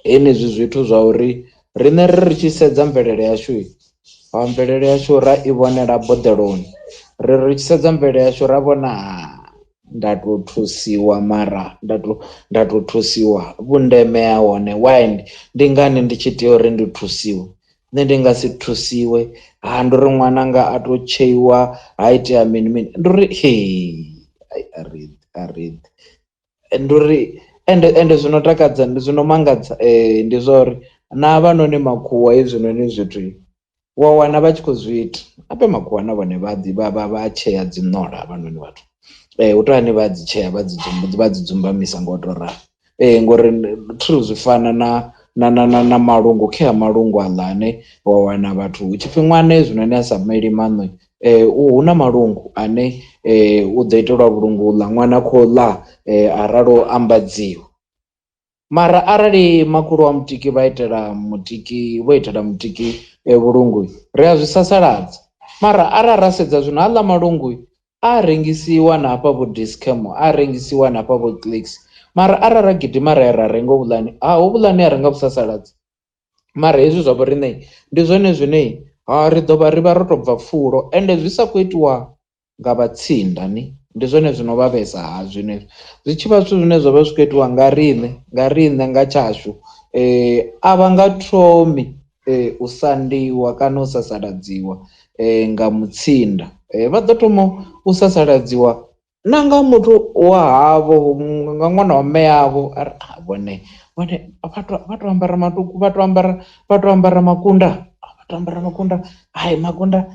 henezwi zwithu zwa uri riṋe ri tshi sedza mvelele yashu, mvelele yashu ra i vhonela boḓeloni, ri tshi sedza mvelele yashu ra vhona nda to thusiwa, mara nda to thusiwa vhundeme ha hone why ndi ngani ndi tshi tea uri ndi thusiwe, nṋe ndi nga si thusiwe ndi uri ṅwananga a to tsheiwa ha itea mini mini, ndi uri ariḓi ndi uri ende zwino takadza ndi zwino mangadza ndi zwa uri na havhanoni makhuwa hezwinoni zwithu wa wana vha tshi khou zwi ita, ape makhuwa na vhone vha tshea dzi ṋola havhanoni vhathu, hu tou hani vha dzi tshea vha dzi dzumbamisa ngo to ralo, ngori thu zwi fana na malungu khe ha malungu aḽa ane wa wana vhathu hu tshipfi ṅwana hezwinoni a sa meli maṋo, hu na malungu ane u ḓo itelwa vhulungu ḽa ṅwana khou ḽa aralo ambadziwa. Mara arali makhulu wa mutiki vho itela mutiki vhulungu, ri a zwi sasaladza. Mara arali ra sedza zwino haḽa malungu a rengisiwa na hafha vho Dischem, a rengisiwa na hafha vho Clicks, mara arali ra gidima ra renga hovhuḽani hovhuḽani a renga vhusasaladza. Mara hezwi zwa vho riṋe ndi zwone zwine ri ḓovha ri vha ro to bva pfulo, ende zwi sa khou itiwa nga vhatsindani, ndi zwone zwino vhavhesa zwine zwi tshivha zwithu zwine zwa vha zwi khou itiwa nga riṋe nga tshashu, a vha nga thomi u sandiwa kana u sasaladziwa nga mutsinda, vha ḓo thoma u sasaladziwa na nga muthu wa havho, nga ṅwana wa mme yavho, ari vhone vha to ambara maṱuku, vha to ambara makunda, hai makunda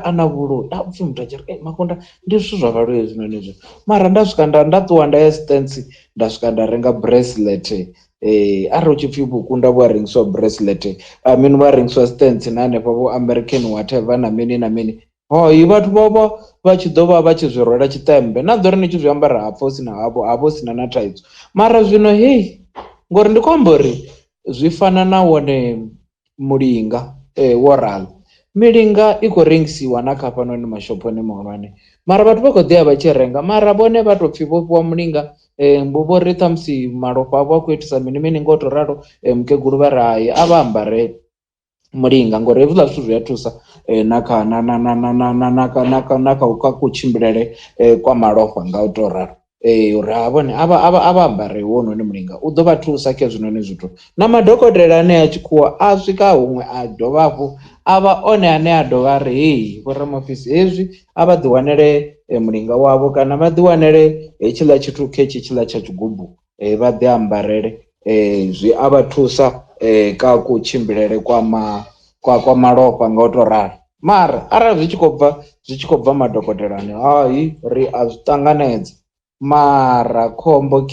ana vhuloi, upfhi muthu a tshi ri makunda ndi zwithu zwa vhaloi hezwinoni zwo. Mara nda swika nda ṱuwa nda ya Stance nda swika nda renga bracelet, arali hu tshi pfhi vhukunda vhu a rengisiwa bracelet, vhu a rengisiwa Stance na hanefha vho American whatever na mini na mini, vhathu vha tshi ḓo vha tshi zwi rwela tshiṱembe, na ḓo ri ni tshi zwi ambara hapfa hu sina na thaidzo. Mara zwino ngori ndi khou amba uri zwi fana na wone mulinga wo ralo, milinga i khou rengisiwa na kha hafhanoni mashophoni mahulwane, mara vhathu vha khou ḓi ya vha tshi renga, mara vhone vha tou pfhi vho fhiwa mulinga, vho ri ṱhamusi malofha avho a khou itisa mini mini ngo to ralo, mukegulu vha ri hai a vha ambare mulinga ngori hezwiḽa zwithu zwi a thusa na kha kutshimbilele kwa malofha nga u to ralo, uri vhone a vha ambare wononi mulinga u ḓo vha thusa kha hezwinoni zwithu. Na madokotela ane a tshikhuwa a swika huṅwe a dovha hafhu a vha one ane a dovha ri vho ramafisi hezwi a vha ḓi wanele mulinga wavho, kana vha ḓi wanele hetshiḽa tshithu tshiḽa tsha tshigubu, vha ḓi ambarele, zwi a vha thusa kha kutshimbilele kwa malofha nga u to ralo. Mara arali zwi tshi khou bva madokotelani, ri a zwi ṱanganedza, mara khombo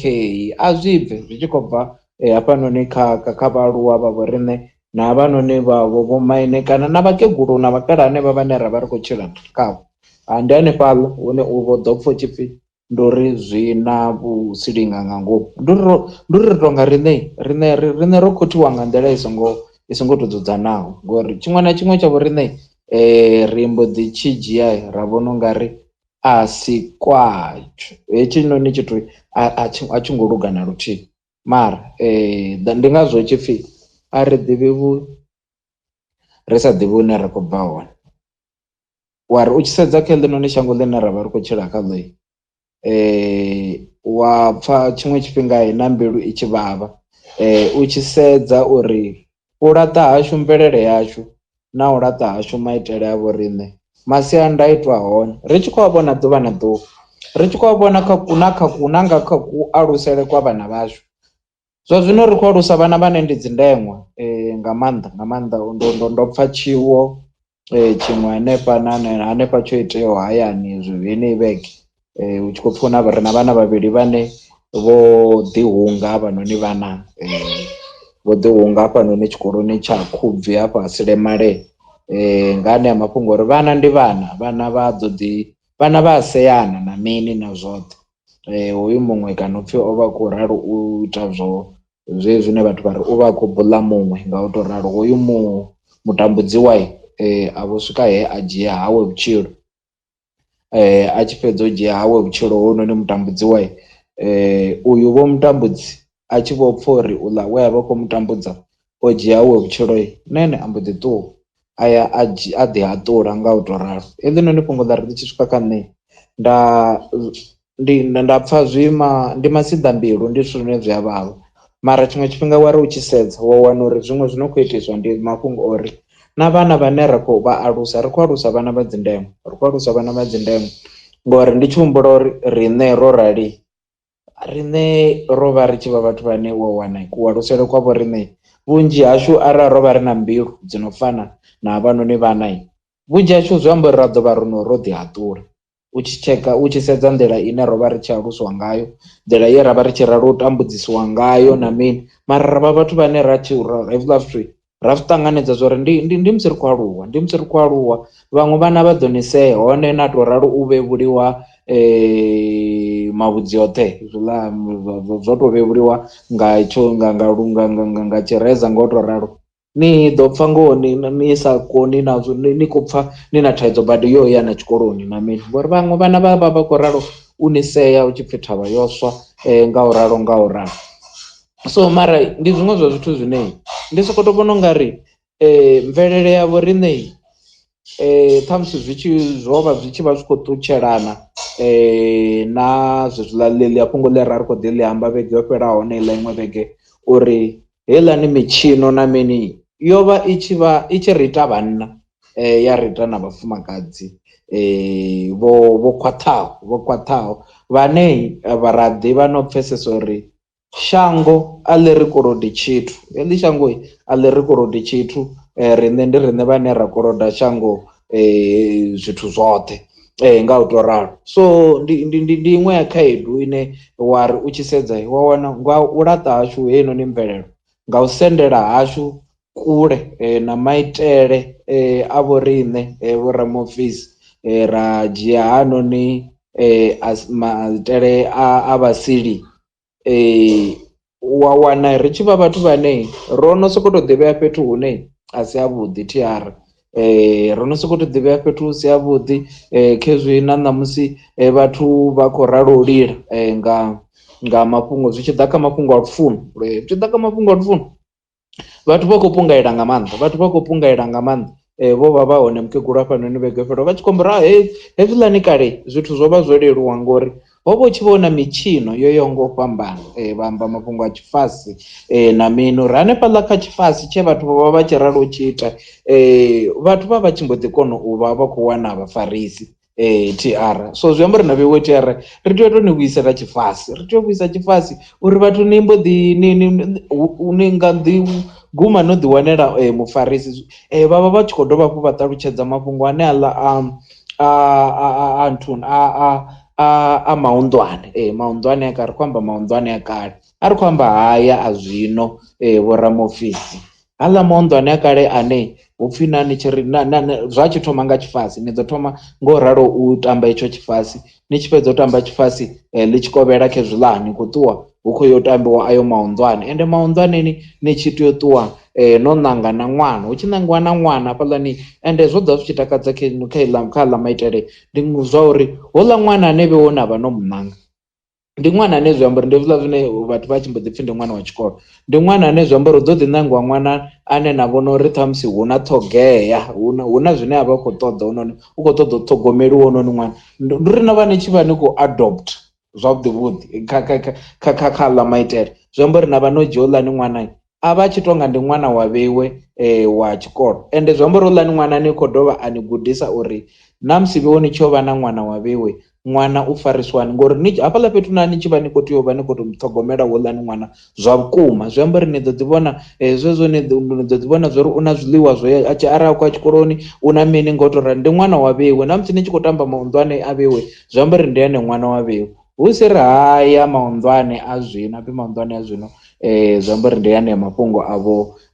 a zwi bve zwi tshi khou bva hafhanoni kha vhaaluwa vha vho riṋe na havhanoni vho maine kana na vhakegulu na vhakalaha hanevha vhane ra vha ri khou tshila khavho. Ndi hanefhaḽa hune u vho ḓo pfha tshipfi ndi uri zwi na vhusilinga nga ngomu, ndi uri ri tonga riṋe ro khothiwa nga nḓila i songo to dzudzanaho, ngori tshiṅwe na tshiṅwe tsha vho riṋe ri mbo ḓi tshi dzhia ra vhona u nga ri a si kwatsho hetshinoni tshithu a tshi ngo luga na luthihi. Mara ndi ngazwo tshipfi a ri ḓivhi ri sa ḓivhi hune ra khou bva hone, wari u tshi sedza kha ḽinoni shango ḽine ra vha ri khou tshila kha ḽo, wa pfha tshiṅwe tshifhinga na mbilu i tshi vhavha, u tshi sedza uri u laṱa hashu mvelele yashu na u laṱa hashu maitele a vho riṋe masiandaitwa hone ri tshi khou a vhona ḓuvha na ḓuvha, ri tshi khou a vhona nga kha ku alusele kwa vhana vhashu. Zwa zwino ri khou alusa vhana vhane ndi dzi ndeṅwa nga maanḓa, ndo pfha tshiwo tshiṅwe hanefha tsho iteaho hayani heneyi vhege, hu tshi khou pfhi ri na vhana vhavhili vhane vho ḓihunga havhanoni vhana, vho ḓihunga hafhanoni tshikoloni tsha Khubvi hafha Silemale, nga hanea mafhungo ori vhana ndi vhana vha a seana na mini na zwoṱhe. Hoyu muṅwe kana upfhi o vha khou ralo u ita zwine vhathu vha ri u vha a khou bula muṅwe nga u to ralo, hoyu mutambudzi wayo a vho swika he a dzhia hawe vhutshilo, a tshi fhedza u dzhia hawe vhutshilo hounoni mutambudzi wayo, uyu vho mutambudzi a tshi vho pfha uri uḽa we a vha khou mutambudza o dzhia we vhutshilo nene ambo ḓi ṱuwa aya a ḓi haṱula nga u to ralo. Heḽinoni fhungo ḽa ri ḽi tshi swika kha nṋe nda pfha ndi masiḓa mbilu, ndi zwithu zwine zwi a vhavha, mara tshiṅwe tshifhinga wari u tshi sedza wa wana uri zwiṅwe zwino khou itiswa ndi mafhungo ori na vhana vhane ra khou vha alusa, ri khou alusa vhana vha dzindeme, ri khou alusa vhana vha dzindeme ngori ndi tshi humbula uri riṋe ro rali, riṋe ro vha ri tshi vha vhathu vhane wa wana ku alusele kwa vho riṋe vhunzhi hashu arali ro vha ri na mbilu dzi no fana na havhanoni vhana, vhunzhi hashu zwi amba uri ra ḓo vha ro ḓi haṱula. U tshi sedza nḓila ine ro vha ri tshi aluswa ngayo, nḓila ye ra vha ri tshi ralo u tambudzisiwa ngayo na mini, mara ra vha vhathu vhane hezwiḽa zwithu ra zwi ṱanganedza zwori ndi musi ri khou aluwa, ndi musi ri khou aluwa. Vhaṅwe vhana vha ḓo ni sea hone na to ralo u vhevhuliwa mavhudzi oṱhe zwiḽa zwo to vhevhuliwa nga tshireza nga u to ralo, ni ḓo pfha ngoho ni sa koni nazwo, ni khou pfha ni na thaidzo badi yo ya na tshikoloni na mini, ngori vhaṅwe vhana vha khou ralo u ni sea u tshi pfhi thavha yo swa nga u ralo nga u ralo. So mara ndi zwiṅwe zwa zwithu zwine ndi sokoto vhona ungari mvelele yavho riṋe ṱhamusi zwo vha zwi tshi vha zwi khou ṱutshelana na zwezwiḽa ḽi fhungo ḽi ra ri khou ḓi ḽi amba vhege yo fhelaho na iḽa iṅwe vhege uri heiḽani mitshino na mini yo vha i tshi ri ita vhanna, ya ri ita na vhafumakadzi vho khwaṱhaho vhane ra ḓivha no pfhesesa uri shango a ḽi ri kolodi tshithu, heḽi shango a ḽi ri kolodi tshithu, riṋe ndi riṋe vhane ra koloda shango zwithu zwoṱhe nga u to ralo. So ndi iṅwe ya khaedu ine wa ri u tshi sedza wa wana nga u laṱa hashu heinoni mvelelo, nga u sendela hashu kule na maitele a vho riṋe vho ramufisi, ra dzhia hanoni maitele a vhasili, wa wana ri tshi vha vhathu vhane ro no sokou tou ḓivhea fhethu hune a si avhuḓi tiara, ro no sokou tou ḓivhea fhethu hu si avhuḓi khezwi na ṋamusi vhathu vha khou ralo lila nga mafhungo zwi tshi ḓa kha mafhungo a lufuno, zwi tshi ḓa kha mafhungo a lufuno vhathu vha khou pungaela nga maanḓa, vho vha vha hone mukegulu hafhanoni vhege fhelo vha tshi khou amba hezwiḽani kale zwithu zwo vha zwo leluwa ngori ho vha u tshi vhona mitshino yo yaho nga u fhambana, vha amba mafhungo a tshifasi na mini uri hanefhaḽa kha tshifasi tshe vhathu vha vha vha tshi ralo u tshi ita, vhathu vha tshi mbo ḓi kona u vha khou wana vhafarisi tiara. So zwi amba uri na vheiwe tiara ri tea u to ni vhuisela tshifasi, ri tea u vhuisa tshifasi uri vhathu ni mbo ḓi ni nga ḓi guma no ḓi wanela mufarisi. Vhavha vha tshi khou dovha hafhu vha ṱalutshedza mafhungo ane aḽa a nthuni a maunḓwane, maunḓwane a kale, ri khou amba maunḓwane a kale, a ri khou amba haya a zwino vho ramufisi, haḽa maunḓwane a kale ane hupfhi nani tshiri zwa tshi thoma nga tshifasi, ni ḓo thoma ngo ralo u tamba itsho tshifasi, ni tshi fhedza u tamba tshifasi ḽi tshi kovhela khezwiḽa ni khou ṱuwa hu khou yo tambiwa ayo maunḓwane, ende maunḓwaneni ni tshi tea u ṱuwa no ṋanga na ṅwana, hu tshi ṋangiwa na ṅwana hafhaḽani, ende zwo ḓa zwi tshi takadza kha ḽa maitele ndi zwa uri houḽa ṅwana ane vhe wo na vha no muṋanga ndi ṅwana ane zwi amba uri ndi hezwiḽa zwine vhathu vha tshi mbo ḓi pfhi ndi ṅwana wa tshikolo, ndi ṅwana ane zwi amba uri hu ḓo ḓi ṋangiwa ṅwana ane na vhona uri ṱhamusi hu na ṱhogea, hu na zwine a vha khou ṱoḓa hononi, u khou ṱoḓa u ṱhogomeliwa hononi ṅwana, ndi uri na vha ni tshi vha ni khou adopt zwavhuḓi vhuḓi kha ḽa maitele, zwi amba uri na vha no dzhia houḽani ṅwana a vha tshi tonga ndi ṅwana wa vheiwe wa tshikolo, ende zwi amba uri houḽani ṅwana ni khou dovha a ni gudisa uri na musi vheiwe ni tshi yo vha na ṅwana wa vheiwe, ṅwana u farisiwani, ngori hafhaḽa fhethu na ni tshi vha ni khou tea u vha ni khou ṱhogomela houḽani ṅwana zwa vhukuma, zwi amba uri ni ḓo ḓi vhona zwezwo, ni ḓo ḓi vhona zwo uri u na zwiḽiwa zwo arali a khou ya tshikoloni u na mini nga u to rali, ndi ṅwana wa vheiwe, na musi ni tshi khou tamba maunḓwane a vheiwe zwi amba uri ndi ene ṅwana wa vheiwe, hu si ri haya maunḓwane a zwino, apfhi maunḓwane a zwino zwi amba uri ndi hanea mafhungo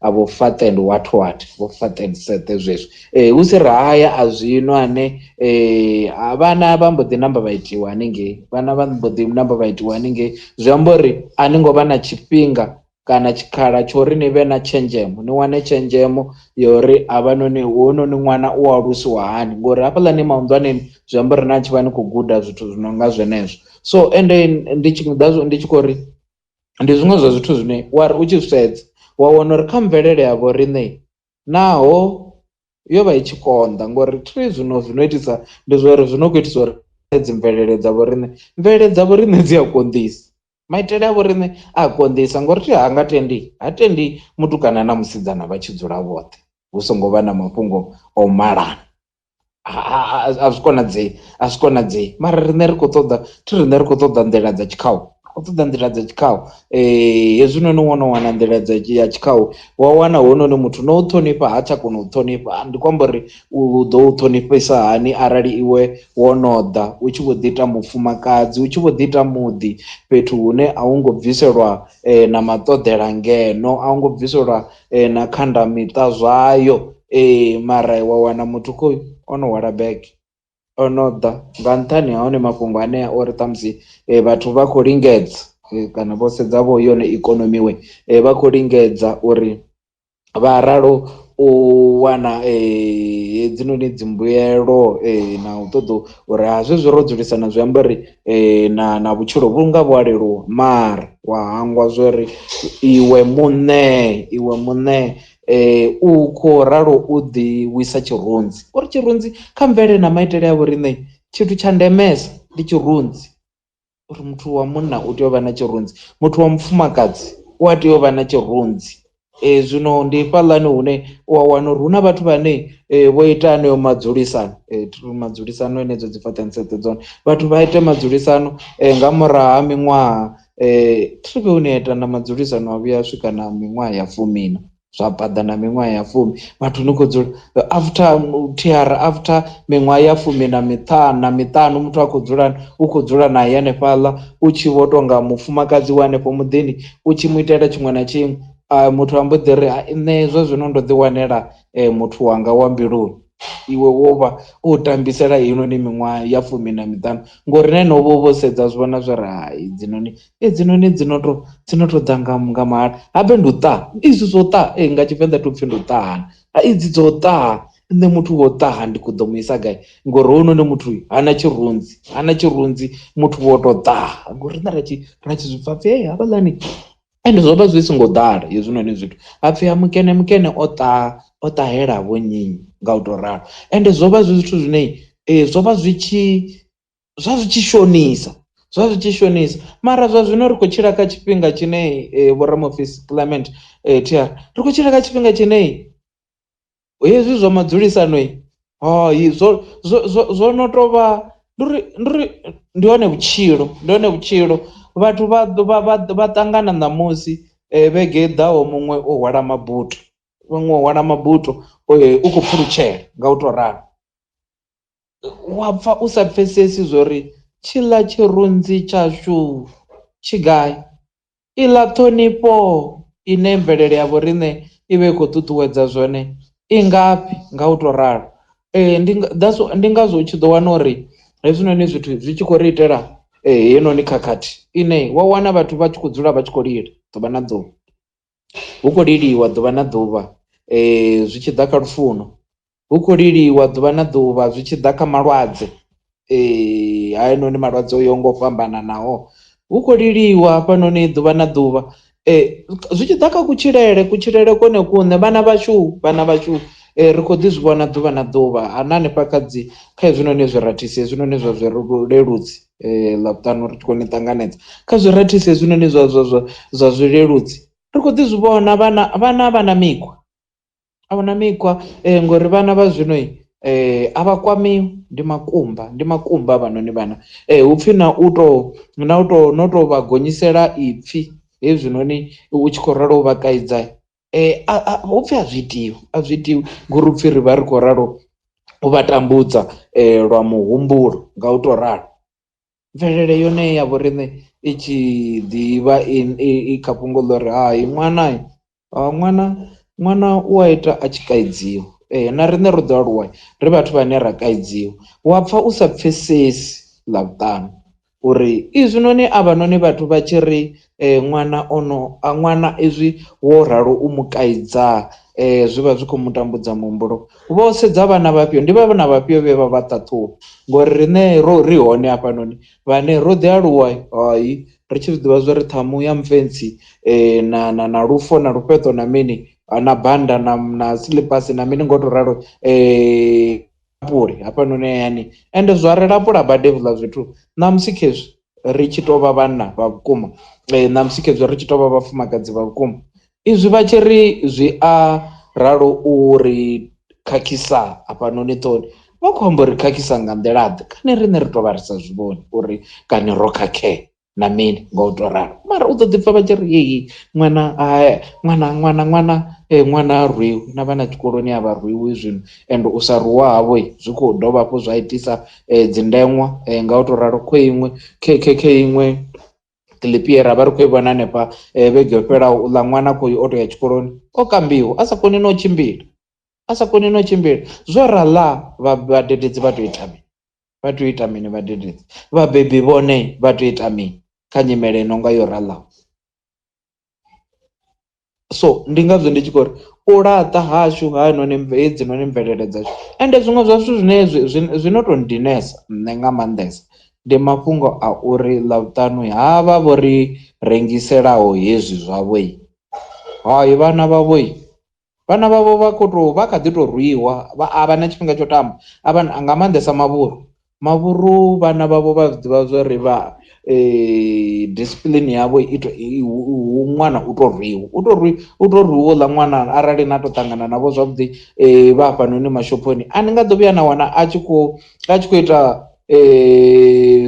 a vho fat and what vho fat and set zwezwo, hu si ri haya a zwino ane vhana vha mbo ḓi namba vha itiwa haningei, vhana vha mbo ḓi namba vha itiwa haningei, zwi amba uri a ni ngo vha na tshifhinga kana tshikhala tsho uri ni vhe na tshenzhemo, ni wane tshenzhemo ya uri havhanoni hononi ṅwana u alusiwa hani, ngori hafhaḽani maunḓwaneni zwi amba uri na tshi vha ni khou guda zwithu zwi no nga zwenezwo. So ende ndi tshi khou ri ndi zwiṅwe zwa zwithu zwine wari u tshi sedza wa wana uri kha mvelele yavho riṋe naho yo vha i tshi konḓa, ngori thi zwino itisa ndi zwori zwino khou itisa uri dzi mvelele dzavho riṋe, mvelele dzavho riṋe dzi a konḓisa, maitele avho riṋe a konḓisa, ngori thi ha tendi mutukana na musidzana vha tshi dzula vhoṱhe hu songo vha na mafhungo o malana. A zwi konadzei mara riṋe ri khou ṱoḓa nḓila dza tshikhahu, ṱoḓa nḓila dza tshikhahu. Hezwinoni wono wana nḓila dza ya tshikhahu wa wana hononi muthu no u ṱhonifha ha tsha kona u ṱhonifha, ndi khou amba uri u ḓo u ṱhonifhisa hani arali iwe wo no ḓa u tshi vho ḓi ita mufumakadzi, u tshi vho ḓi ita muḓi fhethu hune a hu ngo bviselwa na maṱoḓela ngeno, a hu ngo bviselwa na khanda miṱa zwayo. Mara wa wana muthu khoyu ono hwala bege ono ḓa nga nṱhani ha hone mafhungo anea ori ṱhamusi vhathu vha khou lingedza kana vho sedza vho yone ikonomi we vha khou lingedza uri vha ralo u wana hedzinoni dzi mbuyelo na u ṱoḓa uri zwezwi ro dzulisana zwi amba uri na vhutshilo vhunga vhu a leluwa, mara wa hangwa zwori iwe muṋe u khou ralo u ḓi wisa tshirunzi, uri tshirunzi kha mvelele na maitele a vho riṋe tshithu tsha ndemesa ndi tshirunzi, uri muthu wa munna u tea u vha na tshirunzi, muthu wa mufumakadzi u a tea u vha na tshirunzi. Zwino ndi fhaḽani hune u a wana uri hu na vhathu vhane vho ita haneyo madzulisano enedzo dzi fataniseṱe dzone, vhathu vha ite madzulisano nga murahu ha miṅwaha thi vhe hune ya ita na madzulisano a vhuya a swika na miṅwaha ya 10 zwa paḓa na miṅwaha ya 10 vhathu ni khou dzula after miṅwaha ya 15 muthu a khou dzula u khou dzula naye hanefhaḽa u tshi vho tonga mufumakadzi wa hanefho muḓini u tshi mu itela tshiṅwe na tshiṅwe. Muthu ambo ḓi ri nṋe zwa zwino ndo ḓi wanela muthu wanga wa mbiluni, iwe wo vha u tambisela heinoni miṅwaha ya 15 ngori na novho vho sedza zwi vhona zwo ri hai dzinoni dzino to ḓa nga mahala habe ndi u ṱaha izwi zwo ṱaha nga Tshivenḓa to pfhi ndi u ṱahana idzi dzo ṱaha, nṋe muthu wo ṱaha ndi khou ḓo mu isa gai ngori hounoni muthu hana tshirunzi muthu wo to ṱaha ngori nṋe ra tshi zwi pfha pfhi havhaḽani ende zwo vha zwi songo ḓala hezwinoni zwithu hapfhi ha mukene o ṱahela vho nyinyi nga u to ralo, ende zwo vha zwi zwithu zwine zwo vha zwi tshi shonisa mara zwa zwino ri khou tshila kha tshifhinga tshine vho Ramofisi Clement TR ri khou tshila kha tshifhinga tshine hezwi zwa madzulisano zwo no tou vha ndi hone vhutshilo vhathu vha ṱangana ṋamusi vhege ḓaho muṅwe o hwala mabuto u khou pfulutshela nga u to ralo, wa pfha u sa pfhesesi zwori tshiḽa tshirunzi tshashu tshigai, iḽa ṱhonifho ine mvelele ya vho riṋe i vha i khou ṱuṱuwedza zwone i ngafhi nga u to ralo. Ndi ngazwo u tshi ḓo wana uri hezwinoni zwithu zwi tshi khou ri itela heinoni khakhathi ine wa wana vhathu vha tshi khou dzula vha tshi khou lila ḓuvha na ḓuvha, hu khou liliwa ḓuvha na ḓuvha zwi tshi ḓa kha lufuno, hu khou liliwa ḓuvha na ḓuvha zwi tshi ḓa kha malwadze hainoni malwadze o yaho nga u fhambananaho, hu khou liliwa hafhanoni ḓuvha na ḓuvha zwi tshi ḓa kha kutshilele kone kuṋe vhana vhashu ri khou ḓi zwi vhona ḓuvha na ḓuvha na hanefha kha hezwinoni zwirathisi hezwinoni zwa zwileludzi ḽavhuṱanu ri tshi khou ni ṱanganedza kha zwirathisi hezwinoni zwa zwileludzi ri khou ḓi zwi vhona vhana vha na mikhwa ngori vhana vha zwino a vha kwamiwi ndi makumba vhanoni vhana hupfhi na u to vha gonyisela ipfhi hezwinoni u tshi khou ralo u vha kaidza hupfhi a zwi itiwi ngori upfhi ri vha ri khou ralo u vha tambudza lwa muhumbulo nga u to ralo. Mvelele yone ya vho riṋe i tshi ḓivha i kha fhungo ḽo ri hai ṅwana u a ita a tshi kaidziwa na riṋe ro ḓo aluwa ri vhathu vhane ra kaidziwa, wa pfha u sa pfhesesi ḽavhuṱanu uri izwinoni avhanoni vhathu vha tshi ri ṅwana izwi wo ralo u mu kaidza zwi vha zwi khou mutambudza muhumbulo, vho sedza vhana vhafhio ndi vhana vhafhio vhe vha ṱhaṱhuvha ngori riṋe ri hone hafhanoni vhane ro ḓi aluwa hai ri tshi zwiḓivha zwori ṱhamu ya mfentsi na lufo na lufheṱo na mini na banda na slippers na mini ngo to ralo puli hafhanoni hayani ende zwa ri lapula badi hezwiḽa zwithu ṋamusi khezwi ri tshi tou vha vhanna vha vhukuma ṋamusi khezwi ri tshi tou vha vhafumakadzi vha vhukuma izwi vha tshi ri zwi a ralo uri khakhisa hafhanoni ṱoni vha khou amba uri khakhisa nga nḓila ḓe kani riṋe ri tou vha ri sa zwi vhoni uri kani ro khakhea na mini nga u tou ralo mara u ḓo ḓi pfha vha tshi ri yeyi ṅwana a rwiwi na vhana tshikoloni a vha rwiwi zwino ende u sa ruwa havho zwi khou dovha hafhu zwa itisa dzindeṅwa nga u tou ralo kho iṅwe khe iṅwe kiḽipi ra vha ri khou i vhona hanefha vhege yo fhelaho uḽa ṅwana khou o tou ya tshikoloni o kambiwa a sa koni no tshimbila zwo raḽa vhadededzi vha tou ita mini vha tou ita mini vhadededzi vhabebi vhone vha tou ita mini kha nyimele no nga yo raḽaho. So ndi ngazwo ndi tshi khou ri u laṱa hashu hedzi noni mvelele dzashu ende zwiṅwe zwa zwithu zwine zwino tou ndinesa nṋe nga maanḓesa ndi mafhungo a uri ḽavhuṱanu havha vho ri rengiselaho hezwi zwavho hayi vhana vhavho vha kha ḓi tou rwiwa a vha na tshifhinga tsho tamba nga maanḓesa mavhuru vhana vhavho vha ḓivha zwori vha discipline yavho ṅwana u tou rwiwa ḽa ṅwana arali na tou ṱangana navho zwavhuḓi vha hafhanoni mashophoni a ni nga ḓo vhuya na wana a tshi khou ita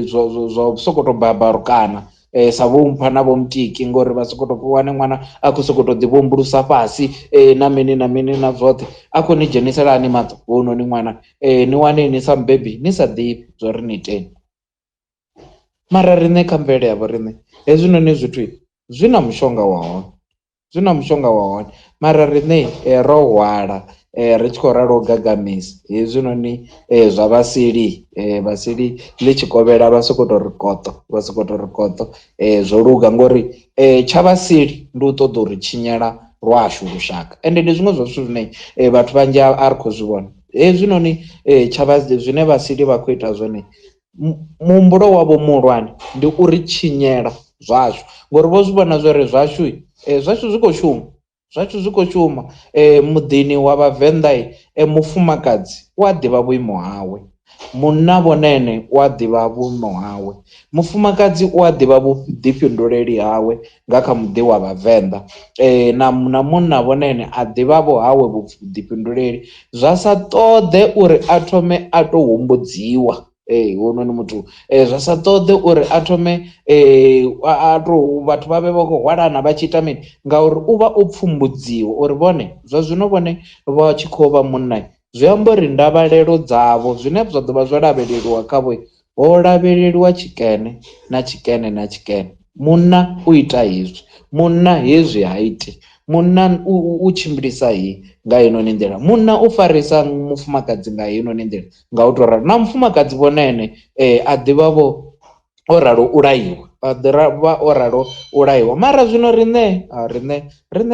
zwa sokoto babarukana sa vho mpha na vho mutiki ngori vha sokoto wane ṅwana a khou sokoto ḓi vhombulusa fhasi na mini na zwoṱhe a khou ni dzhenisela ani maṱo hounoni ṅwana ni wane ni sa mubebi ni sa ḓivhi zwo ri ni iteni. Mara riṋe kha mvelele yavho riṋe hezwinoni zwithu zwi na mushonga wa hone mara riṋe ro hwala ri tshi khou ralo gagamisa hezwinoni zwa vhasili ḽi tshi kovhela vha sokoto ri koṱo zwo luga ngori tsha vhasili ndi u ṱoḓa uri tshinyela lwashu lushaka ende ndi zwiṅwe zwa zwithu zwine vhathu vhanzhi a ri khou zwi vhona hezwinoni zwine vhasili vha khou ita zwone muhumbulo wavho muhulwane ndi uri tshinyela zwashu ngori vho zwi vhona zwori zwashu zwi khou shuma muḓini wa vhavenḓa mufumakadzi u a ḓivha vhuimo hawe munna vhonene u a ḓivha vhuimo hawe mufumakadzi u a ḓivha vhuḓifhinduleli hawe nga kha muḓi wa vhavenḓa na munna vhonene a ḓivhavho hawe vhuḓifhinduleli zwa sa ṱoḓe uri a thome a tou humbudziwa hounoni muthu zwa sa ṱoḓe uri a thome a tou vhathu vha vhe vha khou hwalana vha tshi ita mini ngauri u vha o pfumbudziwa uri vhone zwa zwino vhone vha tshi khou vha munna zwi amba uri ndavhelelo dzavho zwine zwa ḓo vha zwo lavheleliwa khavho ho lavheleliwa tshikene na tshikene munna u ita hezwi munna hezwi ha iti munna u tshimbilisa nga heinoni nḓila munna u farisa mufumakadzi nga heinoni nḓila nga u tou ralo na mufumakadzi vhonene a ḓivhavho o ralo u laiwa o ralo u laiwa mara zwino riṋe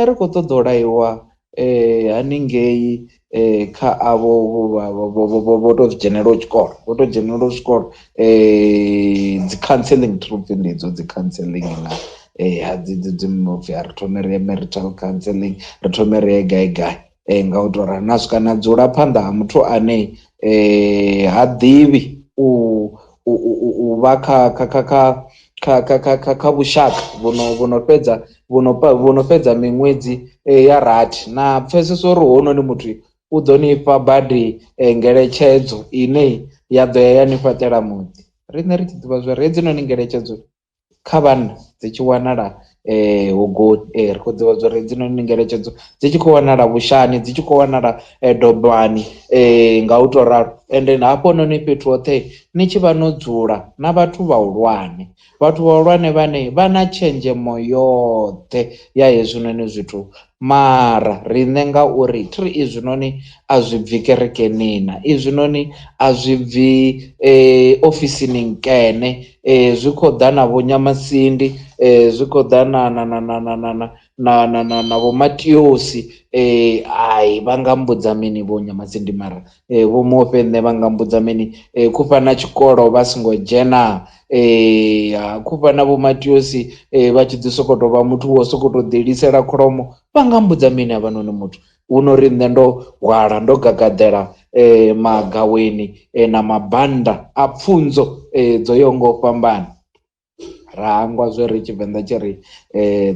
ri khou ṱoḓa u laiwa haningei kha avho vho tou dzhenelela tshikolo dzi counselling truth ndidzo dzi counselling na dzi movie ri thome ri ye marital counselling ri thome ri ye gai nga u tou ralo na swika na dzula phanḓa ha muthu ane ha ḓivhi u vha kha vhushaka vhuno fhedza miṅwedzi ya rathi na pfhesesa uri hounoni muthu u ḓo ni fha badi ngeletshedzo ine ya ḓo ya ni fhaṱela muḓi riṋe ri tshi ḓivha zwori hedzinoni ngeletshedzo kha vhanna dzi tshi wanala hogoni ri khou ḓivha zwori hedzinoni ngeletshedzo dzi tshi khou wanala vhushani dzi tshi khou wanala dobani nga u tou ralo ende hafhanoni fhethu hoṱhe ni tshi vha no dzula na vhathu vhahulwane vhane vha na tshenzhemo yoṱhe ya hezwinoni zwithu mara riṋe ngauri thiri izwinoni a zwi bvi kerekeni na izwinoni a zwi bvi ofisini nkene zwi khou ḓa na vho Nyamasindi zwi khou ḓa na vho Matiosi ai vha nga mbudza mini vho Nyamasindi mara vho Mofhe nṋe vha nga mbudza mini khufha na tshikolo vha songo dzhena ha khuvha na vho Matiosi vha tshi ḓi sokou tou vha muthu wo sokou tou ḓilisela kholomo, vha nga mbudza mini havhanoni muthu hu no ri nṋe ndo hwala ndo gagadela magaweni na mabanda a pfunzo dzo yaho nga u fhambana. Ra hangwa zwe ri Tshivenḓa tshi ri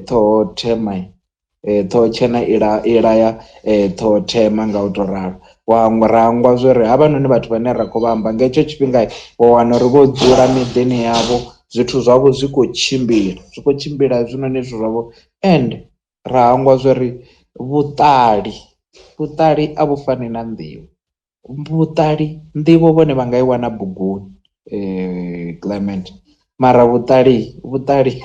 ṱhoho thema ṱhoho tshena ila ya ṱhoho thema nga u tou ralo. Ra hangwa zwo ri havhanoni vhathu vhane ra khou vha amba nga hetsho tshifhinga wa wana uri vho dzula miḓini yavho, zwithu zwavho zwi khou tshimbila hezwinoni zwithu zwavho. And ra hangwa zwo ri vhuṱali a vhu fani na nḓivho. Nḓivho vhone vha nga i wana buguni Clement, mara vhuṱali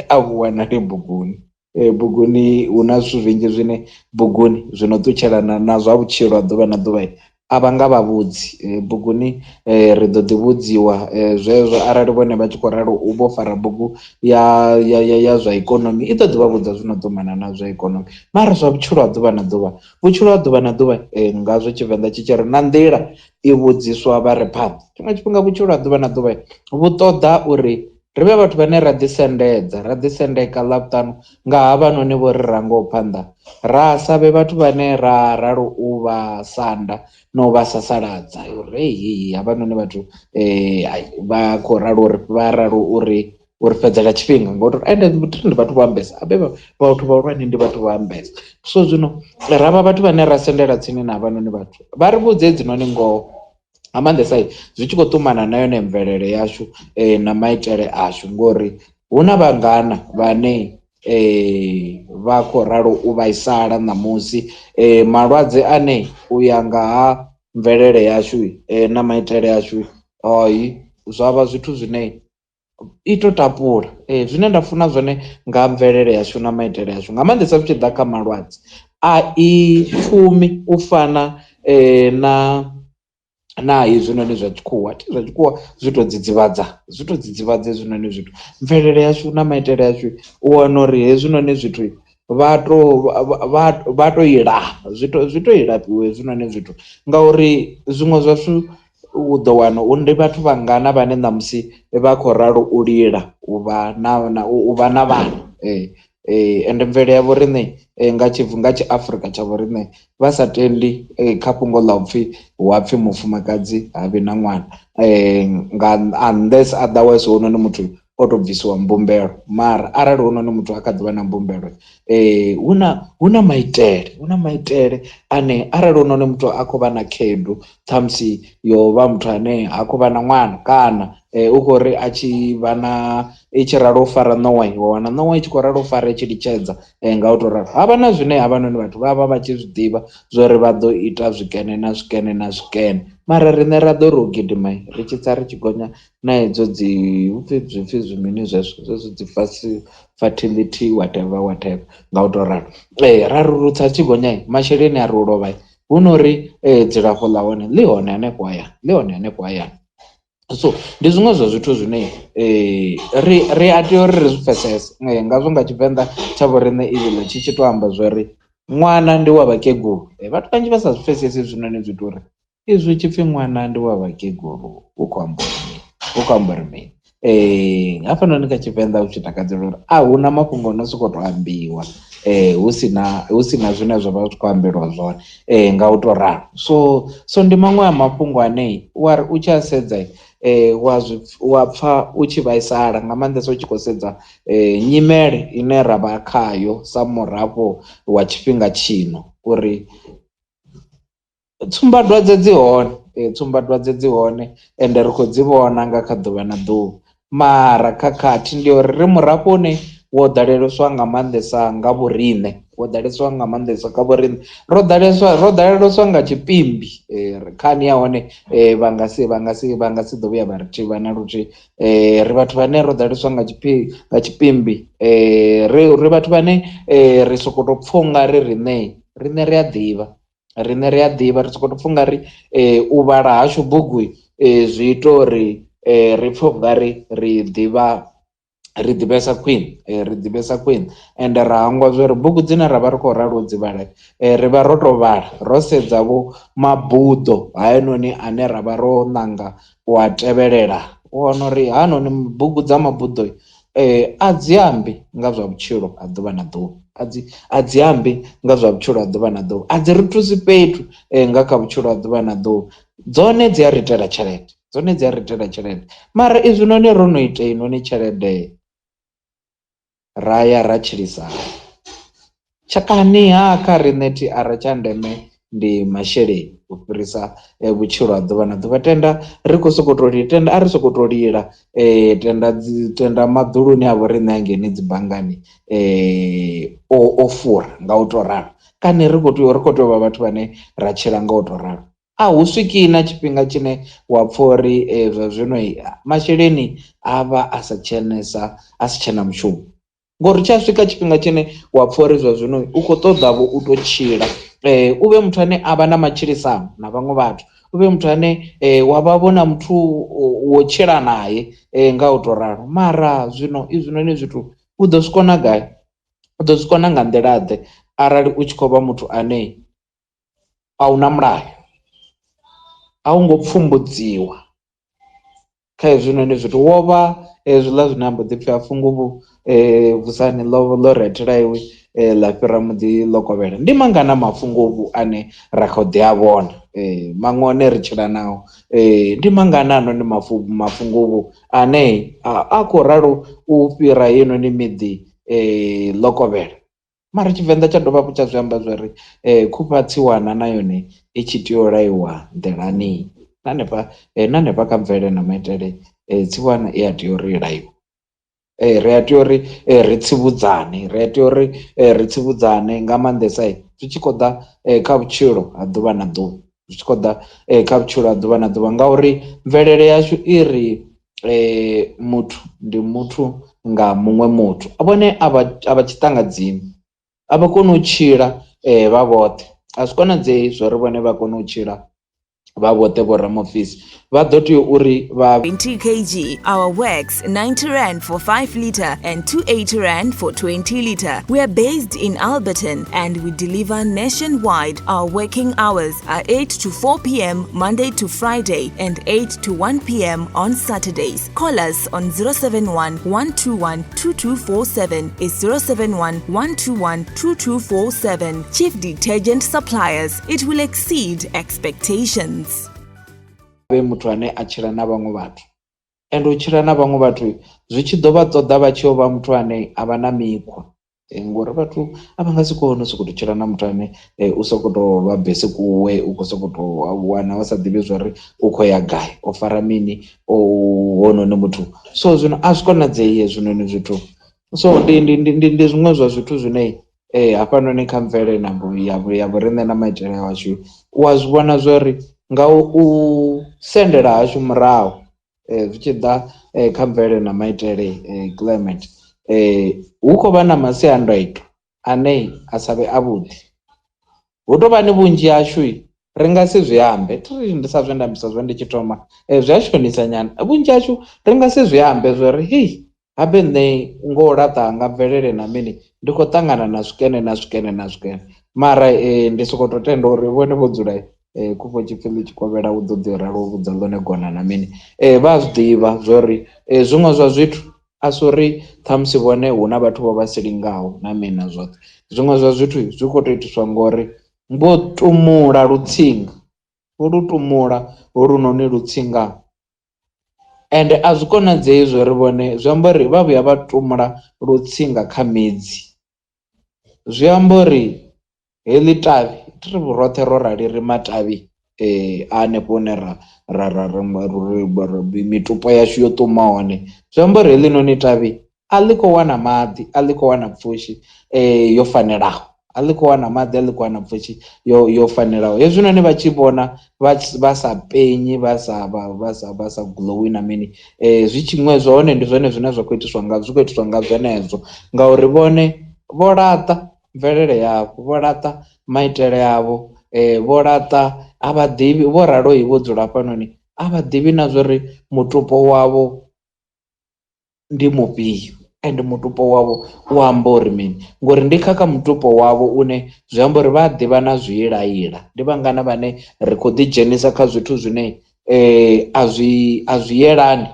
a vhu wanali buguni. Buguni hu na zwithu zwinzhi zwine buguni zwino ṱutshelana na zwa vhutshilo ha ḓuvha na ḓuvha a vha nga vhavhudzi buguni. Ri ḓo ḓi vhudziwa zwezwo arali vhone vha tshi khou ralo u vho fara bugu ya zwa ikonomi i ḓo ḓi vha vhudza zwino ṱumana na zwa ikonomi. Mara zwa vhutshilo ha ḓuvha na ḓuvha, vhutshilo ha ḓuvha na ḓuvha ngazwo Tshivenḓa tshi tshi ri na nḓila i vhudziswa vha re phanḓa. Tshiṅwe tshifhinga vhutshilo ha ḓuvha na ḓuvha vhu ṱoḓa uri ri vhe vhathu vhane ra ḓi sendeka ḽavhutanu nga havhanoni vho ri rangaho phanḓa, ra sa vhe vhathu vhane ra ralo u vha sanda no vha sasaladza uri havhanoni vhathu vha khou ralo uri fhedzela tshifhinga ngauri ende ndi vhathu vha ambesa abe vhathu vhahulwane ndi vhathu vha ambesa. So zwino ravha vhathu vhane ra sendela tsini na havhanoni vhathu vha ri vhudze hedzinoni ngoho nga maanḓesa zwi tshi khou ṱumana na yone mvelele yashu na maitele ashu, ngori hu na vhangana vhane vha khou ralo u vhaisala ṋamusi malwadze ane u ya nga ha mvelele yashu na maitele ashu zwavha zwithu zwine i to tapula. Zwine nda funa zwone nga mvelele yashu na maitele ashu nga maanḓesa zwi tshi ḓa kha malwadze a i shumi u fana na hezwinoni zwa tshikhuwa zwi to dzidzivhadza hezwinoni zwithu. Mvelele yashu na maitele yashu u wana uri hezwinoni zwithu vha to ila zwi to ilapiwe hezwinoni zwithu ngauri zwiṅwe zwashu u ḓo wana ndi vhathu vhangana vhane ṋamusi vha khou ralo u lila u vha na vhana ende mvelele ya vho riṋe nga Afrika tsha vho riṋe vha sa tendi kha fhungo ḽa upfhi hu hapfhi mufumakadzi ha vhi na ṅwana unless otherwise hounoni muthu o to bvisiwa mbumbelo. Mara arali hounoni muthu a kha ḓivha na mbumbelo hu na maitele ane arali hounoni muthu a khou vha na khaedu ṱhamusi yo vha muthu ane ha khou vha na ṅwana kana u khou ri a tshi vha na i tshi ralo u fara ṋowa wa wana ṋowa i tshi khou ralo u fara i tshi litshedza nga u to ralo havha na zwine havhanoni vhathu vha tshi zwi ḓivha zwori vha ḓo ita zwikene. Mara riṋe ra ḓo ri u gidima ri tshi tsa ri tshi gonya na hedzo zwipfhi zwimini zwezwo dzi fertility whatever nga u to ralo ra rurutsa tshi gonya masheleni a ri u lovha hu nori dzilafho ḽa hone ḽi hone hanefho hayani. So ndi zwiṅwe zwa zwithu zwine ri a tea uri ri zwi pfhesese ngazwo nga Tshivenḓa tsha vho riṋe iḽo tshi tshi to amba zwori ṅwana ndi wa vhakegulu. Vhathu kanzhi vha sa zwi pfhesesi zwinoni zwithu uri izwi tshipfi ṅwana ndi wa vhakegulu hu khou amba uri mini hafhanoni kha Tshivenḓa hu tshi takadzela uri a huna mafhungo no sokou to ambiwa hu sina zwine zwa vha zwi khou ambelwa zwone nga u to ralo. So ndi maṅwe a mafhungo ane wa ri u tshi a sedza wa pfa u tshi vhaisala nga maanḓesa u tshi khou sedza nyimele ine ravha khayo sa murafho wa tshifhinga tshino uri tsumbadwadze dzi hone ende ri khou dzi vhona nga kha ḓuvha na ḓuvha. Mara khakhathi ndi uri ri murafho une wo ḓaleleswa nga maanḓesa nga vhoriṋe ro ḓaleleswa nga tshipimbi khani ya hone vha nga si ḓo vhuya vha ri thivha na luthihi. Ri vhathu vhane ro ḓaleswa nga tshipimbi ri vhathu vhane ri soko to pfha ungari riṋe ri a ḓivha ri soko to pfha ungari u vhala hashu bugu zwi ita uri ri pfha ungari ri ḓivhesa khwiṋe ende ra hangwa zwori bugu dzine ra vha ri khou ralo dzi vhala ri vha ro to vhala ro sedza vho mabuḓo hayanoni ane ra vha ro ṋanga u a tevhelela wana uri hanoni bugu dza mabuḓo a dzi ambi nga zwa vhutshilo ha ḓuvha na ḓuvha, a dzi ambi nga zwa vhutshilo ha ḓuvha na ḓuvha, a dzi ri thusi fhethu nga kha vhutshilo ha ḓuvha na ḓuvha. Dzone dzi a ri itela tshelede, dzone dzi a ri itela tshelede, mara izwi noni ro no ita inoni tshelede ra ya ra tshilisana tshakani ha kha riṋe thi ara tsha ndeme ndi masheleni u fhirisa vhutshilo ha ḓuvha na ḓuvha. Tenda ri khou sokou to tenda a ri sokou to lila tenda maḓuluni a vho riṋe hangeni dzi banngani o fura nga u to ralo, kana ri khou tea u vha vhathu vhane ra tshila nga u to ralo. A hu swiki na tshifhinga tshine wa pfha uri zwa zwino masheleni a vha a sa tshenesa, a si tshena mushumo, ngori tsha swika tshifhinga tshine wa pfha uri zwa zwino u khou ṱoḓa vho u to tshila, u vhe muthu ane a vha na matshilisano na vhaṅwe vhathu, u vhe muthu ane wa vha vho na muthu wo tshila naye nga u to ralo. Mara zwino izwinoni zwithu u ḓo zwi kona gai? U ḓo zwi kona nga nḓila ḓe arali u tshi khou vha muthu ane a u na mulayo, a u ngo pfumbudziwa kha hezwinoni zwithu. Wo vha hezwiḽa zwine amba ḓi pfhi a funguvhu vusani ḽo retela iwe ḽa fhira muḓi ḽo kovhela. Ndi mangana mafunguvhu ane ra kho ḓi a vhona, maṅwe one ri tshila nao, ndi mangana anoni mafunguvhu ane a khou ralo u fhira heinoni miḓi ḽo kovhela. Mara Tshivenḓa tsha dovha hafhu tsha zwi amba zwori khufha tsiwana na yone i tshi tea u laiwa nḓilani. Na hanefha kha mvelele na maitele tsiwana i a tea uri i laiwe, ri a tea uri ri tsivhudzane, ri a tea uri ri tsivhudzane nga maanḓesa zwi tshi khou ḓa kha vhutshilo ha ḓuvha na ḓuvha, zwi tshi khou ḓa kha vhutshilo ha ḓuvha na ḓuvha, ngauri mvelele yashu i ri muthu ndi muthu nga muṅwe muthu. Vhone a vha tshiṱangadzini, a vha koni u tshila vha vhoṱhe, a zwi konadzei zwo ri vhone vha kone u tshila vha vhoṱhe vho ramafisi. Vha ḓo tea uri vha 20 kg. Our works 90 Rand for 5 litre and 280 Rand for 20 litre. We are based in Alberton and we deliver nationwide. Our working hours are 8 to 4 p.m. Monday to Friday and 8 to 1 p.m. on Saturdays. Call us on 071 121 2247 is 071 121 2247. Chief Detergent Suppliers. It will exceed expectations. Vhe muthu ane a tshila na vhaṅwe vhathu, and u tshila na vhaṅwe vhathu zwi tshi ḓo vha ṱoḓa vha tshi vha muthu ane a vha na mikhwa, ngori vhathu a vha nga si kone u sokou tshila na muthu ane u sokou tou vha bese kuwe, u khou sokou tou wana wa sa ḓivhi zwori u khou ya gai, o fara mini hononi muthu. So zwino a zwi konadzei hezwinoni zwithu. So ndi zwiṅwe zwa zwithu zwine hafhanoni kha mvelele ya vhoriṋe na maitele washu wa zwi vhona zwori nga u sendela hashu murahu zwi tshi ḓa kha mvelele na maitele climate, hu khou vha na masiandaitwa ane a sa vhe avhuḓi. Hu tou vha ni vhunzhi hashu ri nga si zwi ambe, ndi sa zwe nda ambisa zwe ndi tshi thoma, zwi a shonisa nyana. Vhunzhi hashu ri nga si zwi ambe zwori hei habe nṋe ngo laṱa nga mvelele na mini ndi khou ṱangana na zwikene, mara ndi sokou tou tenda uri vhone vho dzula khufho tshipfhi ḽi tshi kovhela u ḓo ḓi ralo u vhudza ḽone gona na mini. Vha a zwi ḓivha zwori zwiṅwe zwa zwithu a si uri ṱhamusi vhone hu na vhathu vho vha silingaho na mini na zwoṱhe. Zwiṅwe zwa zwithu zwi khou tou itiswa ngori vho tumula lutsinga, vho lu tumula holunoni lutsinga, ende a zwi konadzei zwori vhone zwi amba uri vha vhuya vha tumula lutsinga kha midzi. Zwi amba uri heḽi tavhi ri roṱhe ro rali ri matavhi hanefho hune ra mitupo yashu yo ṱuma hone. Zwi amba uri heḽinoni tavhi a ḽi khou wana maḓi, a ḽi khou wana pfhushi yo fanelaho, a ḽi khou wana maḓi, a ḽi khou wana pfhushi yo fanelaho. Hezwinoni vha tshi vhona vha sa penyi, vha sa glowi na mini, zwi tshiṅwe zwone ndi zwone zwine zwa khou itiswa nga zwenezwo, ngauri vhone vho laṱa mvelele yavho, vho laṱa maitele yavho, vho laṱa a vha ḓivhi, vho ralo vho dzula hafhanoni a vha ḓivhi na zwori mutupo wavho ndi mufhio, ende mutupo wavho u amba uri mini, ngori ndi kha mutupo wavho une zwi amba uri vha a ḓivha na zwiilaila. Ndi vhangana vhane ri khou ḓi dzhenisa kha zwithu zwine a zwi yelani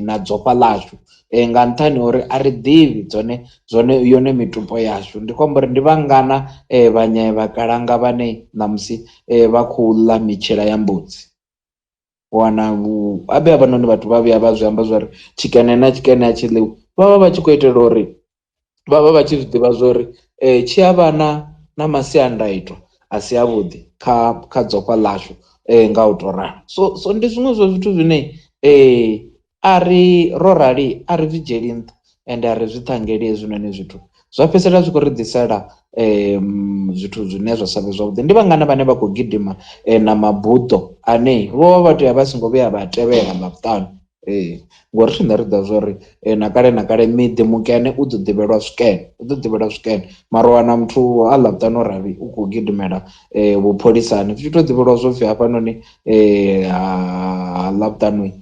na dzofha ḽashu nga nṱhani ha uri a ri ḓivhi zwone yone mitupo yashu. Ndi khou amba uri ndi vhangana vha kalanga vhane ṋamusi vha khou ḽa mitshelo ya mbudzi. Wana habe havhanoni vhathu vha vhuya vha zwi amba zwori tshikene na tshikene a tshi ḽiwi, vha vha vha tshi khou itela uri vha vha vha tshi zwi ḓivha zwori tshi a vha na masiandaitwa a si avhuḓi kha dzofha ḽashu nga u tou ralo. So ndi zwiṅwe zwa zwithu zwine a ri ro rali a ri zwi dzhieli nṱha ende a ri zwi ṱhangeli hezwinoni zwithu zwa fhedzisela zwi khou ri ḓisela zwithu zwine zwa sa vhe zwavhuḓi. Ndi vhangana vhane vha khou gidima na mabuḓo ane vho vha vha tea vha songo vhuya vha tevhela Ḽavhuṱanu ngori riṋe ri ḓivha zwori na kale miḓi mukene u ḓo ḓivhelwa zwikene mara u wana muthu a Ḽavhuṱanu o ravhi u khou gidimela vhupholisani zwi tshi tou ḓivhelwa zwo pfhi hafhanoni ha Ḽavhuṱanu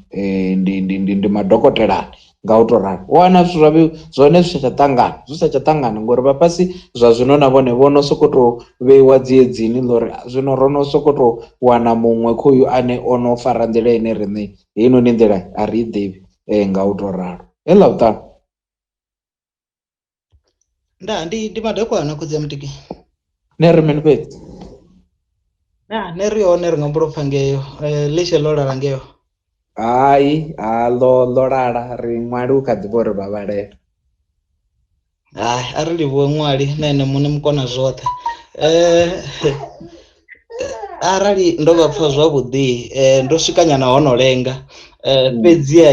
ndi madokotelani nga u tou ralo. U wana zwithu zwavho zwone zwi sa tsha ṱangana ngori vha fhasi zwa zwino na vhone vho no sokou tou vheiwa dziedzini ḽori zwino ro no sokou tou wana muṅwe khoyu ane o no fara nḓila ine riṋe heinoni nḓila a ri i ḓivhi nga u tou ralo. Ḽavhuṱanu ndi madekwana khudzi ya mutiki ne ri mini fhedzi ne ri hone ri nga mbulopfa ngeyo ḽishe ḽo lala ngeyo. Hai ḽo lala ri ṅwali u kha ḓivha uri vha vhalela. Hai a ri livhuwe ṅwali na ene muṋe mukona zwoṱhe. Arali ndo vha pfha zwavhuḓi ndo swika nyana hono lenga fhedziha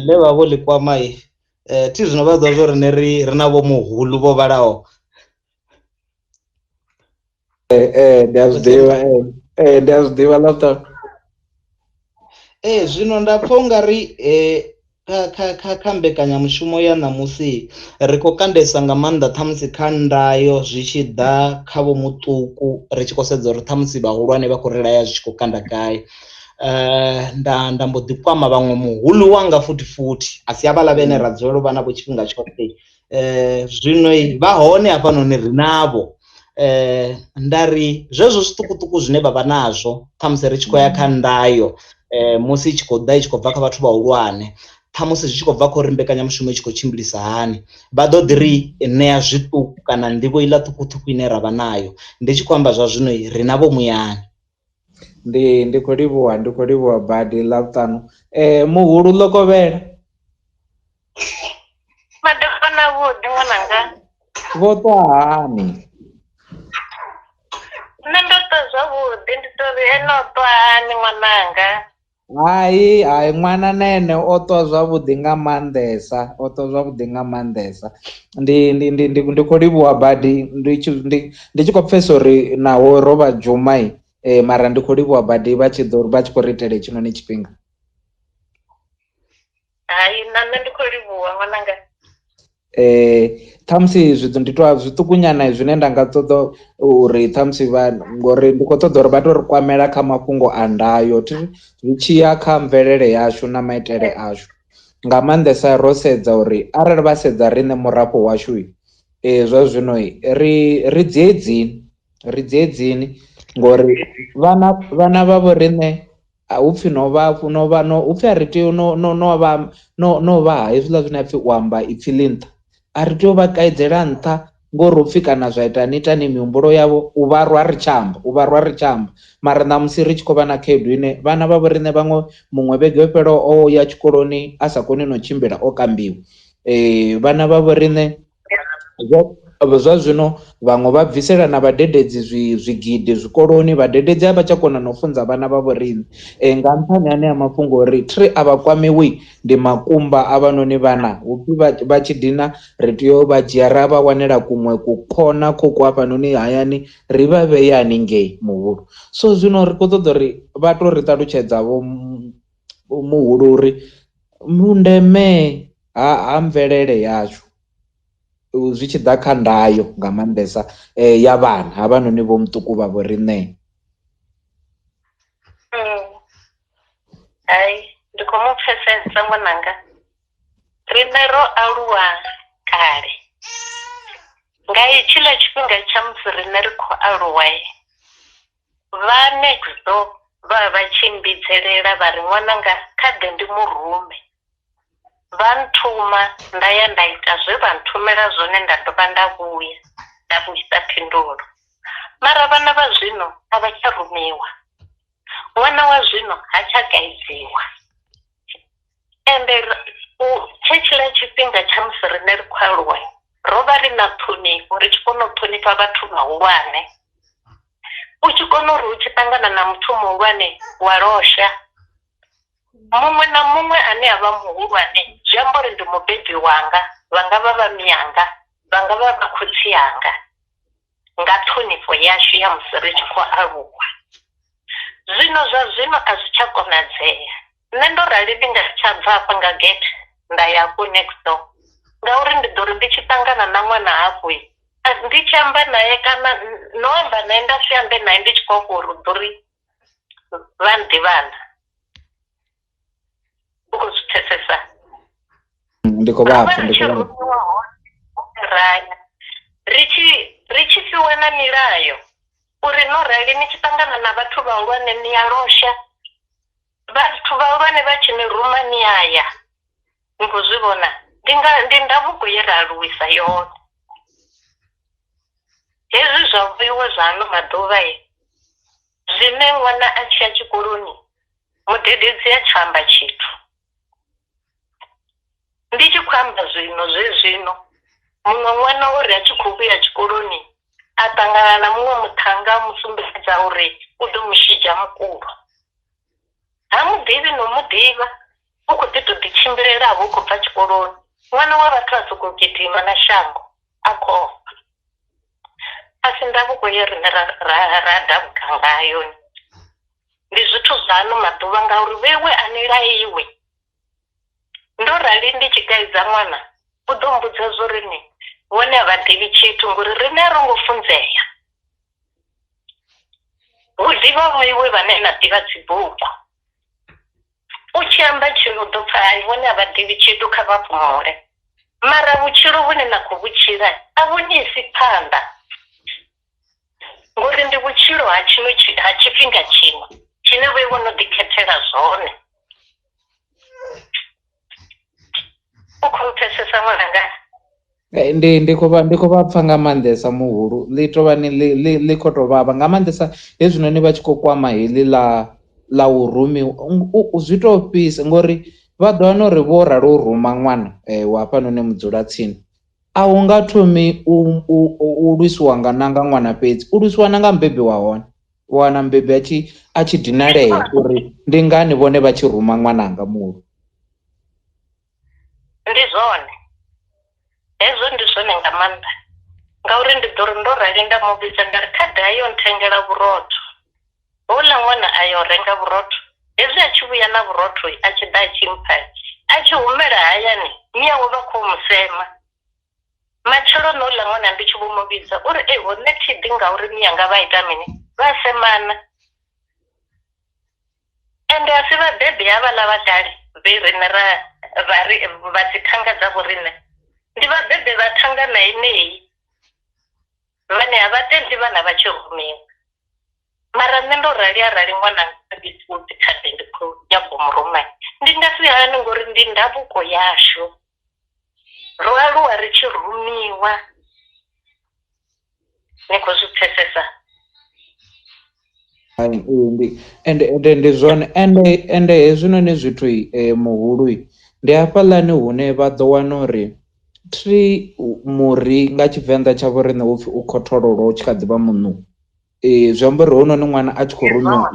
ḽe vha vho ḽi kwama thi zwino vha ḓivha zwori ri na vho muhulu vho vhalaho. Ndi a zwi ḓivha ndi a zwi ḓivha Ḽavhuṱanu. Zwino nda pfha ungari kha mbekanyamushumo ya ṋamusi ri khou kandesa nga maanḓa ṱhamusi kha ndayo zwi tshi ḓa kha vho muṱuku ri tshi khou sedza uri ṱhamusi vhahulwane vha khou ri laya zwi tshi khou kanda gai. Nda mbo ḓi kwama vhaṅwe muhulu wanga futhi a si havhaḽa vhene ra dzulela u vha navho tshifhinga tshoṱhe zwino vha hone hafhanoni ri navho. Nda ri zwezwo zwiṱukuṱuku zwine vha vha nazwo ṱhamusi ri tshi khou ya kha ndayo musi i tshi khou ḓa i tshi khou bva kha vhathu vhahulwane ṱhamusi zwi tshi khou bva kha uri mbekanyamushumo i tshi khou tshimbilisa hani vha ḓo ḓi ri ṋea zwiṱuku kana nḓivho iḽa ṱhukhuṱhukhu ine ravha nayo. Ndi tshi khou amba zwa zwino ri navho muyani. Ndi khou livhuwa badi Ḽavhuṱanu. Muhulu ḽo kovhela madekwana vhuḓi ṅwananga vho ṱwa hani? nṋe ndo ṱwa zwavhuḓi ndi tori ene o ṱwa hani ṅwananga? Hai ṅwana na ene o ṱwa zwavhuḓi nga maanḓesa ndi khou livhuwa badi ndi tshi khou pfhesesa uri naho ro vha dzhuma mara ndi khou livhuwa badi vha tshi khou ri itela hetshinoni tshifhinga. Hai na nṋe ndi khou livhuwa ṅwananga. Ṱhamusi ndi tou zwiṱuku nyana zwine nda nga ṱoḓa uri ṱhamusi ngori ndi khou ṱoḓa uri vha tou ri kwamela kha mafhungo a ndayo zwi tshi ya kha mvelele yashu na maitele ashu nga maanḓesa ro sedza uri arali vha sedza riṋe murafho washu zwa zwino ri dzhie edzini ngori vhana vha vho riṋe hupfi hupfi a ri tea no vha hezwiḽa zwine hapfi u amba ipfhi ḽi nṱha a ri tea u vha kaidza nṱha ngori upfhi kana zwa itani mihumbulo yavho u vha rwa ri tshi amba mara ṋamusi ri tshi khou vha na khaedu ine vhana vha vho riṋe muṅwe vhege yo fhelaho o ya tshikoloni a sa koni no tshimbila o kambiwa. Vhana vha vho riṋe zwa zwino vhaṅwe vha bvisela na vhadededzi zwigidi zwikoloni vhadededzi a vha tsha kona na u funza vhana vha vho riṋe nga nṱhani anea mafhungo ori a vha kwamiwi ndi makumba a vhanoni vhana hupfi vha tshi dina ri tea u vha dzhia ra vha wanela kuṅwe kukhona khokhu hafhanoni hayani ri vha vheye haningei muhulu. So zwino ri khou ṱoḓa uri vha to ri ṱalutshedza vho muhulu uri vhundeme ha mvelele yashu zwi tshi ḓa kha ndayo nga maanḓesa ya vhana havhanoni vho muṱuku vha vho riṋe. Hai ndi khou mu pfhesesa ṅwananga. Riṋe ro aluwa kale nga tshiḽa tshifhinga tsha musi riṋe ri khou aluwa vha next door vha tshimbidzelela vha ri ṅwananga khaḓe ndi murume. Vha nthuma nda ya nda ita zwe vha nthumela zwone, nda dovha nda vhuya nda vhuisa phindulo. Mara vhana vha zwino a vha tsha rumiwa, ṅwana wa zwino ha tsha kaidziwa. Ende tshetshiḽa tshifhinga tsha musi riṋe ri khou aluwa ro vha ri na ṱhonifho, ri tshi kona u ṱhonifha vhathu vhahulwane. U tshi kona uri u tshi ṱangana na muthu muhulwane wa losha, muṅwe na muṅwe ane a vha muhulwane zwi amba uri ndi mubebi wanga, vha nga vha vha miyanga, vha nga vha vha khotsi yanga, nga ṱhonifho yashu ya musi ri tshi khou aluwa. Zwino zwa zwino a zwi tsha konadzea. Nṋe ndo rali ndi nga tsha bva hafha nga gate nda ya hafho next door, ngauri ndi ḓo ri ndi tshi ṱangana na ṅwana hafho ndi tshi amba naye kana no amba naye nda si ambe naye ndi tshi khou ofha uri u ḓo ri vha nḓivhana. U khou zwi pfesesa? Ndi khou vhapfa, ndi khou raya ri tshi fhiwa na milayo uri no rali ni tshi ṱangana na vhathu vhahulwane ni ya losha, vhathu vhahulwane vha tshi ni ruma ni aya. Ni khou zwi vhona, ndi ndavhuko ye ra aluwisa yone. Hezwi zwa vhuiwe zwa ano maḓuvha zwine ṅwana a tshi ya tshikoloni mudededzi a tshi amba tshithu. Ndi tshi khou amba zwino muṅwe ṅwana uri a tshi khou vhuya tshikoloni a ṱangana na muṅwe muthannga a mu sumbedza uri u ḓo mu shidzha mukulo. Ha muḓivhi no muḓivha, u khou ḓi tou ḓi tshimbilelavho u khou bva tshikoloni. Ṅwana wa vhathu a sokou gidima na shango a khou ofha. A si ndavhuko ye riṋe ra dabuka ngayo. Ndi zwithu zwa ano maḓuvha ngauri vhewe a ni laiwe. Ndo rali ndi tshi kaidza ṅwana u ḓo mbudza zwo ri ni vhone a vha ḓivhi tshithu ngori riṋe a ro ngo funzea. Hu ḓivha vhoiwe vhane na ḓivha dzibugu. U tshi amba tshino ḓo pfha hai vhone a vha ḓivhi tshithu kha vha fhumule. Mara vhutshilo vhune na khou vhutshila a vhu ni isi phanḓa. Ngori ndi vhutshilo ha tshifhinga tshino tshine vhoiwe no ḓikhethela zwone. U khou pfesesa ṅwananga? ndi khou vha pfa nga maanḓesa muhulu, ḽi tou vha ḽi khou tou vhavha nga maanḓesa hezwinoni vha tshi khou kwama heḽi ḽa u rumiwa. Zwi tou fhisa ngori vha ḓo wana uri vho ralo u ruma ṅwana wa hafhanoni mudzula tsini, a hu nga thomi u lwisiwa nga nanga ṅwana fhedzi, u lwisiwa na nga mubebi wa hone. U wana mubebi a tshi dinalea uri ndi ngani vhone vha tshi ruma ṅwananga muhulu. Ndi zwone hezwo, ndi zwone nga maanḓa ngauri ndi ḓo ri ndo rali nda mu vhidza nda ri khaḓe ayo nthengela vhurotho. Houḽa ṅwana ayo renga vhurotho, hezwi a tshi vhuya na vhurotho a tshi ḓa a tshi mpha, a tshi humela hayani miyawe vha khou musema. Matshelo na uḽa ṅwana ndi tshi vho mu vhidza uri ho nṋe thi ḓi ngauri miyanga vha ita mini, vha semana. Ende a si vhabebi havhaḽa vha kale vhe riṋe vha dzi thanga dzavho riṋe, ndi vhabebi vha thanga na yeneyi vhane a vha tendi vhana vha tshi rumiwa. Mara nṋe ndo rali arali ṅwana ndi khaḓe ndi khou nyaga u mu ruma, ndi nga si hani ngori ndi ndavhuko yashu. Ro aluwa ri tshi rumiwa. Ni khou zwi pfesesa? Ndi zwone ende hezwinoni zwithu muhulu ndi hafhaḽani hune vha ḓo wana uri muri nga Tshivenḓa tsha vho riṋe upfhi u khothololo u tshi kha ḓivha muṋu. Zwi amba uri hounoni ṅwana a tshi khou rumiwa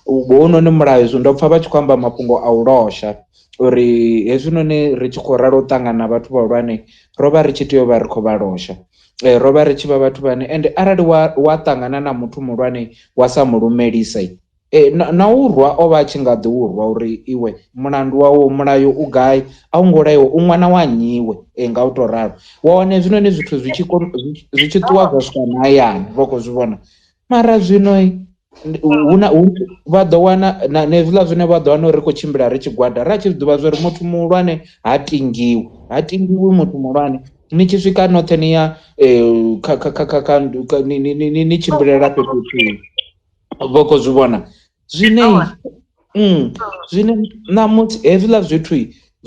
hounoni mulayo zwi ndo pfha vha tshi khou amba mafhungo a u losha uri hezwinoni ri tshi khou ralo u ṱangana na vhathu vhahulwane ro vha ri tshi tea u vha ri khou vha losha. Ro vha ri tshi vha vhathu vhane ende arali wa ṱangana na muthu muhulwane wa sa mulumelisa na u rwa o vha a tshi nga ḓi u rwa uri iwe mulandu wawo mulayo u gai, a u ngo laiwa u ṅwana wa nnyiwe nga u tou ralo. Wa wana hezwinoni zwithu zwi tshi ṱuwa zwa swika na hayani vha khou zwi vhona. Mara zwino vha ḓo wana na hezwiḽa zwine vha ḓo wana uri ri khou tshimbila ri tshi gwada ra tshi ḓivha zwa uri muthu muhulwane ha tingiwi muthu muhulwane. Ni tshi swika noṱhe ni ya ni tshimbilela fhethu huthihi vha khou zwi vhona. zwine zwine namusi hezwiḽa zwithu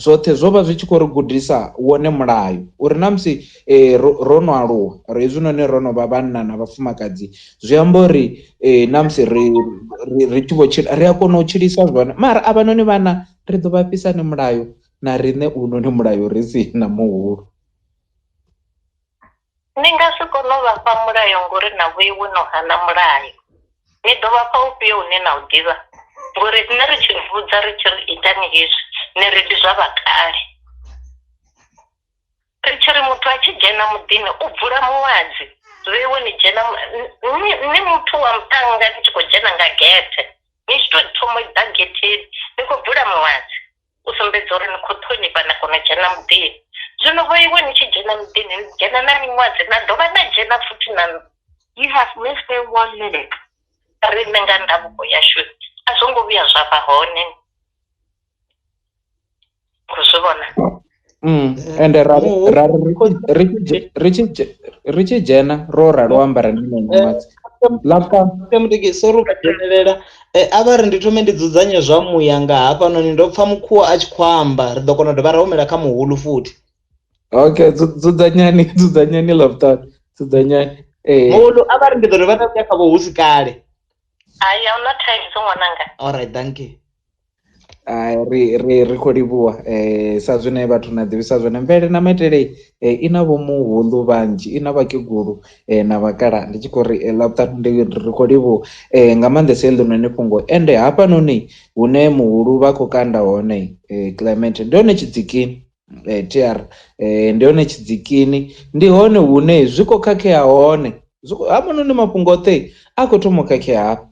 zwoṱhe zwo vha zwi tshi khou ri gudisa wone mulayo uri na musi ro no aluwa hezwinoni ro no vha vhanna na vhafumakadzi zwi amba uri na musi ri tshi vho tshila ri a kona u tshilisa zwone mara avhanoni vhana ri ḓo vha fhisani mulayo na riṋe unoni mulayo ri si na muhulu. Ni nga si kone u vhafha mulayo ngori na vho iwe no hana mulayo, ni ḓo vhafha ufhio une na u ḓivha ngori nṋe ri tshi vhudza ri tshi ri itani hezwi ni ri ndi zwa vhakale. Ri tshi ri muthu a tshi dzhena muḓini u bvula muwadzi vheiwe ni dzhena ni muthu wa muṱhannga ni tshi khou dzhena nga gethe ni tshi tou thoma ḓa getheni ni khou bvula muwadzi u sumbedza uri ni khou ṱhonifha na kona u dzhena muḓini. Zwino vho iwe ni tshi dzhena muḓini ni dzhena na miṅwadzi na dovha na dzhena futhi na you have less than 1 minute. Riṋe nga ndavhuko yashu a zwo ngo vhuya zwa vha hone khou zwi vhona. Ende ri tshi dzhena ro rali u ambara ndi miṅwadzi lapkamutiki sori uka dzhenelela a vha ri ndi thome ndi dzudzanye zwa muya nga hafhanoni ndo pfha mukhuwa a tshi khou amba ri ḓo kona u dovha ra humela kha muhulu futhi. Okay, dzudzanyani laptop dzudzanyani muhulu a vha ri ndi ḓo dovha nda kha vho husi kale. Hayi a una thaidzo ṅwananga. Alright, thank you. ri khou livhuwa sa zwine vhathu na ḓivhisa zwone MveleleNaMaitele i na vho muhulu vhanzhi i na vhakegulu na vhakala ndi tshi khou ri laptop ndi ri khou livhuwa nga maanḓesa heḽinoni fhungo ende hafhanoni hune muhulu vha khou kanda hone Clement ndi hone tshidzikini TR ndi hone tshidzikini ndi hone hune zwi khou khakhea hone hafhanoni mafhungo oṱhe a khou thoma u khakhea hafha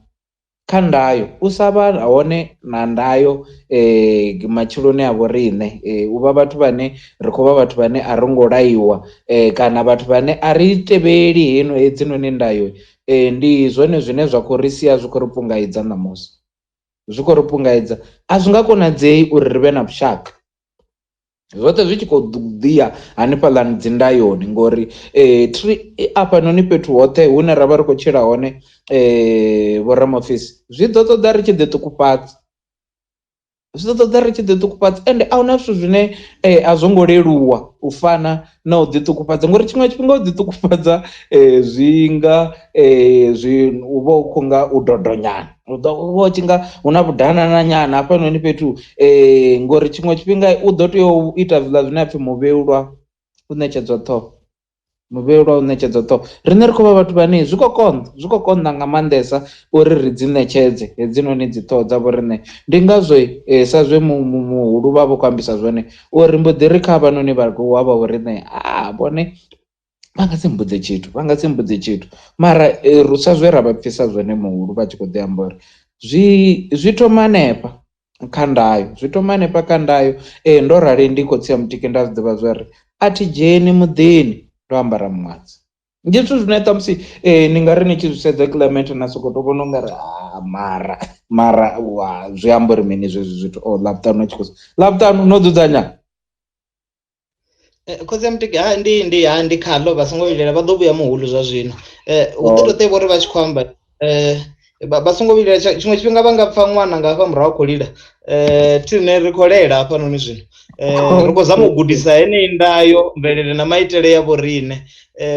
kha ndayo u sa vha hone na ndayo matshiloni a vho riṋe u vha vhathu vhane ri khou vha vhathu vhane a ri ngo laiwa kana vhathu vhane a ri tevheli hedzinoni ndayo ndi zwone zwine zwa khou ri sia zwi khou ri pungaidza ṋamusi zwi khou ri pungaidza a zwi nga konadzei uri ri vhe na vhushaka zwoṱhe zwi tshi khou ḓiya hanefhaḽani dzi ndayoni ngori afhanoni fhethu hoṱhe hune ra vha ri khou tshila hone vho ramafisi zwi ḓo ṱoḓa ri tshi ḓi ṱukufhadza ende a huna zwithu zwine a zwo ngo leluwa u fana na u ḓi ṱukufhadza ngori tshiṅwe tshifhinga u ḓi ṱukufhadza zwi nga u vha u khou nga u dodonyana u ḓo tshi nga hu na vhudanana nyana hafhanoni fhethu ngori tshiṅwe tshifhinga u ḓo tea u ita zwiḽa zwine apfhi muvheulwa u ṋetshedzwa ṱhoho riṋe ri khou vha vhathu vhane zwi khou konḓa nga maanḓesa uri ri dzi ṋetshedze hedzinoni dzi ṱhoho dza vho riṋe ndi ngazwo sa zwe muhulu vha vho khou ambisa zwone uri mbo ḓi ri kha havhanoni vhaaluwa vha vho riṋe vhone vha nga si mbudze tshithu mara sa zwe ra vha pfisa zwone muhulu vha tshi khou ḓi amba uri zwi thoma hanefha kha ndayo ndo rali ndi khou tsia mutiki nda zwi ḓivha zwo ri a thi dzheni muḓini ndo ambara muṅwadzi ndi zwithu zwine ṱhamusi ni nga ri ni tshi zwi sedza Clement na sokou tou vhona u nga ri mara zwi amba uri mini zwezwi zwithu laptano no dzudzanya khotsi ya mutiki ndi khaḽo vha songo vhilela vha ḓo vhuya muhulu zwa zwino hu ḓo tou ṱevha uri vha tshi khou amba vha songo vhilela tshiṅwe tshifhinga vha nga pfha ṅwana nga hafha murahu khou lila thine ri khou lela hafhanoni zwino ri khou zama u gudisa heneyi ndayo mvelele na maitele ya vho riṋe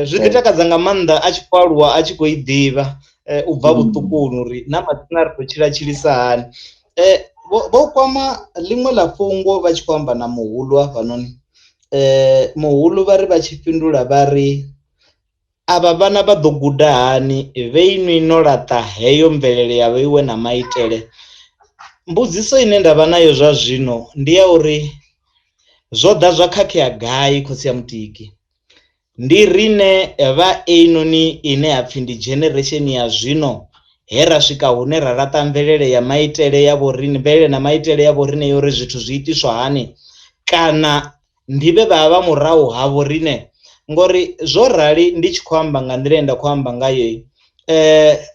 zwi ḓi takadza nga maanḓa a tshi khou aluwa a tshi khou i ḓivha u bva vhuṱukuni uri na matsina ri khou tshilisa hani vho kwama ḽiṅwe ḽa fhungo vha tshi khou amba na muhulu hafhanoni muhulu vha ri vha tshi fhindula vha ri avha vhana vha ḓo guda hani vheinwi no laṱa heyo mvelele ya vheiwe na maitele. Mbudziso ine ndavha nayo zwa zwino ndi ya uri zwo ḓa zwa khakhea gai khotsi ya mutiki ndi rine vha einoni ine hapfi ndi generation ya zwino he ra swika hune ra laṱa mvelele ya maitele ya vho riṋe mvelele na maitele ya vho riṋe yori zwithu zwi itiswa hani kana ndive vha murahu havho riṋe ngori zwo rali ndi tshi khou amba nga nḓila nda khou amba ngayo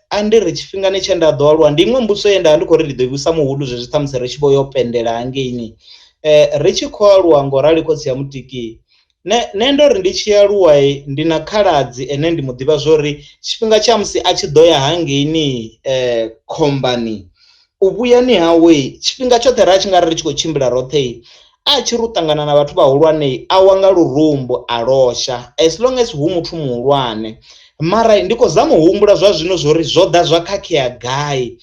a ndi ri tshifhingani tshe nda ḓo aluwa ndi iṅwe mbudziso ye nda ndi khou ri ndi ḓo vhuisa muhulu zwezwi ṱhamusi ri tshi vho yo pendela hangeini ri tshi khou aluwa ngo rali khotsi ya mutiki ne ndo ri ndi tshi aluwa ndi na khaladzi ene ndi mu ḓivha zwori tshifhinga tsha musi a tshi ḓo ya hangeini khombani u vhuyani hawe tshifhinga tshoṱhe ra tshi nga ri tshi khou tshimbila roṱhe a tshi ru ṱangana na vhathu vhahulwane a wanga lurumbu a losha as long as hu muthu muhulwane. Mara ndi khou zama u humbula zwa zwino zwori zwo ḓa zwa khakhea gai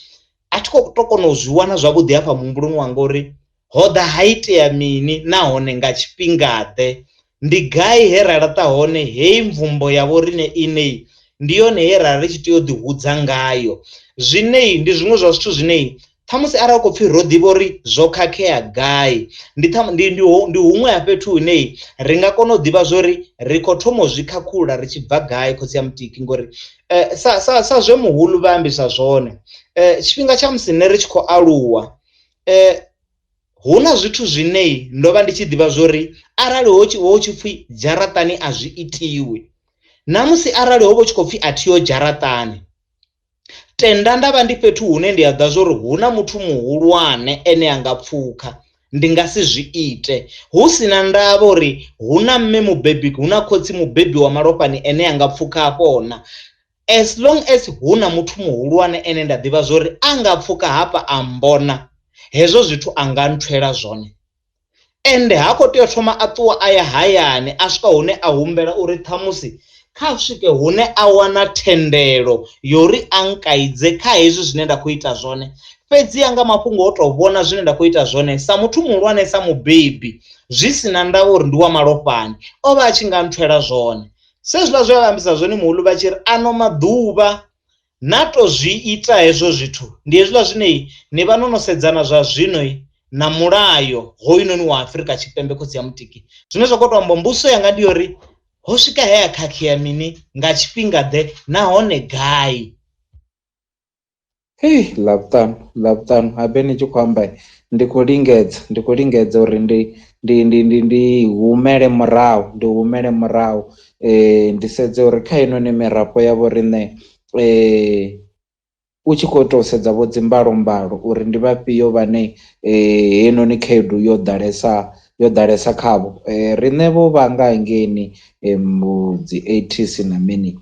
a thi khou to kona u zwi wana zwavhuḓi hafha muhumbuloni wanga uri ho ḓa ha itea mini nahone nga tshifhinga ḓe, ndi gai he ra laṱa hone heyi mvumbo ya vho riṋe ine ndi yone he ra ri tshi tea u ḓi hudza ngayo. Zwine ndi zwiṅwe zwa zwithu zwine ṱhamusi arali khou pfhi ro ḓivha uri zwo khakhea gai ndi huṅwe ha fhethu hune ri nga kona u ḓivha zwori ri khou thoma u zwi khakhulula ri tshi bva gai khotsi ya mutiki ngori sa zwe muhulu vha ambisa zwone tshifhinga tsha musi nne ri tshi khou aluwa hu na zwithu zwine ndo vha ndi tshi ḓivha zwori arali ho tshi pfhi dzharaṱani a zwi itiwi, namusi arali ho vha tshi khou pfhi a thiho dzharaṱani tenda ndavha ndi fhethu hune ndi a ḓa zwori hu na muthu muhulwane ene anga pfukha ndi nga si zwi ite hu sina ndavha uri hu na mme mubebi hu na khotsi mubebi wa malofhani ene anga pfukha afhona. As long as hu na muthu muhulwane ene nda ḓivha zwori anga pfukha hafha a mbona hezwo zwithu anga nthwela zwone, ende ha khou tea u thoma a ṱuwa a ya hayani a swika hune a humbela uri ṱhamusi kha swike hune a wana thendelo yori a nkaidze kha hezwi zwine nda khou ita zwone. Fhedzi anga mafhungo o to vhona zwine nda khou ita zwone sa muthu muhulwane sa mubebi zwi sina ndavha uri ndi wa malofhani o vha a tshi nga nthwela zwone. Sezwiḽa zwe vha ambisa zwone muhulu vha tshi ri ano maḓuvha na to zwi ita hezwo zwithu ndi hezwiḽa zwine ni vha no no sedzana zwa zwino na mulayo hoyunoni wa Afrika Tshipembe khotsi ya mutiki. Zwine zwa khou to amba mbuso yanga ndi yori ho swika he ya khakhea mini nga tshifhinga ḓe nahone gai. Hey, ḽavhuṱanu habe ni tshi khou amba ndi khou lingedza uri ndi humele murahu ndi sedze uri kha inoni mirafho ya vho riṋe u tshi khou tou sedza vho dzimbalombalo uri ndi vhafhio vhane heinoni khaedu yo ḓalesa khavho. Riṋe vho vhanga hangeni mu dzi 80s na mini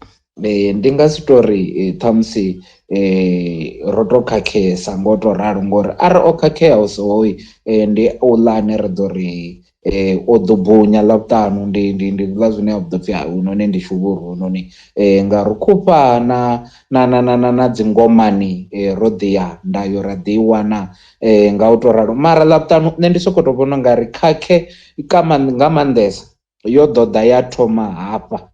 ndi nga si tori ṱhamusi ro to khakhesa ngo to ralo ngori arali o khakhea usohoyi ndi uḽa ane ri ḓo ri o ḓo bunya ḽavhuṱanu ndi ḽa zwine a ḓo pfhi hunoni ndi shuvhuru hunoni nga ri khupha na dzingomani ro ḓi ya ndayo ra ḓi i wana nga u to ralo. Mara ḽavhuṱanu nṋe ndi sokou to vhona nga ri khakhe nga maanḓesa yo ḓo ḓa ya thoma hafha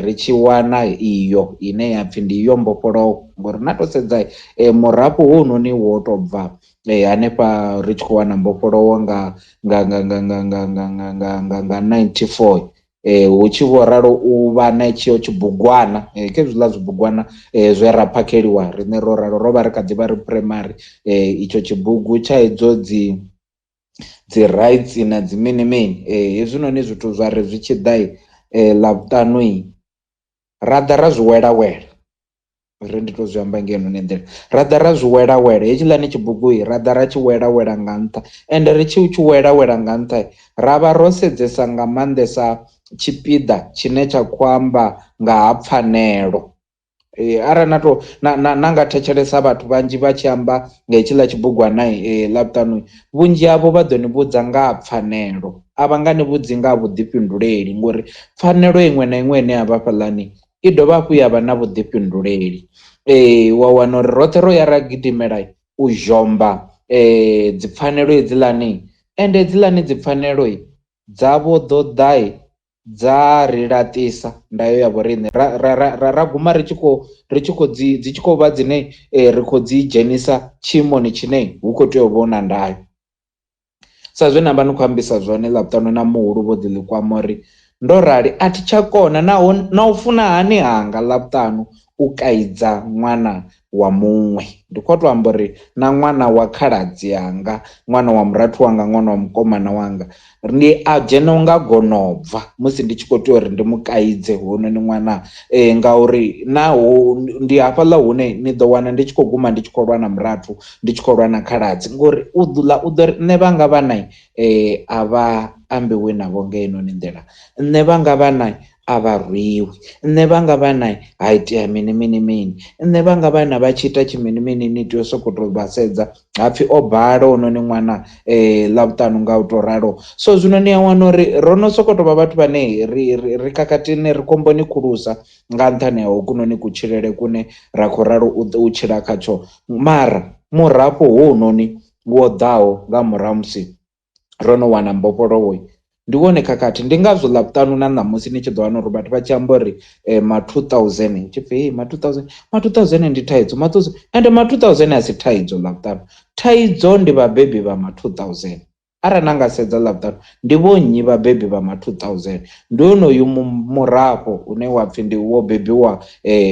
ri tshi wana iyo ine ya pfhi ndi iyo mbofholowo ngori na to sedza murafho hounoni wo to bva hanefha ri tshi khou wana mbofholowo nga 94 hu tshi vho ralo u vha na tshiyo tshibugwana ke zwiḽa zwibugwana zwe ra phakheliwa riṋe ro ralo ro vha ri kha ḓi vha ri primary itsho tshibugu tsha hedzo dzi rights na dzi mini mini hezwinoni zwithu zwa ri zwi tshi ḓa ḽavhuṱanu ra ḓa ra zwi wela ri ndi to zwi amba ngeno nḓila ra ḓa ra zwi wela hetshiḽani tshibugu ra ḓa ra tshi wela nga nṱha ende ri tshi wela nga nṱha ra vha ro sedzesa nga maanḓesa tshipiḓa tshine tsha khou amba nga ha pfhanelo. Arali na nga thetshelesa vhathu vhanzhi vha tshi amba nga hetshiḽa tshibugwana ḽavhuṱanu vhunzhi havho vha ḓo ni vhudza nga ha pfhanelo a vha nga ni vhudzi nga ha vhuḓifhinduleli ngori pfhanelo iṅwe na iṅwe ine ya vha fhaḽani i dovha hafhu ya vha na vhuḓifhinduleli. Wa wana uri roṱhe ro ya ra gidimela u zhomba dzi pfhanelo hedziḽani ende hedziḽani dzi pfhanelo dzavho ḓo ḓa dza ri laṱisa ndayo ya vho riṋe ra guma ri tshi khou vha dzine ri khou dzi dzhenisa tshiimoni tshine hu khou tea u vhona ndayo. Sa zwe navha ni khou ambisa zwone ḽavhuṱanu na muhulu vho ḓi ḽi kwama uri ndo rali a thi tsha kona na u funa hani hanga ḽavhuṱanu u kaidza ṅwana wa muṅwe ndi khou to amba uri na ṅwana wa khaladzi yanga ṅwana wa murathu wanga ṅwana wa mukomana wanga ndi a dzhena nga gonobva musi ndi tshi khou tea uri ndi mu kaidze hononi ṅwana ngauri naho ndi hafhaḽa hune ni ḓo wana ndi tshi khou guma ndi tshi khou lwa na murathu ndi tshi khou lwa na khaladzi ngori u ḓo ri nṋe vhanga vha a vha ambiwi navho nga heinoni nḓila nṋe vhanga vha a vha rwiwi. Nṋe vhanga vha na ha itea mini mini mini, nṋe vhanga vha na vha tshi ita tshimini mini ni tea u sokou tou vha sedza hapfi o bala ononi ṅwana ḽavhuṱanu nga u to ralo. So zwino ni a wana uri ro no sokou tou vha vhathu vhane ri khakhatini ri khomboni khulusa nga nṱhani ha kunoni kutshilele kune ra khou ralo u tshila khatsho. Mara murafho hounoni wo ḓaho nga murahu musi ro no wana mbofholowo ndi wone khakhathi. Ndi ngazwo ḽavhuṱanu na ṋamusi ni tshi ḓo wana uri vhathu vha tshi amba uri ma 2000 tshipfi ma 2000 ndi thaidzo ende ma 2000 a si thaidzo ḽavhuṱanu. Thaidzo ndi vhabebi vha ma 2000. Arali na nga sedza ḽavhuṱanu ndi vho nnyi vhabebi vha ma 2000, ndi honoyu murafho une wa pfhi ndi wo bebiwa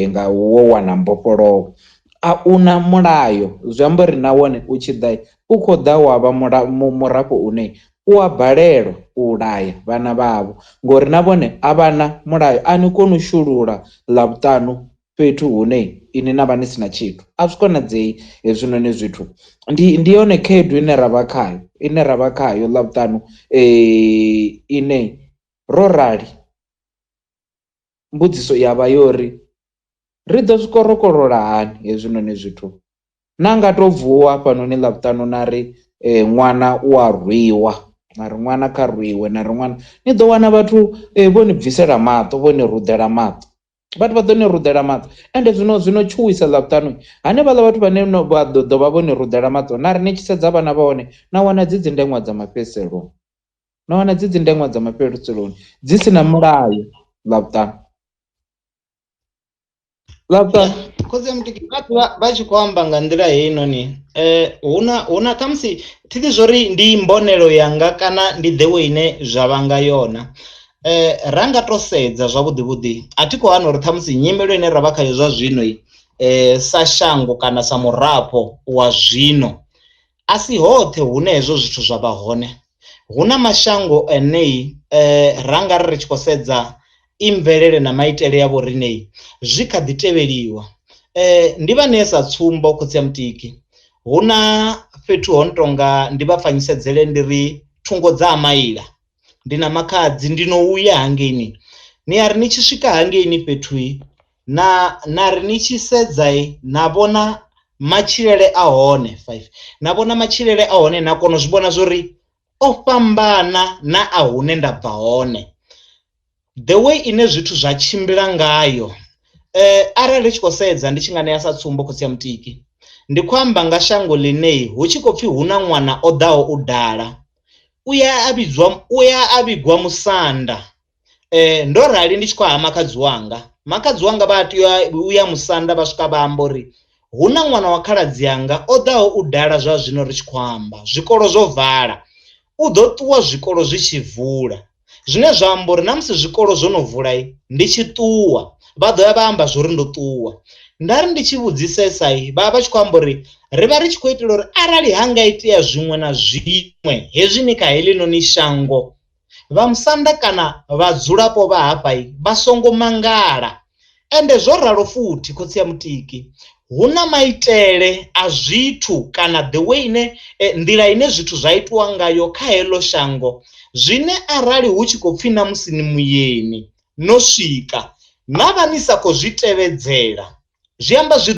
nga wo wana mbofholowo. A una mulayo, zwi amba uri na wone u tshi ḓa u khou ḓa wa vha murafho une u a balelwa u laya vhana vhavho ngori na vhone a vhana mulayo. A ni koni u shulula ḽavhuṱanu fhethu hune ini na vha ni sina tshithu, a zwi konadzei hezwinoni zwithu. Ndi yone khaedu ine ravha khayo ḽavhuṱanu ine ro rali mbudziso yavha yori ri ḓo zwikorokolola hani hezwinoni zwithu. Na nga to vuwa fhanoni ḽavhuṱanu na ri ṅwana u a rwiwa, na ri ṅwana kha rwiwe, na ri ṅwana, ni ḓo wana vhathu vho ni bvisela maṱo, vho ni ruḓela maṱo, vhathu vha ḓo ni ruḓela maṱo. Ende zwino tshuwisa ḽavhuṱanu hanevhaḽa vhathu vhane vha ḓo vha vho ni ruḓela maṱo, na ri ni tshi sedza vhana vha hone na wana dzi ndeṅwa dza mafheseloni, na wana dzi ndeṅwa dza mafheseloni dzi sina mulayo ḽavhuṱanu. Khosi ya mutiki vha tshi khou amba nga nḓila heinoni huna khamusi thithi zwori ndi mbonelo yanga kana ndi ḓewe ine zwa vhanga yona. Ra nga to sedza zwavhuḓi vhuḓi a thi khou hana uri ṱhamusi nyimelo ine ra vha khayo zwa zwino sa shango kana sa murafho wa zwino a si hoṱhe hune hezwo zwithu zwa vha hone. Huna mashango ane ra nga ri tshi khou sedza i mvelele na maitele ya vho riṋe zwi kha ḓi tevheliwa. Ndi vha nesa tsumbo khotsi ya mutiki, huna fhethu ho no tonga ndi vha pfanyisedzele ndi ri thungo dza amaila, ndi na makhadzi ndi no uya hangeini. Ni ari ni tshi swika hangeini fhethu na ri ni tshi sedza na vhona matshilele a hone 5 na vhona matshilele a hone na kona zwi vhona zwori o fhambana na a hune nda bva hone. The way ine zwithu zwa tshimbila ngayo arali tshi khou sedza ndi tshi nga ṋea sa tsumbo khotsi ya mutiki, ndi khou amba nga shango ḽine hu tshi khou pfhi hu na ṅwana o ḓaho u dala u ya a vhigwa musanda. Ndo rali ndi tshi khou ha makhadzi wanga vha tea u ya musanda vha swika vha amba uri hu na ṅwana wa khaladzi yanga o ḓaho u dala. Zwa zwino ri tshi khou amba zwikolo zwo vala, u ḓo ṱuwa zwikolo zwi tshi vula, zwine zwa amba uri na musi zwikolo zwo no vula ndi tshi ṱuwa vha ḓo ya vha amba zwori ndo ṱuwa. Ndari ndi tshi vhudzisesa vha vha tshi khou amba uri ri vha ri tshi khou itela uri arali hanga itea zwiṅwe na zwiṅwe hezwi ni kha heḽinoni shango, vha musanda kana vhadzulapo vha hafha vha songo mangala. Ende zwo ralo futhi khotsi ya mutiki, hu na maitele a zwithu kana the way ine nḓila ine zwithu zwa itiwa ngayo kha heḽo shango, zwine arali hu tshi khou pfhi na musi ni muyeni no swika na vha ni sa khou zwi tevhedzela, zwi amba zwi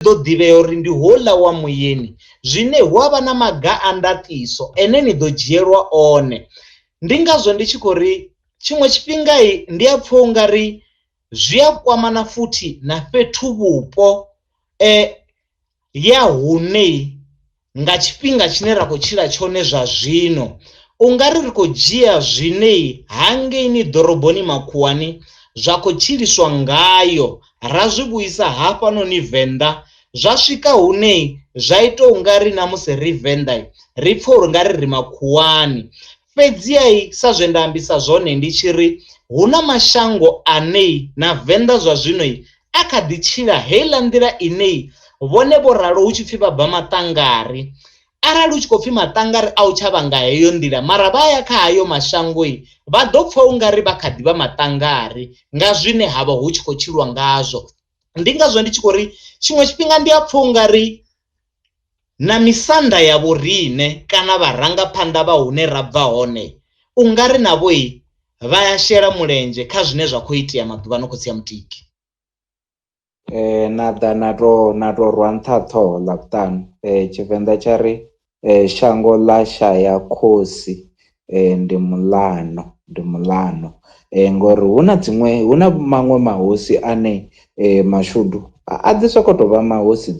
ḓo ḓivhea uri ndi hoḽa wa muyeni, zwine hu avha na maga a ndatiso ene ni ḓo dzhielwa one. Ndi ngazwo ndi tshi khou ri tshiṅwe tshifhinga ndi a pfha ungari zwi a kwamana futhi na fhethu vhupo ya hune nga tshifhinga tshine ra khou tshila tshone zwa zwino, ungari ri khou dzhia zwine hangeini ḓoroboni makhuwani zwa khou tshiliswa ngayo ra zwi vhuisa hafhanoni Venḓa zwa swika hune zwa ita ungari na musi ri Venḓa ri pfa uri ngari ri makhuwani. Fhedziha sa zwe nda ambisa zwone ndi tshiri huna mashango ane na Venḓa zwa zwino a kha ḓi tshila heiḽa nḓila ine vhone vho ralo hu tshi pfhi vha bva maṱangari. Arali hu tshi khou pfhi maṱangari a u tsha vhanga heyo nḓila mara vha ya kha hayo mashango vha ḓo pfha ungari vha kha ḓi vha maṱangari nga zwine havha hu tshi khou tshilwa ngazwo. Ndi ngazwo ndi tshi khou ri tshiṅwe tshifhinga ndi a pfha ungari na misanda ya vhorine kana vharangaphanḓa vha hune ra bva hone ungari navho vha ya shela mulenzhe kha zwine zwa khou itea maḓuvha no khou sia mutiki. Na ḓa na to rwa nṱha ṱhoho ḽa vhuṱanu. Tshivenḓa tsha ri shango ḽa shaya khosi ndi muḽano ngori hu na maṅwe mahosi ane mashudu a dzi sokou tou vha mahosi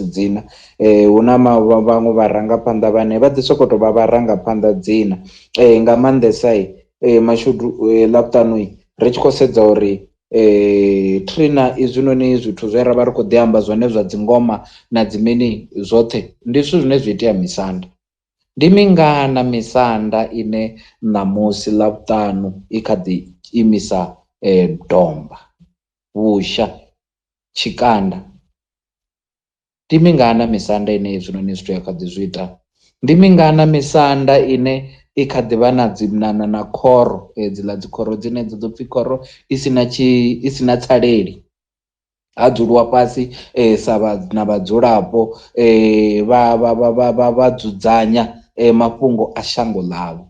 dzina hu na vhaṅwe vharangaphanḓa vhane vha dzi sokou tou vha vharangaphanḓa dzina nga maanḓesa mashudu ḽa vhuṱanu ri tshi khou sedza uri trina izwinoni zwithu zwe ra vha ri khou ḓi amba zwone zwa dzingoma na dzimini zwoṱhe ndi zwithu zwine zwi itea misanda. Ndi mingana misanda ine ṋamusi ḽavhuṱanu i kha ḓi imisa domba, vhusha, tshikanda. Ndi mingana misanda ine hezwinoni zwithu ya kha ḓi zwi ita. Ndi mingana misanda ine i kha ḓi vha na khoro hedziḽa dzi khoro dzine dzo ḓo pfhi khoro i sina tsaleli. Ha dzuliwa fhasi sa na vhadzulapo vha dzudzanya mafhungo a shango ḽavho.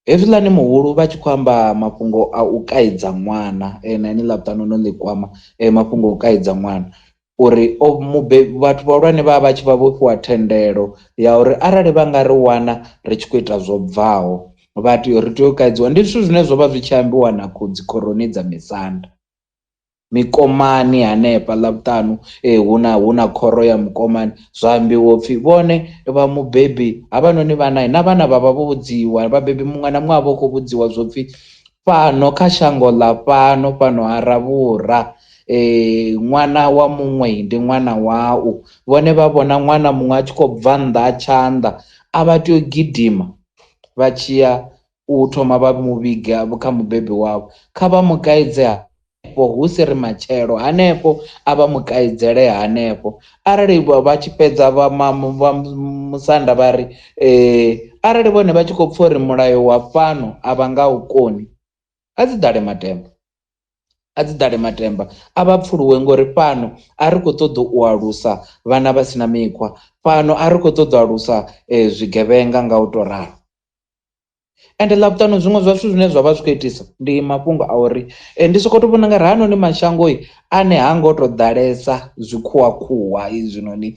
Hezwiḽani muhulu vha tshi khou amba mafhungo a u kaidza ṅwana na ini ḽavhuṱanu no ḽi kwama mafhungo a u kaidza ṅwana uri vhathu vhahulwane vha vha tshi vha vho fhiwa thendelo ya uri arali vha nga ri wana ri tshi khou ita zwo bvaho vha tea uri tea u kaidziwa. Ndi zwithu zwine zwo vha zwi tshi ambiwa na dzi khoroni dza misanda mikomani hanefha ḽavhuṱanu hu na khoro ya mukomani zwa ambiwa upfhi vhone vha mubebi havhanoni vhana na vhana vha vha vho vhudziwa vhabebi muṅwe na muṅwe a vha khou vhudziwa zwo pfhi fhano kha shango ḽa fhano ha Ravhura ṅwana wa muṅwe ndi ṅwana wau. Vhone vha vhona ṅwana muṅwe a tshi khou bva nnḓa a tshanḓa a vha tea u gidima vha tshiya u thoma vha muvhiga kha mubebi wavho kha vha mukaidze hu si ri matshelo hanefho a vha mukaidzele hanefho. Arali vha tshi fhedza vha musanda vha ri arali vhone vha tshi khou pfha uri mulayo wa fhano a vha nga u koni a dzi ḓale matemba a vha pfuluwe ngori fhano a ri khou ṱoḓa u alusa vhana vha sina mikhwa. Fhano a ri khou ṱoḓa u alusa zwigevhenga nga u tou ralo. Ende ḽavhuṱanu zwiṅwe zwa zwithu zwine zwa vha zwi khou itisa ndi mafhungo a uri ndi sokou tou vhona nga ri hanoni mashango ane ha ngo tou ḓalesa zwikhuwakhuwa izwinoni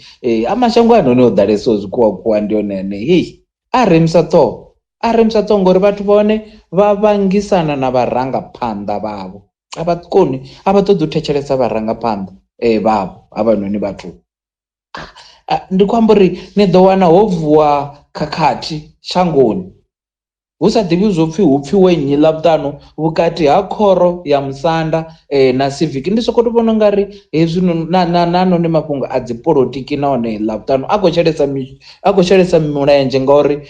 mashango anoni o ḓalesaho zwikhuwakhuwa ndi one ane a remisa ṱhoho ngori vhathu vhone vha vhangisana na vharangaphanḓa vhavho. A vha ṱoḓi u thetshelesa vharangaphanḓa vhavho havhanoni vhathu. Ndi khou amba uri ni ḓo wana ho vuwa khakhathi shangoni hu sa ḓivhi zwo pfhi hu pfhiwe nnyi ḽavhuṱanu vhukati ha khoro ya musanda na civic. Ndi sokou tou vhona ungari hezwi na noni mafhungo a dzi polotiki nahone ḽavhuṱanu a khou shelesa mulenzhe ngauri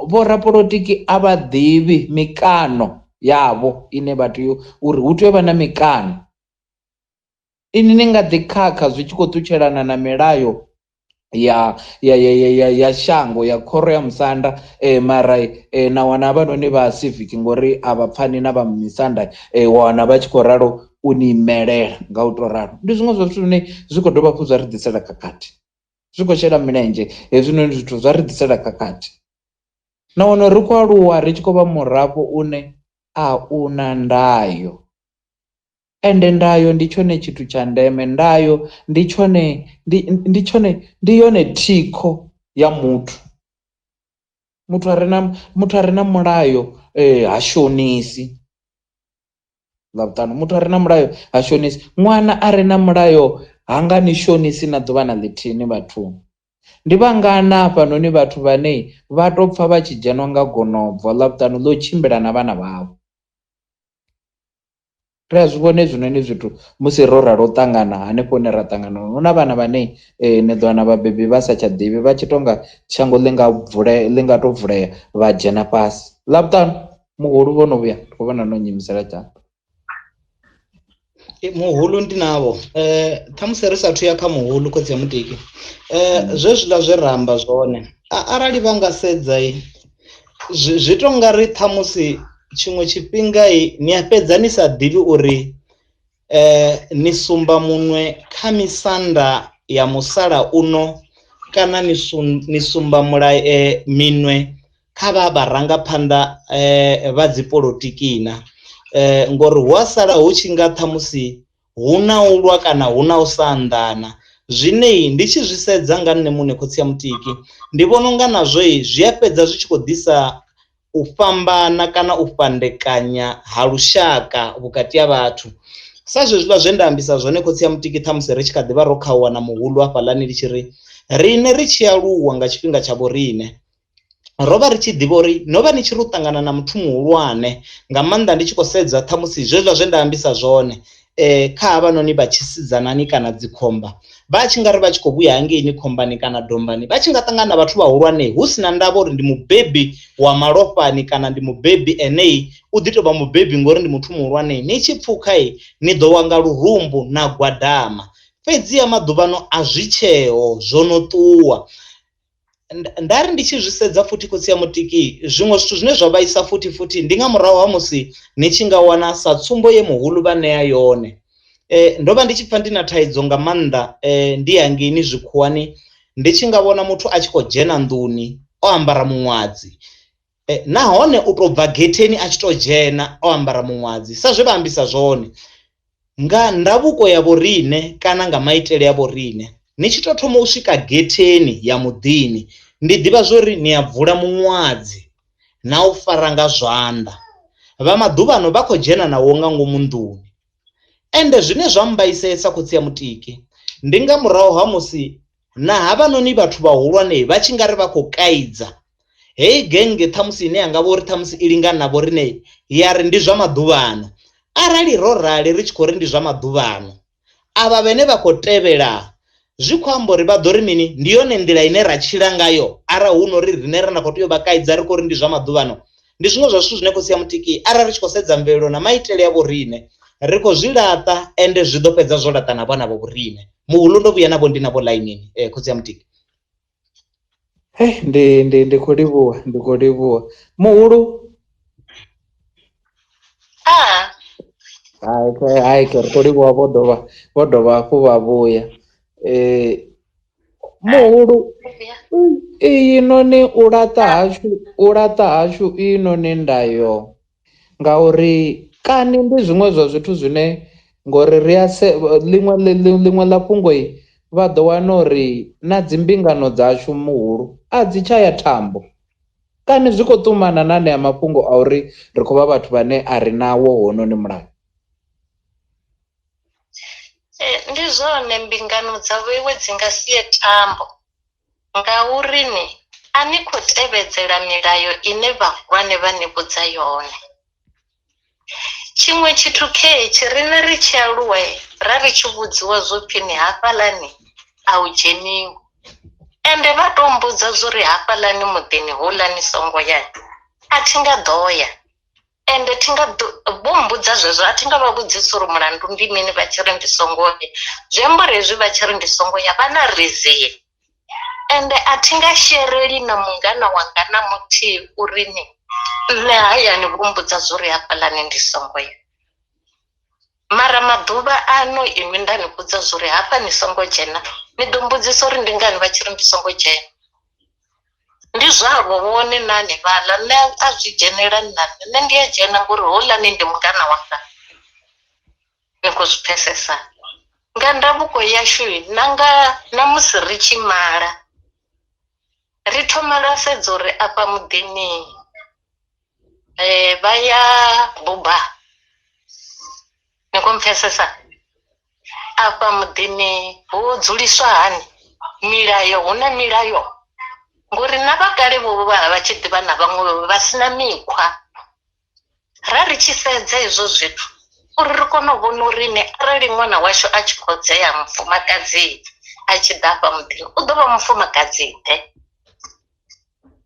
vho rapolotiki a vha ḓivhi mikano yavho ine vha tea uri hu tea u vha na mikano. Ini ni nga ḓi khakha zwi tshi khou ṱutshelana na milayo ya shango ya khoro ya musanda mara na wana havhanoni vha civic ngori a vha pfani na vha misanda wana vha tshi khou ralo u ni imelela nga u tou ralo. Ndi zwiṅwe zwa zwithu zwine zwi khou dovha hafhu zwa ri ḓisela khakhathi zwi khou shela milenzhe hezwinoni zwithu zwa ri ḓisela khakhathi. Na wana ri khou aluwa ri tshi khou vha murafho une a una ndayo. Ende ndayo ndi tshone tshithu tsha ndeme. Ndayo ndi yone thikho ya muthu. Muthu a re na mulayo ha shonisi ḽavhuṱanu. Muthu a re na mulayo ha shonisi. Ṅwana a re na mulayo ha nga ni shonisi na ḓuvha na ḽithihi vhathuni. Ndi vhangana hafhanoni vhathu vhane vha tou pfha vha tshi dzhenwa nga gonobvo ḽavhuṱanu ḽo tshimbila na vhana vhavho. ri a zwi vhone hezwinoni zwithu musi ro ralo ṱangana hanefho hune ra ṱangana hu na vhana vhane ni ḓo wana vhabebi vha sa tsha ḓivhi vha tshi tonga shango ḽi nga to vulea vha dzhena fhasi ḽavhuṱanu muhulu vho no vhuya khou vhona no nyimisela tshanḓa muhulu ndi navho ṱhamusi ri sathu ya kha muhulu khotsi ya mutiki zwezwiḽa zwe ra amba zwone arali vha nga sedza zwi to nga ri ṱhamusi tshiṅwe tshifhinga ni a fhedza ni sa ḓivhi uri ni sumba muṅwe kha misanda ya musala uno kana ni sumba mulayo minwe kha vha vharangaphanḓa vha dzi polotiki na ngori hu a sala hu tshi nga ṱhamusi hu na u lwa kana hu na u sa anḓana zwine ndi tshi zwi sedza nga nṋe muṋe khotsi ya mutiki ndi vhona unga nazwo zwi a fhedza zwi tshi khou ḓisa u fhambana kana u fhandekanya ha lushaka vhukati ha vhathu sa zwezwiḽa zwe nda ambisa zwone khotsi ya mutiki ṱhamusi ri tshi kha ḓivha ro khauwa na muhulu hafhaḽani ri tshi ri rine ri tshi aluwa nga tshifhinga tsha vho rine ro vha ri tshi ḓivha uri no vha ni tshi ri u ṱangana na muthu muhulwane nga maanḓa ndi tshi khou sedza ṱhamusi zwezwiḽa zwe nda ambisa zwone kha havhanoni vha tshisidzanani kana dzikhomba vha tshi nga ri vha tshi khou vhuya hangeini khombani kana dombani vha tshi nga ṱangana na vhathu vhahulwane hu si na ndavha uri ndi mubebi wa malofhani kana ndi mubebi eneyi u ḓi tovha mubebi ngori ndi muthu muhulwane ni tshi pfukha ni ḓo wanga lurumbu na gwadama fhedzi ya maḓuvhano a zwi tsheo zwo no ṱuwa ndari ndi tshi zwi sedza futhi khotsi ya mutiki zwiṅwe zwithu zwine zwa vhaisa futhi ndi nga murahu ha musi ni tshi nga wana sa tsumbo ye muhulu vha ṋea yone ndo vha ndi tshi pfa ndi na thaidzo nga maanḓa ndi hangeni zwikhuwani ndi tshi nga vhona muthu a tshi khou dzhena nḓuni o ambara muṅwadzi nahone u to bva getheni a tshi to dzhena o ambara muṅwadzi sa zwe vha ambisa zwone nga ndavhuko ya vhorine kana nga maitele ya vhorine ni tshi to thoma u swika getheni ya muḓini ndi ḓivha zwori ni a bvula muṅwadzi na u fara nga zwanḓa vha maḓuvhano vha khou dzhena nawo nga ngomu nḓuni ende zwine zwa mbaisesa khotsi ya mutiki ndi nga murahu ha musi na havhanoni vhathu vhahulwane vha tshi nga ri vha khou kaidza hei genge ṱhamusi ine yanga vha uri ṱhamusi i lingana na vho rine ya ri ndi zwa maḓuvhano arali ro rali ri tshi khou ri ndi zwa maḓuvhano avha vhene vha khou tevhela zwi khou amba uri vha ḓo ri mini ndi yone nḓila ine ra tshila ngayo arali hu no ri rine ra khou tea u vha kaidza ri khou ri ndi zwa maḓuvhano ndi zwiṅwe zwa zwithu zwine khotsi ya mutiki arali ri tshi khou sedza mvelelo na maitele ya vho rine ri khou zwi laṱa ende zwi ḓo fhedza zwo laṱa na vhana vho rine muhulu ndo vhuya navho ndi navho lainini khotsi ya mutiki ndi khou livhuwa muhulu hai ri khou livhuwa vho dovha hafhu vha vhuya muhulu iyi noni u laṱa hashu iyi noni ndayo ngauri kani ndi zwiṅwe zwa zwithu zwine ngori ri a ḽiṅwe ḽa fhungo vha ḓo wana uri na dzimbingano dzashu muhulu a dzi tsha ya thambo kani zwi khou ṱumana na anea mafhungo a uri ri khou vha vhathu vhane a ri nawo hononi mulayo ndi zwone mbingano dzavho iwe dzi nga sie tambo ngauri a ni khou tevhedzela milayo ine vhahulwane vha ni vhudza yone tshiṅwe tshithu tshi rine ri tshi aluwa ra ri tshi vhudziwa zwo pfhi ni hafhaḽani a u dzheniwi ende vha to mbudza zwori hafhaḽani muḓini houḽa ni songo ya a thi nga ḓo ya ende thi nga vho mbudza zwezwo a thi nga vha vhudzisa uri mulandu ndi mini vha tshi ri ndi songo ya zwi amba uri hezwi vha tshi ri ndi songo ya vha na reason ende a thi nga shereli na mungana wanga na muthihi uri nṋe hayani vho mbudza zwori hafhaḽani ndi songo ya mara maḓuvha ano iṅwi nda ni vhudza zwori hafha ni songo dzhena ni ḓo mbudzisa uri ndi ngani vha tshi ri ndi songo dzhena ndi zwavho vhone nani vhaḽa nṋe a zwi dzhenela nṋe ndi a dzhena ngori houḽani ndi mungana wanga ni khou zwi pfhesesa nga ndavhuko yashu na musi ri tshi mala ri thoma ra sedza uri afha muḓini vha ya buba ni khou mpfhesesa afha muḓini hu dzuliswa hani milayo hu na milayo ngori na vhakale vho vha tshi ḓivha na vhaṅwe vha sina mikhwa ra ri tshi sedza hezwo zwithu uri ri kone u vhona uri ne arali ṅwana washu a tshi khodzea mufumakadzi a tshi ḓa afha muḓini u ḓo vha mufumakadzi ḓe,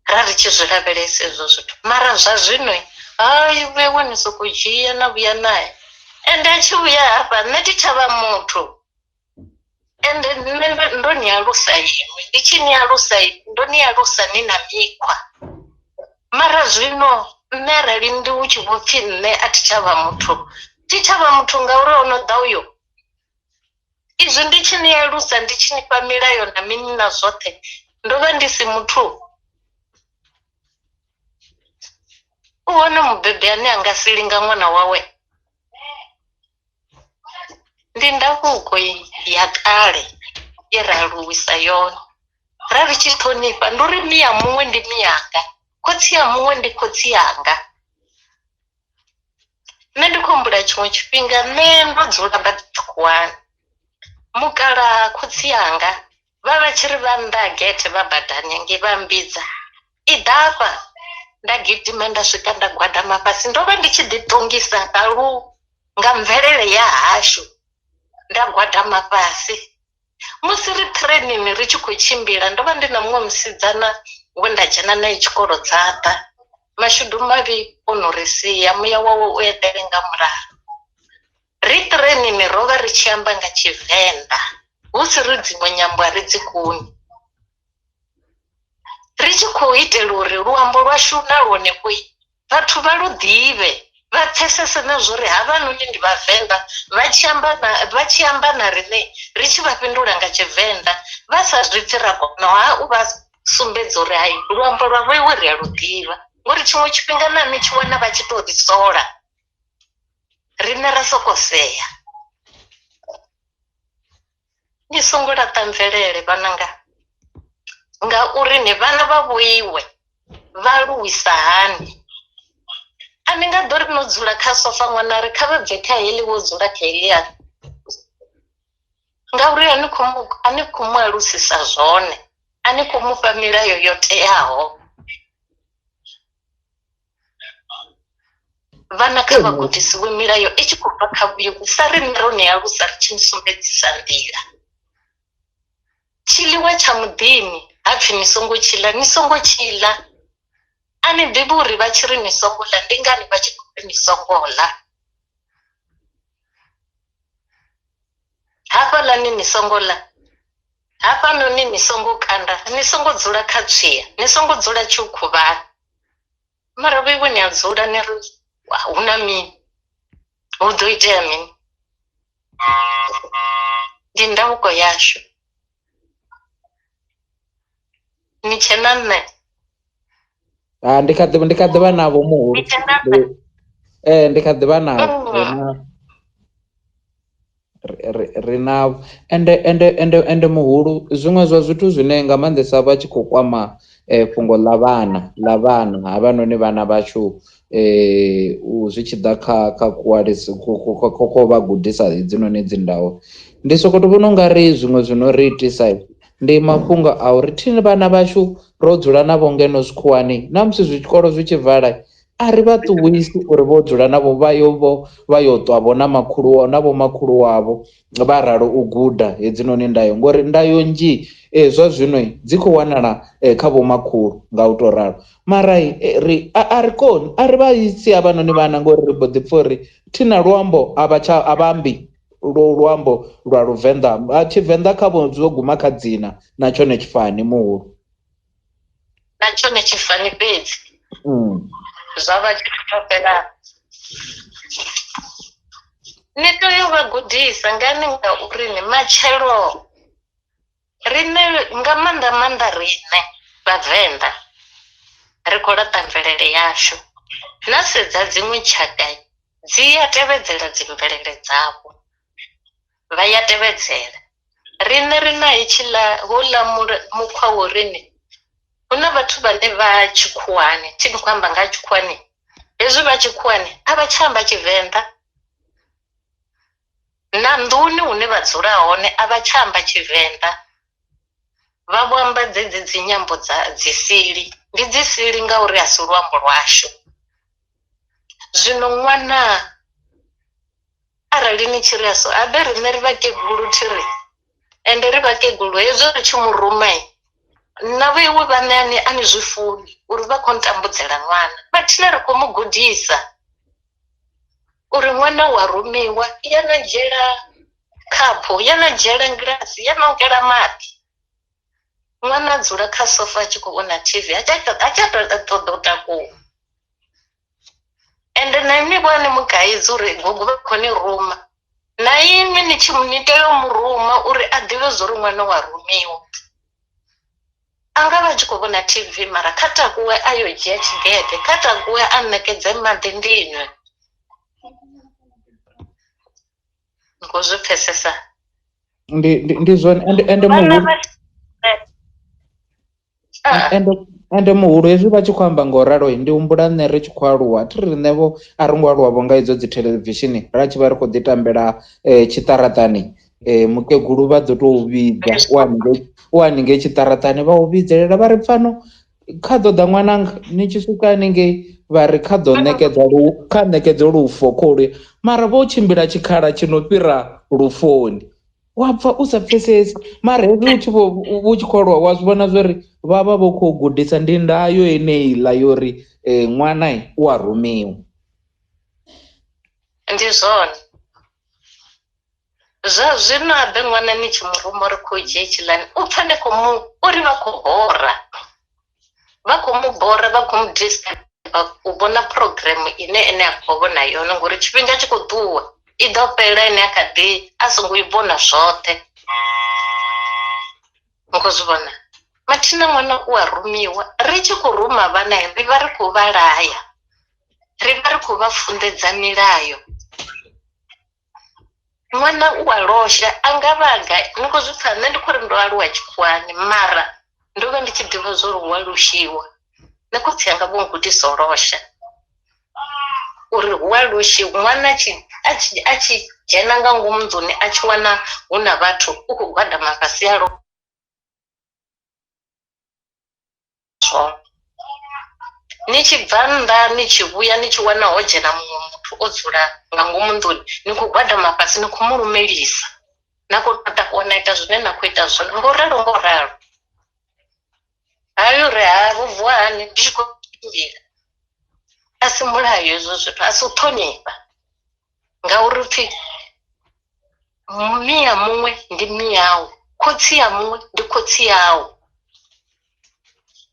ra ri tshi zwi lavhelesa ezwo zwithu. Mara zwa zwino hayi vhewe ni sokou dzhia na vhuya naye, ende a tshi vhuya hafha nṋe thi tshavha muthu, ende nṋe ndo ni alusa iṅwi, ndi tshi ni alusa ndo ni alusa ni na mikhwa. Mara zwino nṋe arali ndi hu tshi vho pfhi nṋe a thi tshavha muthu, thi tshavha muthu ngauri ono ḓa uyo. Izwi ndi tshi ni alusa ndi tshi ni fha milayo na mini na zwoṱhe, ndo vha ndi si muthu. U vhona mubebi ane a nga si linga ṅwana wawe, ndi ndavuko ya kale ye ra aluwisa yone, ra ri tshi ṱhonifha. Ndi uri miya muṅwe ndi miyanga, khotsi ya muṅwe ndi khotsi yanga. Nṋe ndi khou humbula tshiṅwe tshifhinga nṋe ndo dzula badi tshikhuwani, mukala khotsi yanga vha vha tshi ri vha nnḓa gethe vha badani ngei vha mbidza, i ḓafha nda gidima nda swika nda gwadama fhasi. Ndo vha ndi tshi ḓi ṱongisa nga mvelele ya hashu, nda gwadama fhasi. Musi ri ṱirenini ri tshi khou tshimbila, ndo vha ndi na muṅwe musidzana we nda dzhena naye tshikolo dzaṱa, mashudu mavhi o no ri sia, muya wawe u eḓele nga mulalo. Ri ṱirenini ro vha ri tshi amba nga Tshivenḓa, hu si ri dziṅwe nyambo a ri dzi koni, ri tshi khou itela uri luambo lwashu na lwone vhathu vha lu ḓivhe, vha pfesese na zwori havhanoni ndi Vhavenḓa. Vha tshi amba na riṋe ri tshi vha fhindula nga Tshivenḓa, vha sa zwi pfhi ra kona u vha sumbedza uri hayi luambo lwa vhoiwe ri a lu ḓivha. Ngori tshiṅwe tshifhinga na ni tshi wana vha tshi tou ri sola, riṋe ra soko sea. Ni songo laṱa mvelele vhananga, ngauri ni vhana vha vhoiwe vha luwisa hani. A ni nga ḓo ri no dzula kha sofa ṅwana ri kha vha bve kha heḽi wo dzula kha heḽiani, ngauri a ni khou mu alusisa zwone, a ni khou mufha milayo yo teaho. Vhana kha vha gudisiwe milayo i tshi khou bva kha vhuyo, sa riṋe ro ni alusa ri tshi ni sumbedzisa nḓila. Tshiḽiwa tsha muḓini ha pfhi ni songo tshiḽa, ni songo tshiḽa. A ni ḓivhi uri vha tshi ri ni songo ḽa ndi ngani vha tshi khou ri ni songo ḽa. Hafhaḽani ni songo ḽa, hafhanoni ni songo kanda, ni songo dzula kha tswia, ni songo dzula tshiukhuvhani. Mara vhoiwe ni a dzula ni ri hu na mini, hu ḓo itea mini. Ndi ndavuko yashu. Ni tshe na nṋe? Ndi kha ḓivha navho muhulu, ndi kha ḓivha navho, ri navho. Ende muhulu, zwiṅwe zwa zwithu zwine nga maanḓesa vha tshi khou kwama fhungo ḽa vhana havhanoni vhana vhashu, zwi tshi ḓa kha kuwalisi ko vha gudisa hedzinoni dzi ndayo, ndi soko to vhona ungari zwiṅwe zwino ri itisa ndi mafhungo a uri thini vhana vhashu ro dzula navho ngeno zwikhuwani, na musi zwikolo zwi tshi vala a ri vha ṱuwisi uri vho dzula navho vha yo ṱwa na makhulu wavho vha ralo u guda hedzinoni ndayo, ngori ndayo nnzhi zwa zwino dzi khou wanala kha vho makhulu nga u to ralo. Mara a ri koni, a ri vha isi havhanoni vhana ngori ri mbo ḓi pfha uri thina luambo a vha ambi luambo lwa Luvenḓa, Tshivenḓa khavho zwo guma kha dzina na tshone tshifani muhulu, na tshone tshifani fhedzi. Zwa vha tshitopela, ni tea u vha gudisa ngani, ngauri ni matshelo riṋe nga maanḓa riṋe Vhavenḓa ri khou laṱa mvelele yashu. Na sedza dziṅwe tshaka dzi ya tevhedzela dzi mvelele dzavho, vha ya tevhedzela. Riṋe ri na hetshiḽa houḽa mukhwa wo riṋe, hu na vhathu vhane vha tshikhuwani, thi ni khou amba nga tshikhuwani, hezwi vha tshikhuwani a vha tsha amba Tshivenḓa. Na nḓuni hune vha dzula hone a vha tsha amba Tshivenḓa, vha vho amba dzedzi dzi nyambo dza dzisili. Ndi dzisili ngauri a si luambo lwashu. Zwino ṅwana arali ni tshi ri aso abe riṋe ri vhakegulu thiri ende ri vhakegulu hezwo ri tshi muruma na vheiwe vhaṋe ani zwi funi uri vha khou ntambudzela ṅwana mathina ri khou mu gudisa uri ṅwana wa rumiwa ya na dzhela khaphu ya na dzhela ngilasi ya na ngela maḓi ṅwana dzula kha sofa a tshi khou vhona TV a tsha ṱoḓa u takuwa ende na ini vhone mugaidzi uri gogo vha khou ni ruma na imi ni tea u muruma uri a ḓivhe zwo ri ṅwana wa rumiwa a nga vha tshi khou vhona TV mara kha takuwe a yo dzhia tshigede kha takuwe a ṋekedze maḓi ndinwe ngo zwi pfesesa ndi zwone ende muhulu ende muhulu hezwi vha tshi khou amba ngo ralo ndi humbula nṋe ri tshi khou aluwa thi ri riṋevho a ri ngo aluwavho nga idzo dzi theḽevishini ra tshi vha ri khou ḓi tambela tshiṱaratani mukegulu vha ḓo tou vhidza u haningei tshiṱaratani vha u vhidzelela vha ri pfano kha ḓo ḓa ṅwananga ni tshi swika haningei vha ri kha ḓo ṋekedza lufo kholi mara vho tshimbila tshikhala tshi no fhira lufoni wa pfa u sa pfesesi mara hezwi u tshi khou aluwa wa zwi vhona zwori vha vha vho khou gudisa ndi ndayo yeneiḽa yori ṅwana u a rumiwa ndi zwone zwa zwino abe ṅwana ni tshi muruma ri khou dzhia tshilani u pfa ni khou uri vha khou bora vha khou mu bora vha khou mu disturb u vhona program ine a khou vhona yone ngori tshifhinga tshi khou ṱuwa i ḓo fhela ine a kha ḓi a songo i vhona zwoṱhe ngo zwi vhona mathina ṅwana u a rumiwa ri tshi khou ruma vhana ri vha ri khou vha laya ri vha ri khou vha funḓedza milayo ṅwana u a losha a nga vhaga ni khou zwi pfha nṋe ndi khou ri ndo aluwa tshikhuwani mara ndo vha ndi tshi ḓivha zwo ri hu a loshiwa na khotsi anga vho ngudisa u losha uri hu a loshiwa ṅwana a tshi dzhena nga ngomu nḓuni a tshi wana hu na vhathu u khou gwadama fhasi ya ni tshi bva nnḓa ni tshi vhuya ni tshi wana ho dzhena muṅwe muthu o dzula nga ngomu nḓuni ni khou gwadama fhasi ni khou mu lumelisa na khou takuwa na ita zwine na khou ita zwone ngo ralo hayo ri ha vuwa hani ndi tshi khou tshimbila a si mulayo hezwo zwithu a si u ṱhonifha ngauri pfhi miya muṅwe ndi miyau khotsi ya muṅwe ndi khotsi yau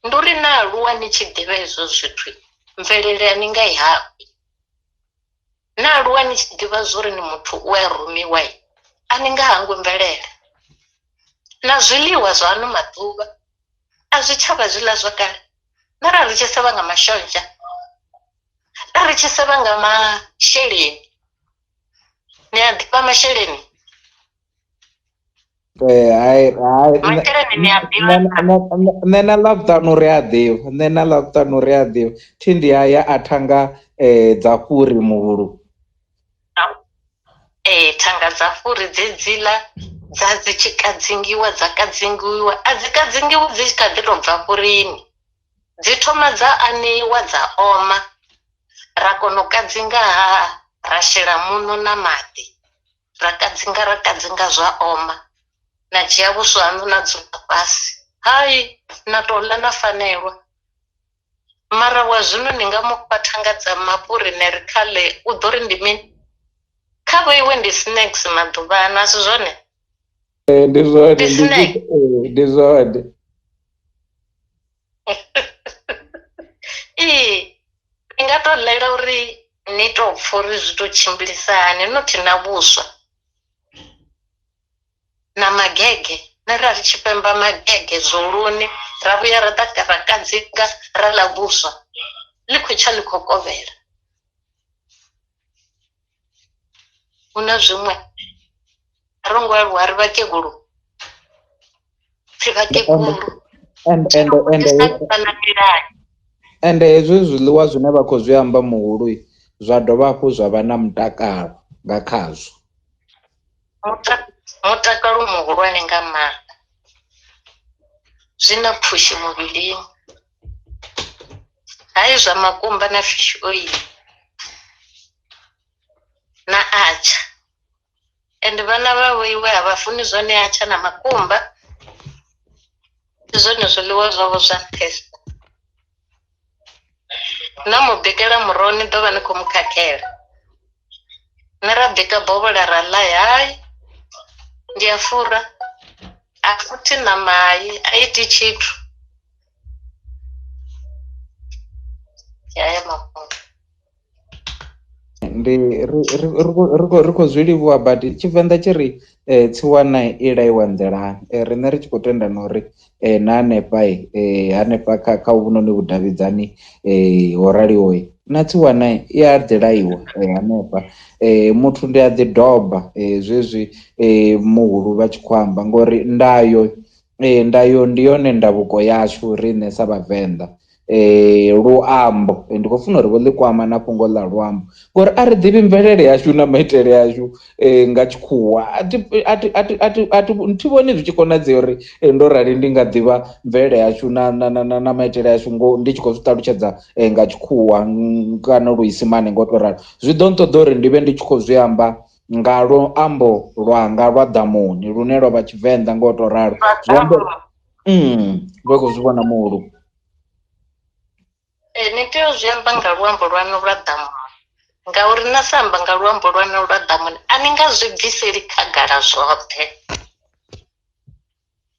ndi uri na aluwa ni tshi ḓivha hezwo zwithu mvelele ani nga i hafhi na aluwa ni tshi ḓivha zwori ni muthu u a rumiwa ani nga hangwe mvelele na zwiḽiwa zwa ano maḓuvha a zwi tshavha zwiḽa zwa kale na ra ri tshi sevha nga mashonzha ra ri tshi sevha nga masheleni ni a ḓivha masheleni nṋe na ḽavhuṱanu ri a ḓivha nṋe na ḽavhuṱanu ri a ḓivha thi ndi haya a thanga dza fhuri muhulu thanga dza fhuri dzedziḽa dza dzi tshi kadzingiwa dza kadzingiwa a dzi kadzingiwi dzi tshi kha ḓi tou bva fhurini dzi thoma dza aneiwa dza oma ra kona u kadzinga ra shela muṋo na maḓi ra kadzinga zwa oma na dzhia vhuswa hanu na dzula fhasi hai na tou ḽa na fanelwa mara wa zwino ni nga mufha thanga dza mafhuri ne ri khaḽe u ḓo ri ndi mini kha vho iwe ndi snacks maḓuvhana a si zwone ndi zwone ni nga tou ḽela uri ni tou pfha uri zwi tou tshimbilisa hani nothi na vhuswa na magege na ra ri tshi pemba magege zoluni ra vhuya ra ḓa ra kadzinga ra ḽa vhuswa ḽi khou tsha ḽi khou kovhela hu na zwiṅwe a ro ngo aluwa ri vhakegulu pfhi vhakegulu ende hezwi zwiḽiwa zwine vha khou zwi amba muhulu zwa dovha hafhu zwa vha na mutakalo nga khazwo mutakalo muhulwane nga maanḓa zwi na pfhushi muvhilini hayi zwa makumba na fish oil na atsha ende vhana vhawe iwe a vha funi zwone hatsha na makumba zwone zwiḽiwa zwavho zwa nṱhesa. Na mu bikela muroho ni ḓo vha ni khou mu khakhela, na ra bika bovhola ra ḽa hayi ndi a fura a futhi na mai a iti tshithu. Yaya mafhungo ndi ri khou zwi livhuwa but Tshivenḓa tshi ri tsiwana i laiwa nḓilani. Riṋe ri tshi khou tenda na uri na hanefha hanefha kha uvhunoni vhudavhidzani ho raliho na tsiwana i a ḓi laiwa hanefha. Muthu ndi a ḓi doba zwezwi muhulu vha tshi khou amba ngori ndayo ndi yone ndavhuko yashu riṋe sa Vhavenḓa. Luambo ndi khou funa uri vho ḽi kwama na fhungo ḽa luambo ngori a ri ḓivhi mvelele yashu na maitele yashu nga tshikhuwa thi vhoni zwi tshi konadzea uri ndo rali ndi nga ḓivha mvelele yashu na maitele yashu ndi tshi khou zwi ṱalutshedza nga tshikhuwa kana luisimane ngo to ralo. Zwi ḓo nṱoḓa uri ndi vhe ndi tshi khou zwi amba nga luambo lwanga lwa ḓamuni lune lwa vha Tshivenḓa ngo to ralo. Zwi amba vha khou zwi vhona muhulu. Ni tea u zwi amba nga luambo lwanu lwa ḓamuni ngauri na samba nga luambo lwanu lwa ḓamuni a ni nga zwi bviseli khagala zwoṱhe.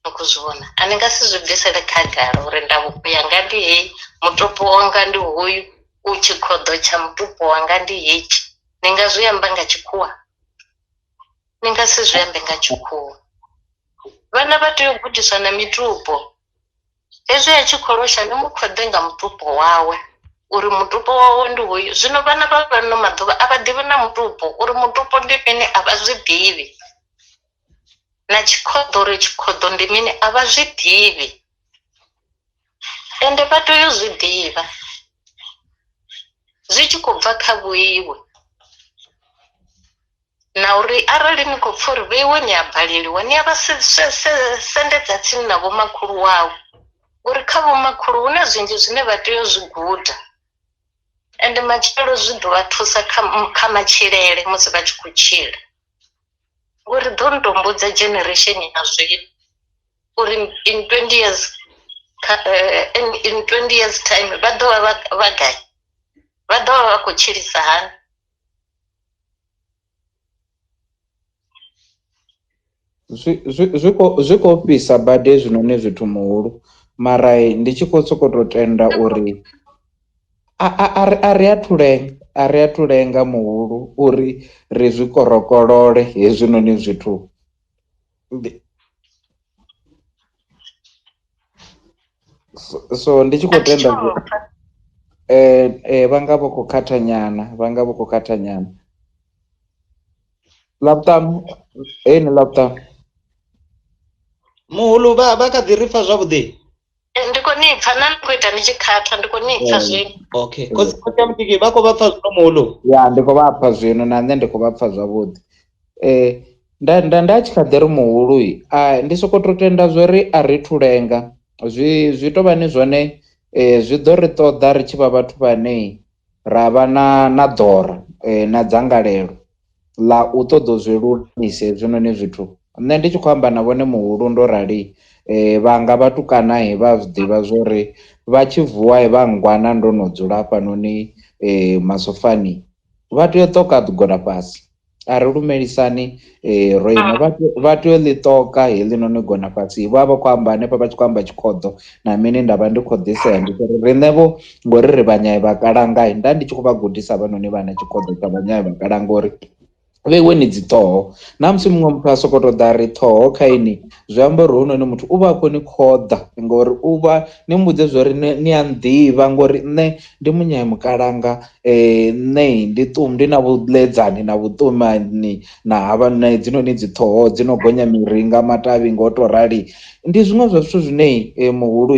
Ni khou zwi vhona a ni nga si zwi bvisele khagala uri ndavhuko yanga ndi heyi, mutupo wanga ndi hoyu, u tshikhoḓo tsha mutupo wanga ndi hetshi. Ni nga zwi amba nga tshikhuwa? Ni nga si zwi ambe nga tshikhuwa. Vhana vha tea u gudiswa na mitupo. Hezwi a tshi khou losha ni mu khoḓe nga mutupo wawe uri mutupo wawe ndi hoyu. Zwino vhana vha fhano maḓuvha a vha ḓivhi na mutupo uri mutupo ndi mini a vha zwi ḓivhi, na tshikhoḓo uri tshikhoḓo ndi mini a vha zwi ḓivhi. Ende vha tea u zwi ḓivha zwi tshi khou bva kha vhuiwe, na uri arali ni khou pfha uri vheiwe ni a baleliwa ni a vha sendedza tsini na vhomakhulu wawe uri kha vhomakhulu hu na zwinzhi zwine vha tea u zwi guda. Ende matshelo zwi ḓo vha thusa kha matshilele musi vha tshi khou tshila uri ḓo ntombudza generation ya zwino uri in 20 years in 20 years time vha ḓo vha gai, vha ḓo vha vha khou tshilisa hani. Zwi khou fhisa badi hezwinoni zwithu muhulu mara ndi tshi khou sokou tou tenda uri a ri athu lenga muhulu uri ri zwi korokolole hezwinoni zwithu. So ndi tshi khou tenda vhanga vha khou khatha nyana laptop ni laptop muhulu vha kha ḓi ri pfha zwavhuḓi? Ndi khou ni pfha na ndi khou ita ndi tshi khatha ndi khou ni pfha zwino. Okay, khosi mutiki vha khou vha pfha zwino muhulu? Ya ndi khou vha pfha zwino na nṋe ndi khou vha pfha zwavhuḓi. Nda tshi kha ḓi ri muhulu ndi sokou tou tenda zwori a ri thu lenga zwi tou vha ni zwone zwi ḓo ri ṱoḓa ri tshi vha vhathu vhane ra vha na ḓora na dzangalelo ḽa u ṱoḓa zwi lungise hezwinoni zwithu. Nṋe ndi tshi khou amba na vhone muhulu ndo rali vhanga vhatukana vha zwi ḓivha zwori vha tshi vuwa vha ngwana ndo no dzula hafhanoni masofani vha tea u ṱoka ḓigoda fhasi a ri lumelisani ro ima vha tea u ḽi ṱoka heḽi noni gona fhasi vha vha khou amba hanefha vha tshi khou amba tshikhoḓo na mini ndavha ndi khou ḓisea ndi uri riṋe vho ngori ri vhanyai vha kalanga nda ndi tshi khou vha gudisa vhanoni vhana tshikhoḓo tsha vhanyai vha kalanga uri vheiwe ni dzi ṱhoho na musi muṅwe muthu a sokou tou ḓa ri ṱhoho kha ini zwi amba uri hounoni muthu u vha a khou ni khoḓa ngori u vha ni mbudze zwori ni a nḓivha ngori nṋe ndi munyai mukalanga nṋe ndi na vhuḽedzani na vhuṱumani na havha na hedzinoni dzi ṱhoho dzi no gonya miringa matavhi ngo to rali. Ndi zwiṅwe zwa zwithu zwine muhulu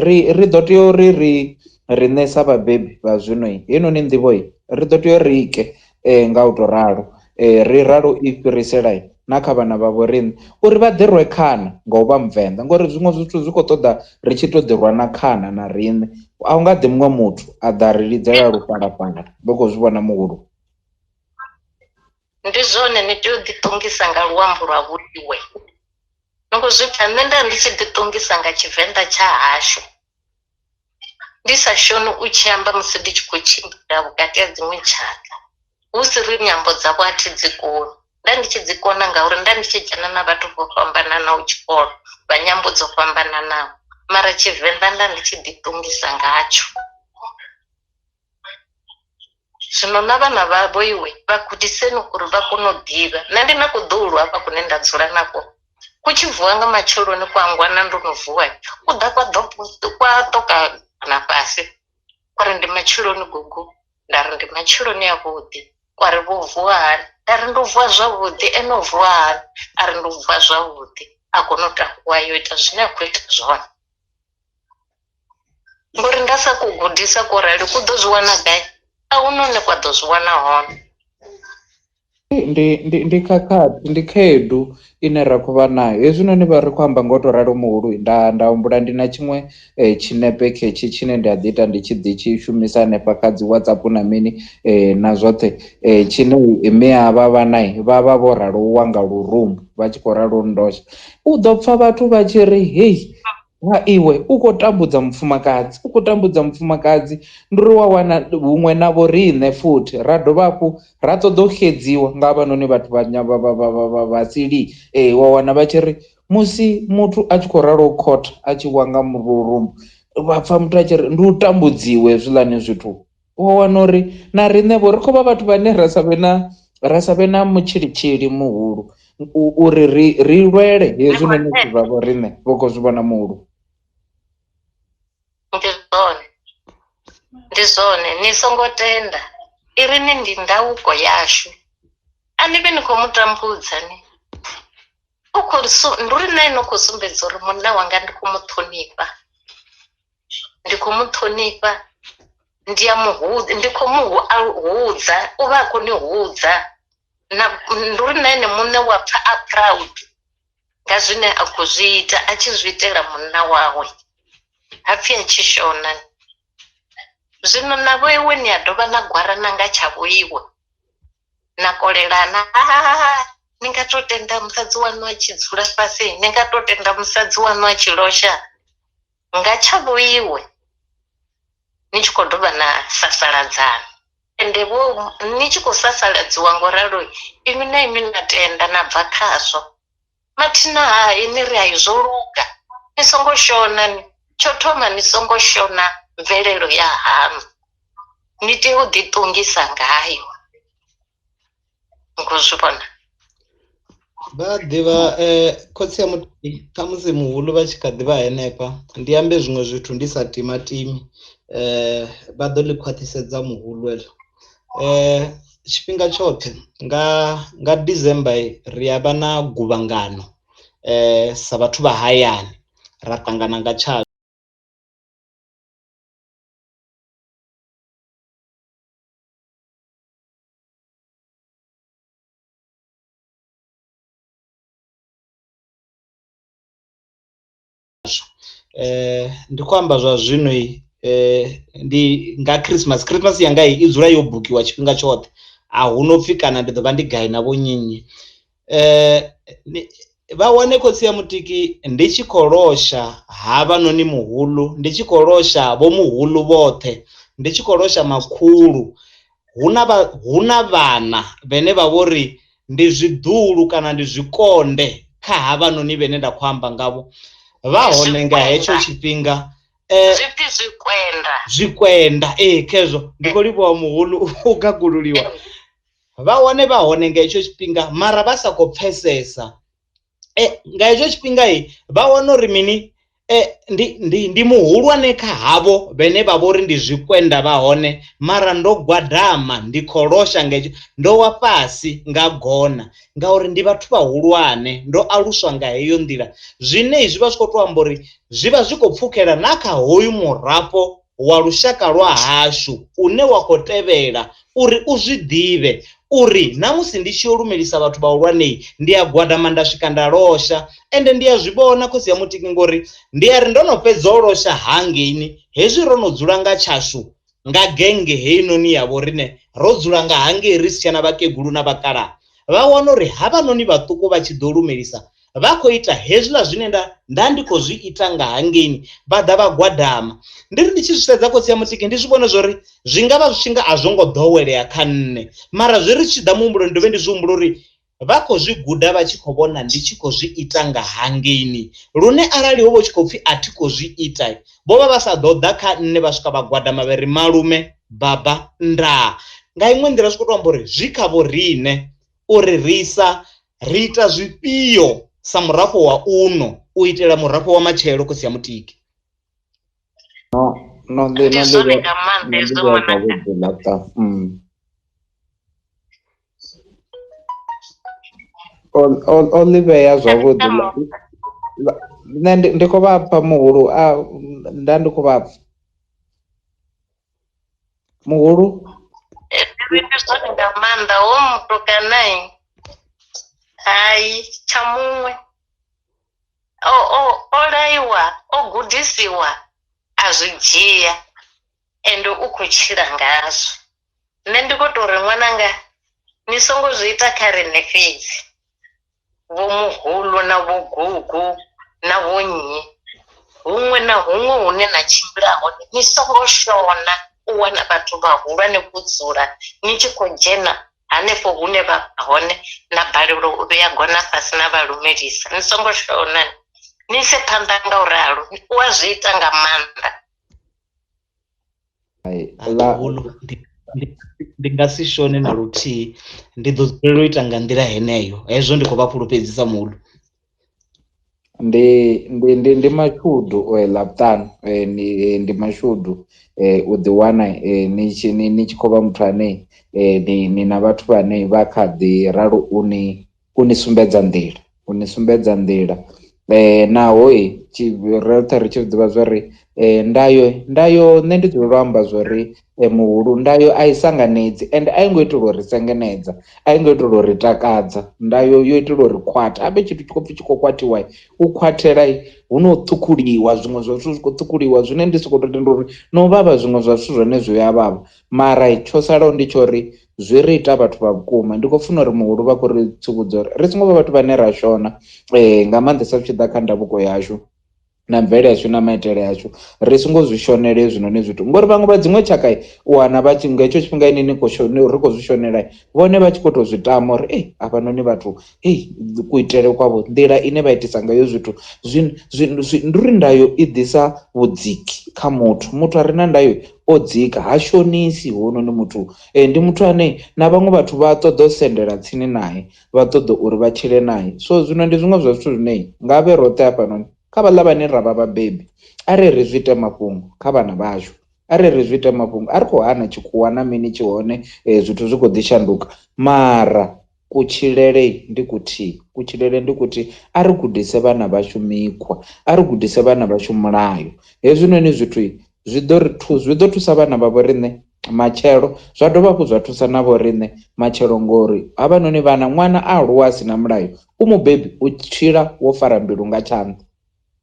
ri ḓo tea uri riṋe sa vhabebi vha zwino heinoni nḓivho ri ḓo tea uri ike nga u to ralo ri ralo i fhirisela na kha vhana vha vho riṋe uri vha ḓi rwe khana nga u vha Muvenḓa ngori zwiṅwe zwithu zwi khou ṱoḓa ri tshi to ḓi rwa na khana na riṋe a u nga ḓi muṅwe muthu a ḓa ri lidzela lufhalafhala vha khou zwi vhona muhulu. ndi zwone ni tea u ḓiṱongisa nga luambo lwa vhuiwe. Nongo zwipfa nṋe nda ndi tshi ḓiṱongisa nga Tshivenḓa tsha hashu, ndi sa shoni u tshi amba musi ndi tshi khou tshimbila vhukati ha dziṅwe tshaka, hu si ri nyambo dzavho a thi dzi koni. Nda ndi tshi dzi kona ngauri nda ndi tshi dzhena na vhathu vho fhambananaho tshikolo vha nyambo dzo fhambananaho, mara Tshivenḓa nda ndi tshi ḓiṱongisa ngatsho. Zwino na vhana vhavho iwe vha gudiseni uri vha kone u ḓivha. Nṋe ndi na kuḓulu hafha kune nda dzula nako, ku tshi vuwa nga matsheloni kwa ngwana ndo no vuwa, u ḓa kwa ṱoka na fhasi kwa ri ndi matsheloni gugu, nda ri ndi matsheloni avhuḓi, kwa ri vho vuwa hani, nda ri ndo vuwa zwavhuḓi, ene o vuwa hani, a ri ndo vuwa zwavhuḓi, a kona u takuwa yo ita zwine a khou ita zwone. Ngori nda sa ku gudisa ko rali ku ḓo zwi wana gai, a hu none kwa ḓo zwi wana hone. Ndi khakhathi, ndi khaedu ine ra khou vha nayo hezwinoni vha ri khou amba nga u tou ralo muhulu. Nda humbula ndi na tshiṅwe tshinepe khetshi tshine ndi a ḓi ita ndi tshi ḓi tshi shumisa hanefha kha dzi WhatsApp na mini na zwoṱhe, tshine mme havha vhana vha vho ralo u wanga lurumbu vha tshi khou ralo ndosha. U ḓo pfha vhathu vha tshi ri hei ha iwe u khou tambudza mufumakadzi, u khou tambudza mufumakadzi. Ndi uri wa wana huṅwe na vho riṋe futhi ra dovha hafhu ra ṱoḓa u xedziwa nga havhanoni vhathu vha sili. Wa wana vha tshi ri musi muthu a tshi khou ralo khotha a tshi wanga murumbu, vha pfha muthu a tshi ri ndi u tambudziwe hezwiḽani zwithu. Wa wana uri na riṋe vho ri khou vha vhathu vhane ra sa vhe na mutshilitshili muhulu uri ri lwele hezwinoni zwithu zwa vho riṋe vho khou zwi vhona muhulu. Ndi zwone ni songo tenda, irini ndi ndauko yashu, a ni vhe ni khou mutambudza ni. Ndi uri nae no khou sumbedza uri munna wanga ndi khou muṱhonifha, ndi khou muṱhonifha, ndi khou muhudza, u vha a khou ni hudza. Ndi uri na ene muṋe wa pfha a proud nga zwine a khou zwi ita, a tshi zwi itela munna wawe, hapfi a tshi shona. Zwino na vho iwe ni a dovha na gwarana nga tshavho iwe, na kolelana, ni nga to tenda musadzi wanu a tshi dzula fhasi, ni nga to tenda musadzi wanu a tshi losha nga tshavho iwe, ni tshi khou dovha na sasaladzana. Ende vho ni tshi khou sasaladziwa ngo ralo, imi na imi na tenda na bva khazwo. Mathina hai ni ri hai zwo luga, ni songo shona ni. Tsho thoma ni songo shona mvelelo ya hanu, ni tea u ḓiṱongisa ngayo. Ngo zwi vhona? Vha ḓivha khotsi ya muthu ṱhamusi muhulu vha tshi kha ḓi vha henefha, ndi ambe zwiṅwe zwithu ndi sa timatimi, vha ḓo ḽi khwaṱhisedza muhulu eḽo. Tshifhinga tshoṱhe nga December ri a vha na guvhangano sa vhathu vha hayani, ra ṱangana nga tsha ndi khou amba zwa zwino ndi nga Christmas yanga i dzula yo bukiwa tshifhinga tshoṱhe, a hu no pfhi kana ndi ḓo vha ndi gai na vho nyinyi. Vha wane khotsi ya mutiki ndi tshi khou losha havhanoni muhulu, ndi tshi khou losha vho muhulu vhoṱhe, ndi tshi khou losha makhulu, hu na vhana vhane vha vho ri ndi zwiḓulu kana ndi zwikonde kha havhanoni vhene nda khou amba ngavho, vha hone nga hetsho tshifhinga. Zwikwenda khezwo ndi khou livhuwa muhulu u gagululiwa. Vha hone nga hetsho tshifhinga, mara vha sa khou pfesesa. Nga hetsho tshifhinga vha wana uri mini, ndi muhulwane kha havho vhane vha vho ri ndi zwikwenda vha hone, mara ndo gwadama ndi khou losha nga hetsho, ndo wa fhasi nga gona ngauri ndi vhathu vhahulwane, ndo aluswa nga heyo nḓila. Zwine zwi vha zwi khou to amba uri zwi vha zwi khou pfhukhela na kha hoyu murafho wa lushaka lwa hashu une wa khou tevhela, uri u zwi ḓivhe uri na musi ndi tshi yo lumelisa vhathu vhahulwane ndi a gwadama nda swika nda losha. Ende ndi a zwi vhona khosi ya mutiki ngori ndi a ri ndo no fhedza u losha hangeini, hezwi ro no dzula nga tshashu nga genge heinoni ya vho riṋe ro dzula nga hangei ri si tshena vhakegulu na vhakalaha, vha wana uri havhanoni vhaṱuku vha tshi ḓo lumelisa vha khou ita hezwiḽa zwine nda ndi khou zwi ita nga hangeni vha ḓa vha gwadama. Ndi ri ndi tshi zwi sedza khotsi ya Mutiki ndi zwi vhone zwori zwi nga vha zwi tshi nga a zwo ngo ḓowelea kha nṋe, mara zwi ri tshi ḓa muhumbuloni ndo vhe ndi zwi humbula uri vha khou zwi guda vha tshi khou vhona ndi tshi khou zwi ita nga hangeni, lune arali ho vha tshi khou pfhi a thi khou zwi ita vho vha vha sa ḓo ḓa kha nṋe vha swika vha gwadama vha ri malume baba ndaa. Nga iṅwe nḓila zwi khou to amba uri zwi kha vho riṋe uri ri ita zwifhio sa murafho wa uno u itela murafho wa matshelo khotsi ya Mutiki. Ndi zwone nga maanḓa hezwo ṅwananga. O ḽivhea zwavhuḓi. Nṋe ndi khou vhapfa muhulu ndi khou vhapfa muhulu. Ndi zwone nga maanḓa ho mutukanayi hayi tsha muṅwe o laiwa o gudisiwa a zwi dzhia ende u khou tshila ngazwo. Nṋe ndi khou tou ri ṅwananga ni songo zwi ita kha riṋe fhedzi, vho muhulu na vho gugu na vho nnyi, huṅwe na huṅwe hune na tshimbila hone ni songo shona u wana vhathu vhahulwane vho dzula ni tshi khou dzhena hanefho hune vha hone na balelwa u vhea gona fhasi na vhalumelisa. Ni songo shona ni se phanḓa nga u ralo, u a zwi ita nga maanḓa. Ndi nga si shone na luthihi, ndi ḓo dzulela u ita nga nḓila heneyo. Hezwo ndi khou vha fhulufhedzisa muhulu. Ndi mashudu Laṱani, ndi mashudu u ḓi wana ni tshi khou vha muthu ane ni na vhathu vhane vha kha ḓi ralo u ni sumbedza nḓila naho roṱhe ri tshi ḓivha zwori ndayo nṋe ndi dzulela u amba zwori muhulu ndayo a i sanganedzi ende a i ngo itelwa uri sengenedza, a i ngo itelwa uri takadza. Ndayo yo itelwa uri khwaṱha, abe tshithu tshi khou pfhi tshi khou khwaṱhiwa u khwathela hu no ṱhukhuliwa, zwiṅwe zwa zwithu zwi khou ṱhukhuliwa zwine ndi soko to tenda uri no vhavha zwiṅwe zwa zwithu zwine zwi a vhavha, mara tsho salaho ndi tsho ri zwi ri ita vhathu vha vhukuma. Ndi khou funa uri muhulu vha khou ri tsivhudza uri ri songo vha vhathu vhane ra shona nga maanḓesa zwi tshi ḓa kha ndavhuko yashu na mvelele yashu na maitele yashu, ri songo zwi shonela hezwinoni zwithu ngori vhaṅwe vha dziṅwe tshaka u wana vha tshi nga hetsho tshifhinga ine ri khou zwi shonela vhone vha tshi khou to zwi tama uri havhanoni vhathu kuitele kwavho, nḓila ine vha itisa ngayo zwithu ndi uri ndayo i ḓisa vhudziki kha muthu a re na ndayo o dzika ha shonisi. Hounoni muthu ndi muthu ane na vhaṅwe vhathu vha ṱoḓa u sendela tsini naye, vha ṱoḓa uri vha tshile naye. So zwino ndi zwiṅwe zwa zwithu zwine nga vhe roṱhe hafhanoni kha vhaḽa vhane ra vha vhabebi ari ri zwi ite mafhungo kha vhana vhashu, ari ri zwi ite mafhungo a ri khou hana tshikhuwa na mini tshi hone, zwithu zwi khou ḓi shanduka, mara kutshilele ndi kuthihi a ri gudise vhana vhashu mikhwa, a ri gudise vhana vhashu mulayo. Hezwinoni zwithu zwi ḓo thusa vhana vha vho riṋe matshelo, zwa dovha hafhu zwa thusa na vho riṋe matshelo ngori havhanoni vhana ṅwana a aluwa a si na mulayo u mubebi u tshila wo fara mbilu nga tshanḓa.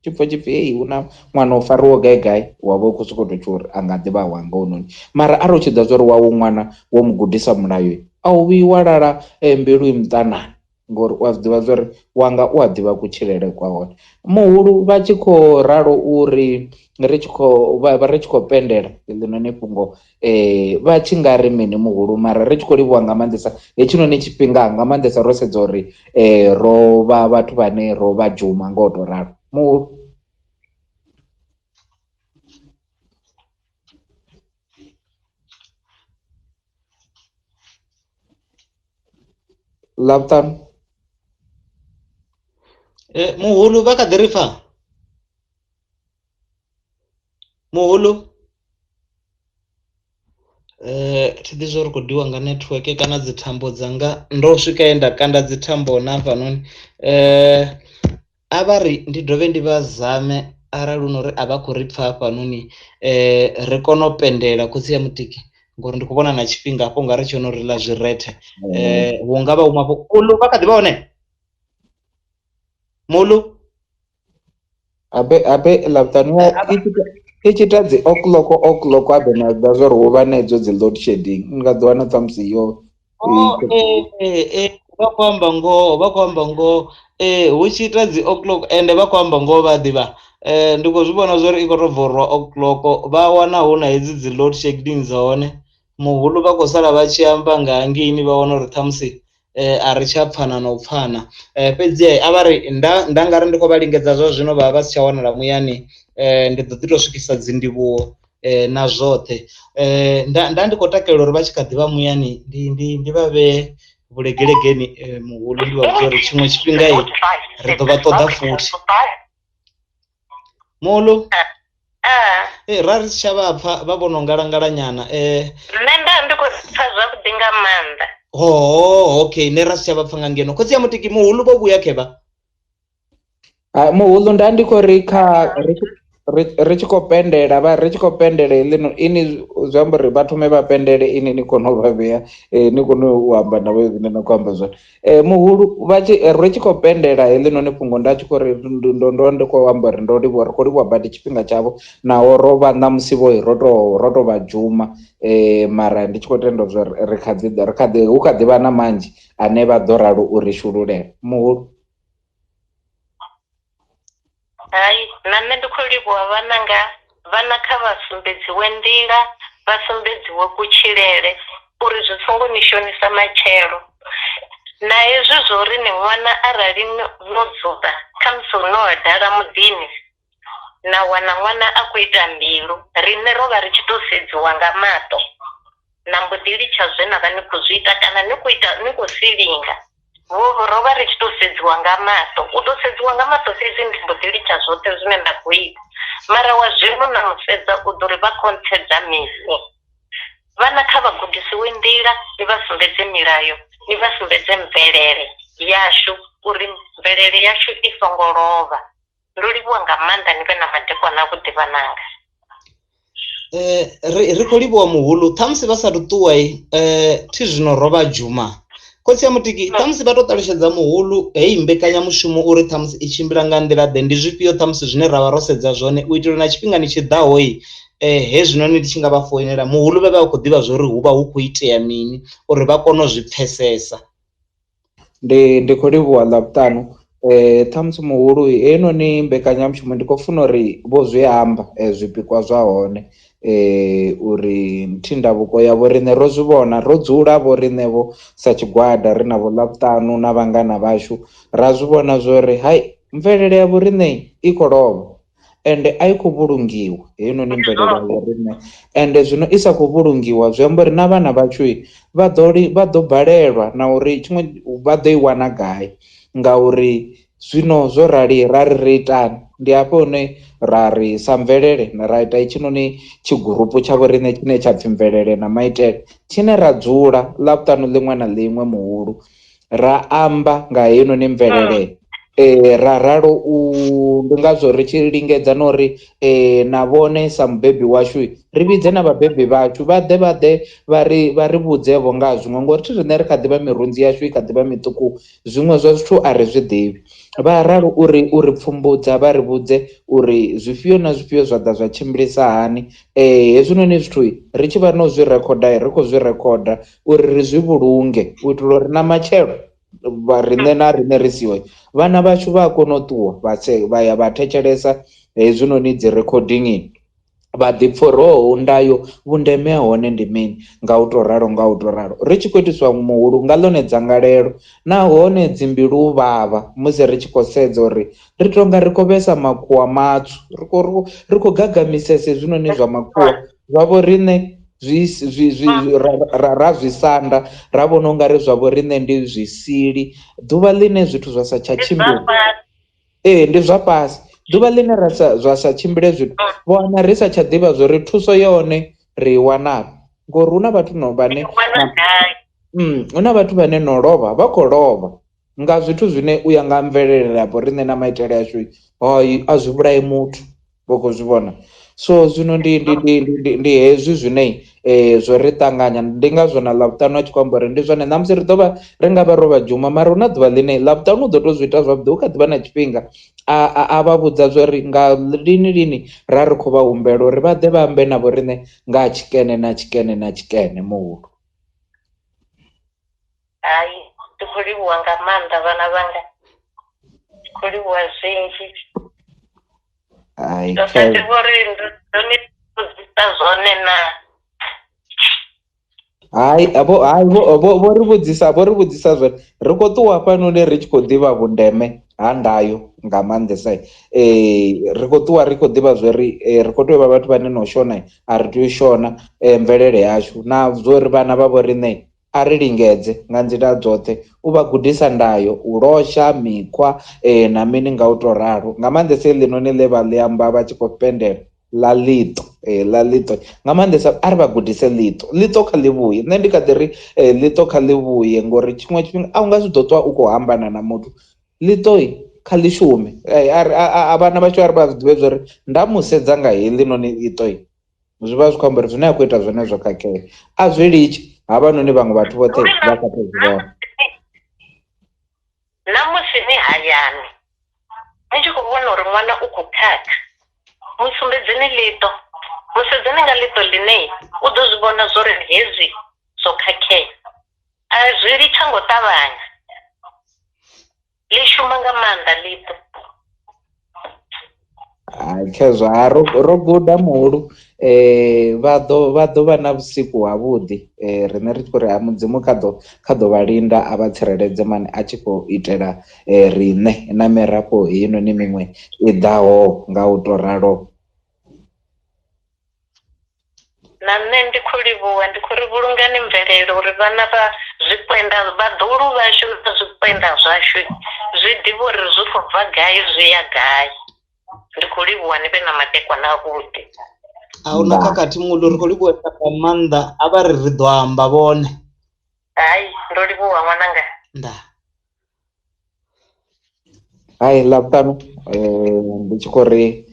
Tshipfi hu na ṅwana o fariwa gai wa vha u khou sokou tou tsho uri a nga ḓivha wanga hononi, mara arali u tshi ḓa zwa uri wawe ṅwana wo mu gudisa mulayo a u vhuyi wa lala mbilu i muṱanani ngori u a zwi ḓivha zwa uri wanga u a ḓivha kutshilele kwa hone. Muhulu vha tshi khou ralo uri ri tshi khou pendela ḽinoni fhungo vha tshi nga ri mini muhulu, mara ri tshi khou livhuwa nga maanḓesa hetshinoni tshifhinga nga maanḓesa ro sedza uri ro vha vhathu vhane ro vha dzhuma nga u tou ralo. Muhulu Laṱani muhulu vha kha ḓi ri pfha muhulu thi ḓi zwo ri khou diwa nga network kana dzi thambo dzanga ndo swika ye nda kanda dzi thambo na hafhanoni. A vha ri ndi dovhe ndi vha zame arali hu no uri a vha khou ri pfha hafhanoni ri kone u pendela khotsi ya Mutiki ngori ndi khou vhona na tshifhinga hafho nga ri tshi no ri ḽa zwirethe hu nga vha hu mafho muhulu vha kha ḓi vha hone muhulu abe Laṱani i tshi ita dzi o'clock abe na ḓa zwa uri hu vha na hedzo dzi load shedding nga ḓi wana ṱhamusi yo vha khou amba ngoho hu tshi ita dzi o'clock ende vha khou amba ngoho vha ḓivha ndi khou zwi vhona zwori i khou to bva o'clock vha wana hu na hedzi dzi load shedding dza hone muhulu vha khou sala vha tshi amba nga hangeini vha wana uri ṱhamusi a ri tsha pfana na u pfana fhedzi a vha ri nda nga ri ndi khou vha lingedza zwa zwino vha vha si tsha wanala muyani ndi ḓo ḓi to swikisa dzi ndivhuwo na zwoṱhe nda ndi khou takalela uri vha tshi kha ḓivha muyani ndi vha vhe vhulegelegeni muhulu ndi vha vhudza uri tshiṅwe tshifhinga ri ḓo vha ṱoḓa futhi muhulu ra ri si tsha vha pfha vha vhono ngalangala nyana nṋe ndi khou pfha zwavhuḓi nga maanḓa okay nṋe ra si tsha vha pfha nga ngeno khotsi ya mutiki muhulu vho vhuya khevha muhulu nda ndi khou ri kha ri tshi khou pendela ri tshi khou pendela heḽi ini zwi amba uri vha thome vha pendele ini ni kone u vha vhea ni kone u amba navho zwine na khou amba zwone muhulu ri tshi khou pendela heḽinoni fhungo nda tshi khou ri ndi khou amba uri ndo livhuwa ri khou livhuwa badi tshifhinga tshavho naho ro vha na musi vho ro to vha dzhuma mara ndi tshi khou tenda zwa ri kha ḓi hu kha ḓi vha na manzhi ane vha ḓo ralo uri shululela muhulu. Hai, na nṋe ndi khou livhuwa vhana kha vha sumbedziwe nḓila, vha sumbedziwe kutshilele uri zwi songo ni shonisa matshelo. Na hezwi zwo ri ni ṅwana arali no dzula kha musi no dala muḓini na wana ṅwana a khou ita mbilu, riṋe ro vha ri tshi tou sedziwa nga maṱo na mbo ḓi litsha zwe na vha ni khou zwi ita kana ni khou silinga. Ro vha ri tshi tou sedziwa nga maṱo, u tou sedziwa nga maṱo fhedzi ndi mbo ḓi litsha zwoṱhe zwine nda khou ita. Mara wa zwino na musedza u ḓo ri vha khonthedza misi. Vhana kha vha gudisiwe nḓila, ni vha sumbedze milayo, ni vha sumbedze mvelele yashu uri mvelele yashu i songo lovha. Ndo livhuwa nga maanḓa ni vhe na madekwana a vhuḓi vhananga. Ri khou livhuwa muhulu ṱhamusi vha sathu ṱuwa thi zwino ro vha dzhuma khotsi ya mutiki ṱhamusi vha to ṱalutshedza muhulu heyi mbekanyamushumo uri ṱhamusi i tshimbila nga nḓila ḓe ndi zwifhio ṱhamusi zwine ra vha ro sedza zwone u itela na tshifhingani tshiḓaho hezwinoni ndi tshi nga vha foinela muhulu vha vha khou ḓivha zwori hu vha hu khou itea mini uri vha kone u zwi pfhesesa. Ndi khou livhuwa ḽavhuṱanu ṱhamusi muhulu heinoni mbekanyamushumo ndi khou funa uri vho zwi amba zwipikwa zwa hone uri thindavuko yavho riṋe ro zwi vhona ro dzula vho riṋevho sa tshigwada ri na vho ḽavhuṱanu na vhangana vhashu ra zwi vhona zwori hai mvelele yavho riṋe i khou lovha ende a i khou vhulungiwa heinoni mvelele yavho riṋe ende zwino i sa khou vhulungiwa zwi amba uri na vhana vhashu vha ḓo balelwa na uri tshiṅwe vha ḓo i wana gai ngauri zwino zwo rali ra ri itani ndi hafho hune ra ri sa mvelele ra ita itshinoni tshigurupu tshavho riṋe tshine tsha pfhi mvelele na maitele tshine ra dzula ḽavhuṱanu ḽiṅwe na ḽiṅwe muhulu ra amba nga heinoni mvelele ra ralo ndi ngazwo ri tshi lingedza na uri na vhone sa mubebi washu ri vhidze na vhabebi vhathu vha ḓe vha ri vhudzevho nga zwiṅwe ngori thi riṋe ri kha ḓivha mirunzi yashu i kha ḓivha miṱuku zwiṅwe zwa zwithu a ri zwi ḓivhi vha ralo uri pfumbudza vha ri vhudze uri zwifhio na zwifhio zwa ḓa zwa tshimbilisa hani hezwinoni zwithu ri tshi vha no zwi rekhoda ri khou zwi rekhoda uri ri zwi vhulunge u itela uri na matshelo riṋe na riṋe ri siho vhana vhashu vha a kona u ṱuwa vha ya vha thetshelesa hezwinoni dzi recording vha ḓi pfha uri ndayo vhundeme ha hone ndi mini nga u to ralo ri tshi khou itiswa muhulu nga ḽone dzangalelo nahone dzimbilu vhavha musi ri tshi khou sedza uri ri tonga ri khou vhesa makhuwa matswu ri khou gagamisesa hezwinoni zwa makhuwa zwavho riṋe ra zwisanda ra vhona u nga ri zwavho riṋe ndi zwisili ḓuvha ḽine zwithu zwa sa tsha tshimbila ndi zwa fhasi ḓuvha ḽine zwa sa tshimbile zwithu vhona ri sa tsha ḓivha zwori thuso yone ri i wana ngori hu na vhathu vhane no lovha vha khou lovha nga zwithu zwine u ya nga mvelele yapo riṋe na maitele yashu a zwi vhulai muthu vho khou zwi vhona so zwino ndi hezwi zwine zwo ri ṱanganya ndi ngazwo na ḽavhuṱanu a tshi khou amba uri ndi zwone ṋamusi ri ḓovha ri nga vha ro vha dzhuma mara hu na ḓuvha ḽine ḽavhuṱanu u ḓo to zwi ita zwavhuḓi hu kha ḓivha na tshifhinga a vha vhudza zwori nga lini ra ri khou vha humbela uri vha ḓe vha ambe navho riṋe nga ha tshikene na tshikene muhulu. Hai, ndi khou livhuwa nga maanḓa vhana vhanga, khou livhuwa zwinzhi. Ai Sa ndi vhori ndo ni vhudzisa zwone na vho ri vhudzisa zwone ri khou ṱuwa hafhanoni ri tshi khou ḓivha vhundeme ha ndayo nga maanḓesa ri khou ṱuwa ri khou ḓivha zwori ri khou tea u vha vhathu vhane no shona a ri tea u shona mvelele yashu na zwori vhana vha vho riṋe a ri lingedze nga nḓila dzoṱhe u vha gudisa ndayo, u losha mikhwa na mini nga u to ralo nga maanḓesa ḽinoni ḽe vha ḽi amba vha tshi khou pendela ḽa ḽiṱo nga maanḓesa a ri vha gudise ḽiṱo kha ḽi vhuye. Nṋe ndi kha ḓi ri ḽiṱo kha ḽi vhuye ngori tshiṅwe tshifhinga a u nga zwi ḓo ṱwa u khou hambana na muthu ḽiṱo kha ḽi shume vhana vhashu a ri vha zwi ḓivhe zwori nda musedza nga heḽi noni ḽiṱo zwi vha zwi khou amba uri zwine a khou ita zwone zwo khakhea a zwi litshi havhanoni vhaṅwe vhathu vhoṱhe vha kha tou zwi vhona. na musi ni hayani ni tshi khou vhona uri ṅwana u khou khakha, musumbedzeni ḽiṱo, musedzeni nga ḽiṱo ḽine u ḓo zwi vhona zwori hezwi zwo khakhea. A zwi litsha ngo ṱavhanya, ḽi shuma nga maanḓa ḽiṱo. Khezwo ro guda muhulu vha ḓo vha na vhusiku ha vhuḓi riṋe ri tshi khou ri ha mudzimu kha ḓo vha linda a vha tsireledze mani a tshi khou itela riṋe na mirafho heinoni miṅwe i ḓaho nga u to ralo. Na nṋe ndi khou livhuwa, ndi khou ri vhulungani mvelele uri vhana vha zwikwenda vhaḓulu vhashu na zwikwenda zwashu zwi ḓivha uri zwi khou bva gai zwi ya gai. Ndi khou livhuwa ni vhe na madekwana avhuḓi. Ahuna khakhathi muḽu ri khou livhuwa nga maanḓa a vha ri ḓo amba vhone. Hai, ndo livhuwa ṅwananga. Ndaa. Hai Ḽavhuṱanu ndi tshi khou ri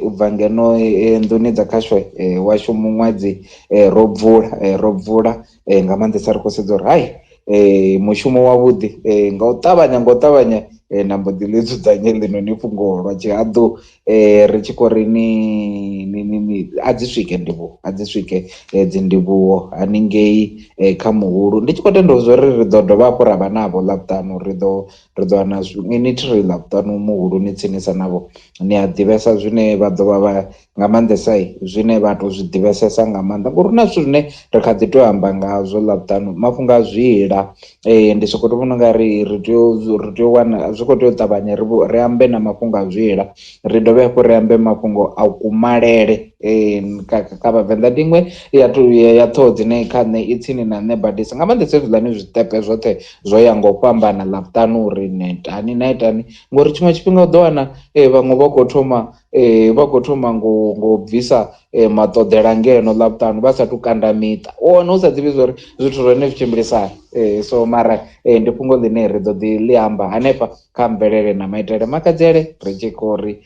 u bva ngeno nḓuni dza khashwe washu muṅwedzi ro bvula nga maanḓesa ri khou sedza uri hai mushumo wavhuḓi nga u ṱavhanya na mbo ḓi ḽi dzudzanye ḽinoni fhungo lwa tshihaḓu ri tshi khou ri ni a dzi swike dzi ndivhuwo haningei kha muhulu. Ndi tshi khou tenda zwori ri ḓo dovha hafhu ra vha navho Ḽavhuṱanu ri ḓo wana ni thiri Ḽavhuṱanu muhulu ni tsinisa navho ni a ḓivhesa zwine vha ḓo vha nga maanḓesa zwine vha to zwi ḓivhesesa nga maanḓa ngori na zwithu zwine ri kha ḓi tou amba ngazwo Ḽavhuṱanu mafhungo a zwila ndi sokou tou vhona unga ri tea u wana zwi khou tea u ṱavhanya ri ambe na mafhungo a zwila ri dovhe hafhu ri ambe mafhungo a kumalele kha vhavenḓa. Ndi iṅwe ya ṱhoho dzine kha nṋe i tsini na nṋe badisa nga maanḓesa hezwiḽani zwiṱepe zwoṱhe zwo ya nga u fhambana Ḽavhuṱanu uri netani na itani ngori tshiṅwe tshifhinga u ḓo wana vhaṅwe vha khou thoma ngo bvisa maṱoḓela ngeno Ḽavhuṱanu vha sathu kanda miṱa wana u sa ḓivhi zwori zwithu zwone zwi tshimbilisani so mara ndi fhungo ḽine ri ḓo ḓi ḽi amba hanefha kha mvelele na maitele makadzele ri tshi khou ri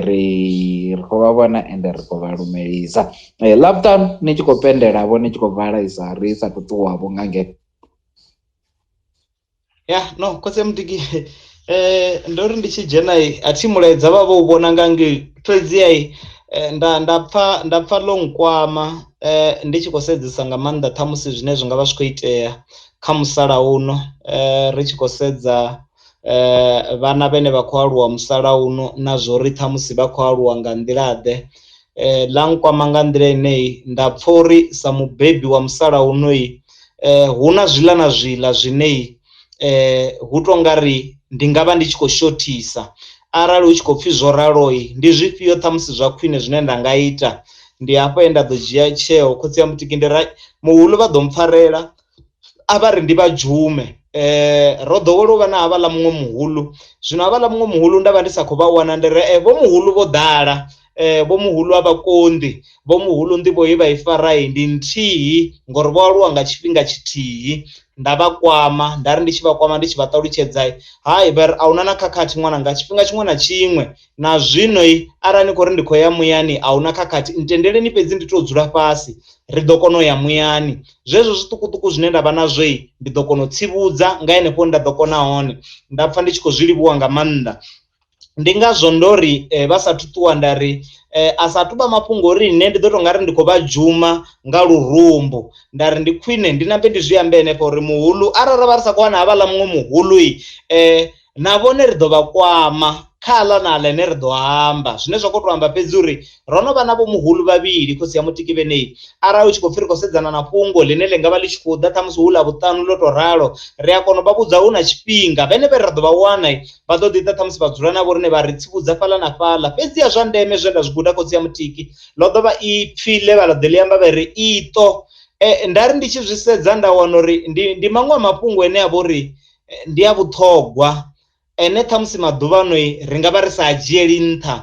ri khou vha vhona ende ri khou vha lumelisa. Ḽavhuṱanu ni tshi khou pendela vho ni tshi khou bvalaisa ri sa tou ṱuwavho nga ngeno. Ya no khotse mutiki ndo ri ndi tshi dzhena a thi mulaedza vha vho vhona nga ngei fhedzi nda pfa ḽo nkwama ndi tshi khou sedzesa nga maanḓa ṱhamusi zwine zwi nga vha zwi khou itea kha musalauno ri tshi khou sedza vhana vhane vha khou aluwa musalauno na zwori ṱhamusi vha khou aluwa nga nḓilaḓe ḽa nkwama nga nḓila ine nda pfa uri sa mubebi wa musalauno hu na zwiḽa na zwiḽa zwine hu to ngari ndi nga vha ndi tshi khou shothisa arali hu tshi khou pfhi zwo ralo ndi zwifhio ṱhamusi zwa khwine zwine nda nga ita. Ndi hafha nda ḓo dzhia tsheo khotsi ya mutiki ndi rai muhulu vha ḓo mpfarela a vha ri ndi vha dzhume ro ḓowela u vha na havhaḽa muṅwe muhulu zwino havhaḽa muṅwe muhulu nda vha ndi sa khou vha wana ndi re vho muhulu vho ḓala vho muhulu a vha konḓi vho muhulu nḓivho ye vha i farai ndi nthihi ngori vho aluwa nga tshifhinga tshithihi. Nda vha kwama nda ri ndi tshi vha kwama ndi tshi vha ṱalutshedza hai vha ahuna na khakhathi ṅwana nga tshifhinga tshiṅwe na tshiṅwe na zwino arali ni khou ri ndi khou ya muyani ahuna khakhathi ntendeleni fhedzi ndi to dzula fhasi ri ḓo kona u ya muyani zwezwo zwiṱukuṱuku zwine nda vha nazwo ndi ḓo kona u tsivhudza nga henefho nda ḓo kona hone nda pfa ndi tshi khou zwi livhuwa nga maanḓa ndi ngazwo ndori vha sathu ṱuwa ndari asathu vha mafhungo uri nṋe ndi ḓo tou nga ri ndi khou vha dzhuma nga lurumbu ndari ndi khwine ndi nambe ndi zwi ambe henefho uri muhulu arali vha ri sa khou wana havhaḽa muṅwe muhulu na vhone ri ḓo vha kwama kha ḽa na ḽene ri ḓo amba zwine zwa khou tou amba fhedzi uri ro no vha na vho muhulu vhavhili khosi ya mutiki vheneyi arali u tshi khou pfhi ri khou sedzana na fhungo ḽine ḽi nga vha ḽi tshi khou ḓa ṱhamusi hu ḽa vhuṱanu ḽo tou ralo ri a kona u vha vhudza hu na tshifhinga vhenevhe ri ḓo vha wana vha ḓo ḓi ḓa ṱhamusi vha dzula na vho riṋe vha ri tsivhudza fhaḽa na fhaḽa fhedziha zwa ndeme zwe nda zwi guda khotsi ya mutiki ḽo ḓo vha ipfhi ḽe vha ḽa ḓi ḽi amba vha ri ito ndari ndi tshi zwi sedza nda wana uri ndi maṅwe a mafhungo ane a vha uri ndi a vhuṱhogwa ene ṱhamusi maḓuvhano ri nga vha ri sa a dzhieli nṱha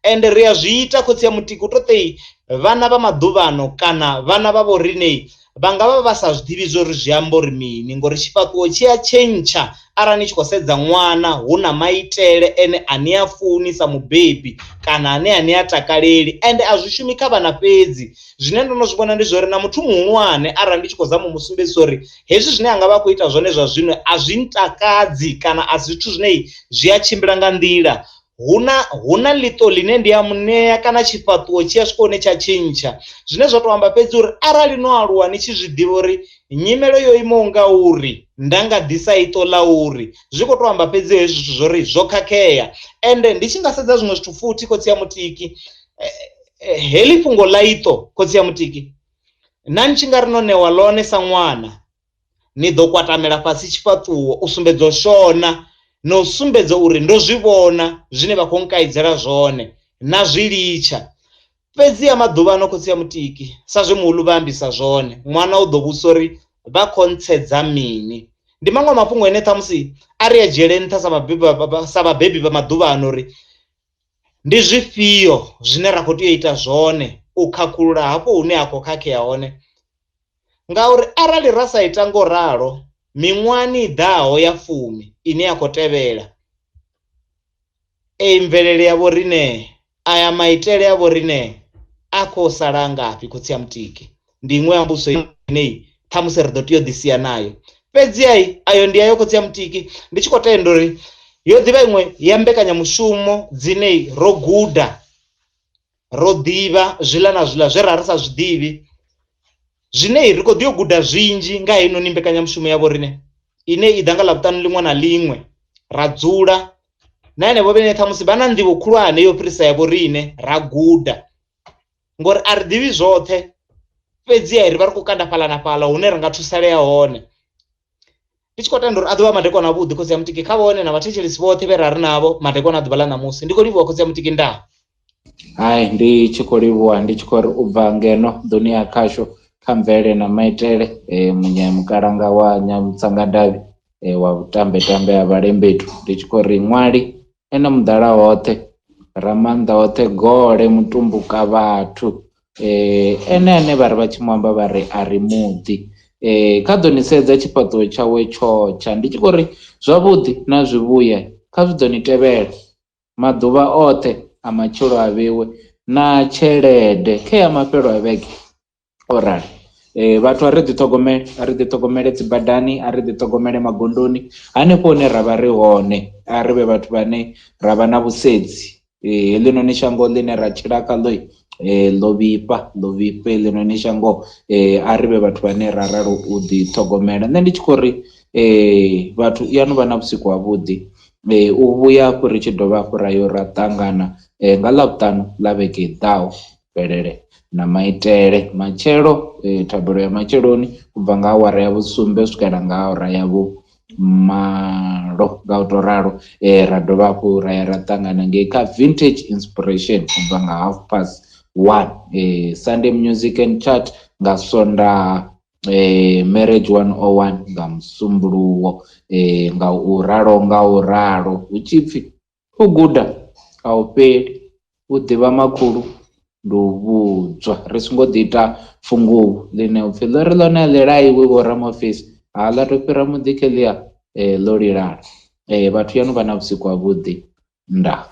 ende ri a zwi ita khotsi ya mutiki u toṱei vhana vha maḓuvhano kana vhana vha vho riṋe vha nga vha vha sa zwi ḓivhi zwo ri zwi amba uri mini ngori tshifhaṱuwo tshi a tshentsha arali ni tshi khou sedza ṅwana hu na maitele ene a ni a funi sa mubebi kana ane a ni a takaleli ende a zwi shumi kha vhana fhedzi zwine ndo no zwi vhona ndi zwo ri na muthu muhulwane arali ndi tshi khou zama musumbedzisa uri hezwi zwine anga vha khou ita zwone zwa zwino a zwi ntakadzi kana a si zwithu zwine zwi a tshimbila nga nḓila hu na ḽiṱo ḽine ndi a muṋea kana tshifhaṱuwo tshi a swika hune tsha tshintsha zwine zwa tou amba fhedzi uri arali no aluwa ni tshi zwi ḓivha uri nyimelo yo imaho nga uri nda nga ḓisa iṱo ḽa uri zwi khou tou amba fhedzi hezwi zwithu zwo ri zwo khakhea ende ndi tshi nga sedza zwiṅwe zwithu futhi khotsi ya mutiki heḽi fhungo ḽa iṱo khotsi ya mutiki na ni tshi nga ri no ṋewa ḽone sa ṅwana ni ḓo kwatamela fhasi tshifhaṱuwo u sumbedza u shona na u sumbedza uri ndo zwi vhona zwine vha khou nkaidzela zwone na zwi litsha fhedzi ya maḓuvhano khotsi ya mutiki sa zwe muhulu vha ambisa zwone ṅwana u ḓo vhusa uri vha khou ntsedza mini ndi maṅwe mafhungo ene ṱhamusi a ri a dzhiele nṱha sa vhabebi vha maḓuvhano uri ndi zwifhio zwine ra khou tea u ita zwone u khakhulula hafho hune a khou khakhea hone ngauri arali ra sa ita ngo ralo miṅwahani i ḓaho ya 10 ine ya khou tevhela mvelele ya vho riṋe aya maitele ya vho riṋe a khou sala ngafhi khotsi ya mutiki ndi iṅwe ya mbuso ine ṱhamusi ri ḓo tea u ḓisia nayo fhedzi ayo ndi ayo khotsi ya mutiki ndi tshi khou tenda uri yo ḓivha iṅwe ya mbekanyamushumo dzine ro guda ro ḓivha zwiḽa na zwiḽa zwe ra ri sa zwi ḓivhi zwine ri khou ḓi yo guda zwinzhi nga heinoni mbekanyamushumo ya vho riṋe ine i ḓa nga ḽavhuṱanu ḽiṅwe na ḽiṅwe ra dzula na henevho vhene ṱhamusi vha na nḓivho khulwane yo fhirisa ya vho riṋe ra guda ngori a ri ḓivhi zwoṱhe fhedziha ri vha ri khou kanda fhaḽa na fhaḽa hune ri nga thusalea hone ndi tshi khou tenda uri a ḓovha madekwana avhuḓi khotsi ya mutiki kha vhone na vhathetshelesi vhoṱhe vhe ra ri navho madekwana a ḓuvha ḽa ṋamusi ndi khou livhuwa khotsi ya mutiki ndaa hai ndi tshi khou livhuwa ndi tshi khou ri u bva ngeno ḓoni ya khasho kha mvelele na maitele munyamukalanga wa Nyamutsanga-Davhi wa vhutambetambe ha vhalembetu ndi tshi khou ri ṅwali ene muḓala hoṱhe ramannḓa hoṱhe gole mutumbuka vhathu ene ane vha ri vha tshi mu amba vha ri a ri muḓi kha ḓo ni sedza tshifhaṱuwo tshawe tshotsha ndi tshi khou ri zwavhuḓi na zwivhuya kha zwi ḓo ni tevhela maḓuvha oṱhe a matshilo a vhewe na tshelede khe ya mafhelo a vhege o rali vhathu a ri ḓi ṱhogomele dzi badani a ri ḓi ṱhogomele magondoni hanefho hune ra vha ri hone a ri vhe vhathu vhane ra vha na vhusedzi heḽinoni shango ḽine ra tshila kha ḽo ḽo vhifha heḽinoni shango a ri vhe vhathu vhane ra ralo u ḓi ṱhogomela nṋe ndi tshi khou ri vhathu i ano vha na vhusiku ha vhuḓi u vhuya hafhu ri tshi dovha hafhu rayo ra ṱangana nga ḽavhuṱanu ḽa vhege i ḓaho mvelele na maitele matshelo thabelo ya matsheloni u bva nga awara ya vhusumbe u swikela nga awara ya vhumalo nga u to ralo ra dovha hafhu ra ya ra ṱangana ngei kha vintage inspiration u bva nga 1:30 Sunday music and chat nga Sondaha marriage 101 nga Musumbuluwo nga u ralo hu tshipfi u guda a u fheli u ḓivha makhulu ndi u vhudzwa ri songo ḓi ita funguvhu ḽine upfhi ḽo ri ḽone ḽi laiwe vho ramafisi ḽa to fhira muḓike ḽia ḽo lilala vhathu yano vha na vhusiku ha vhuḓi ndaa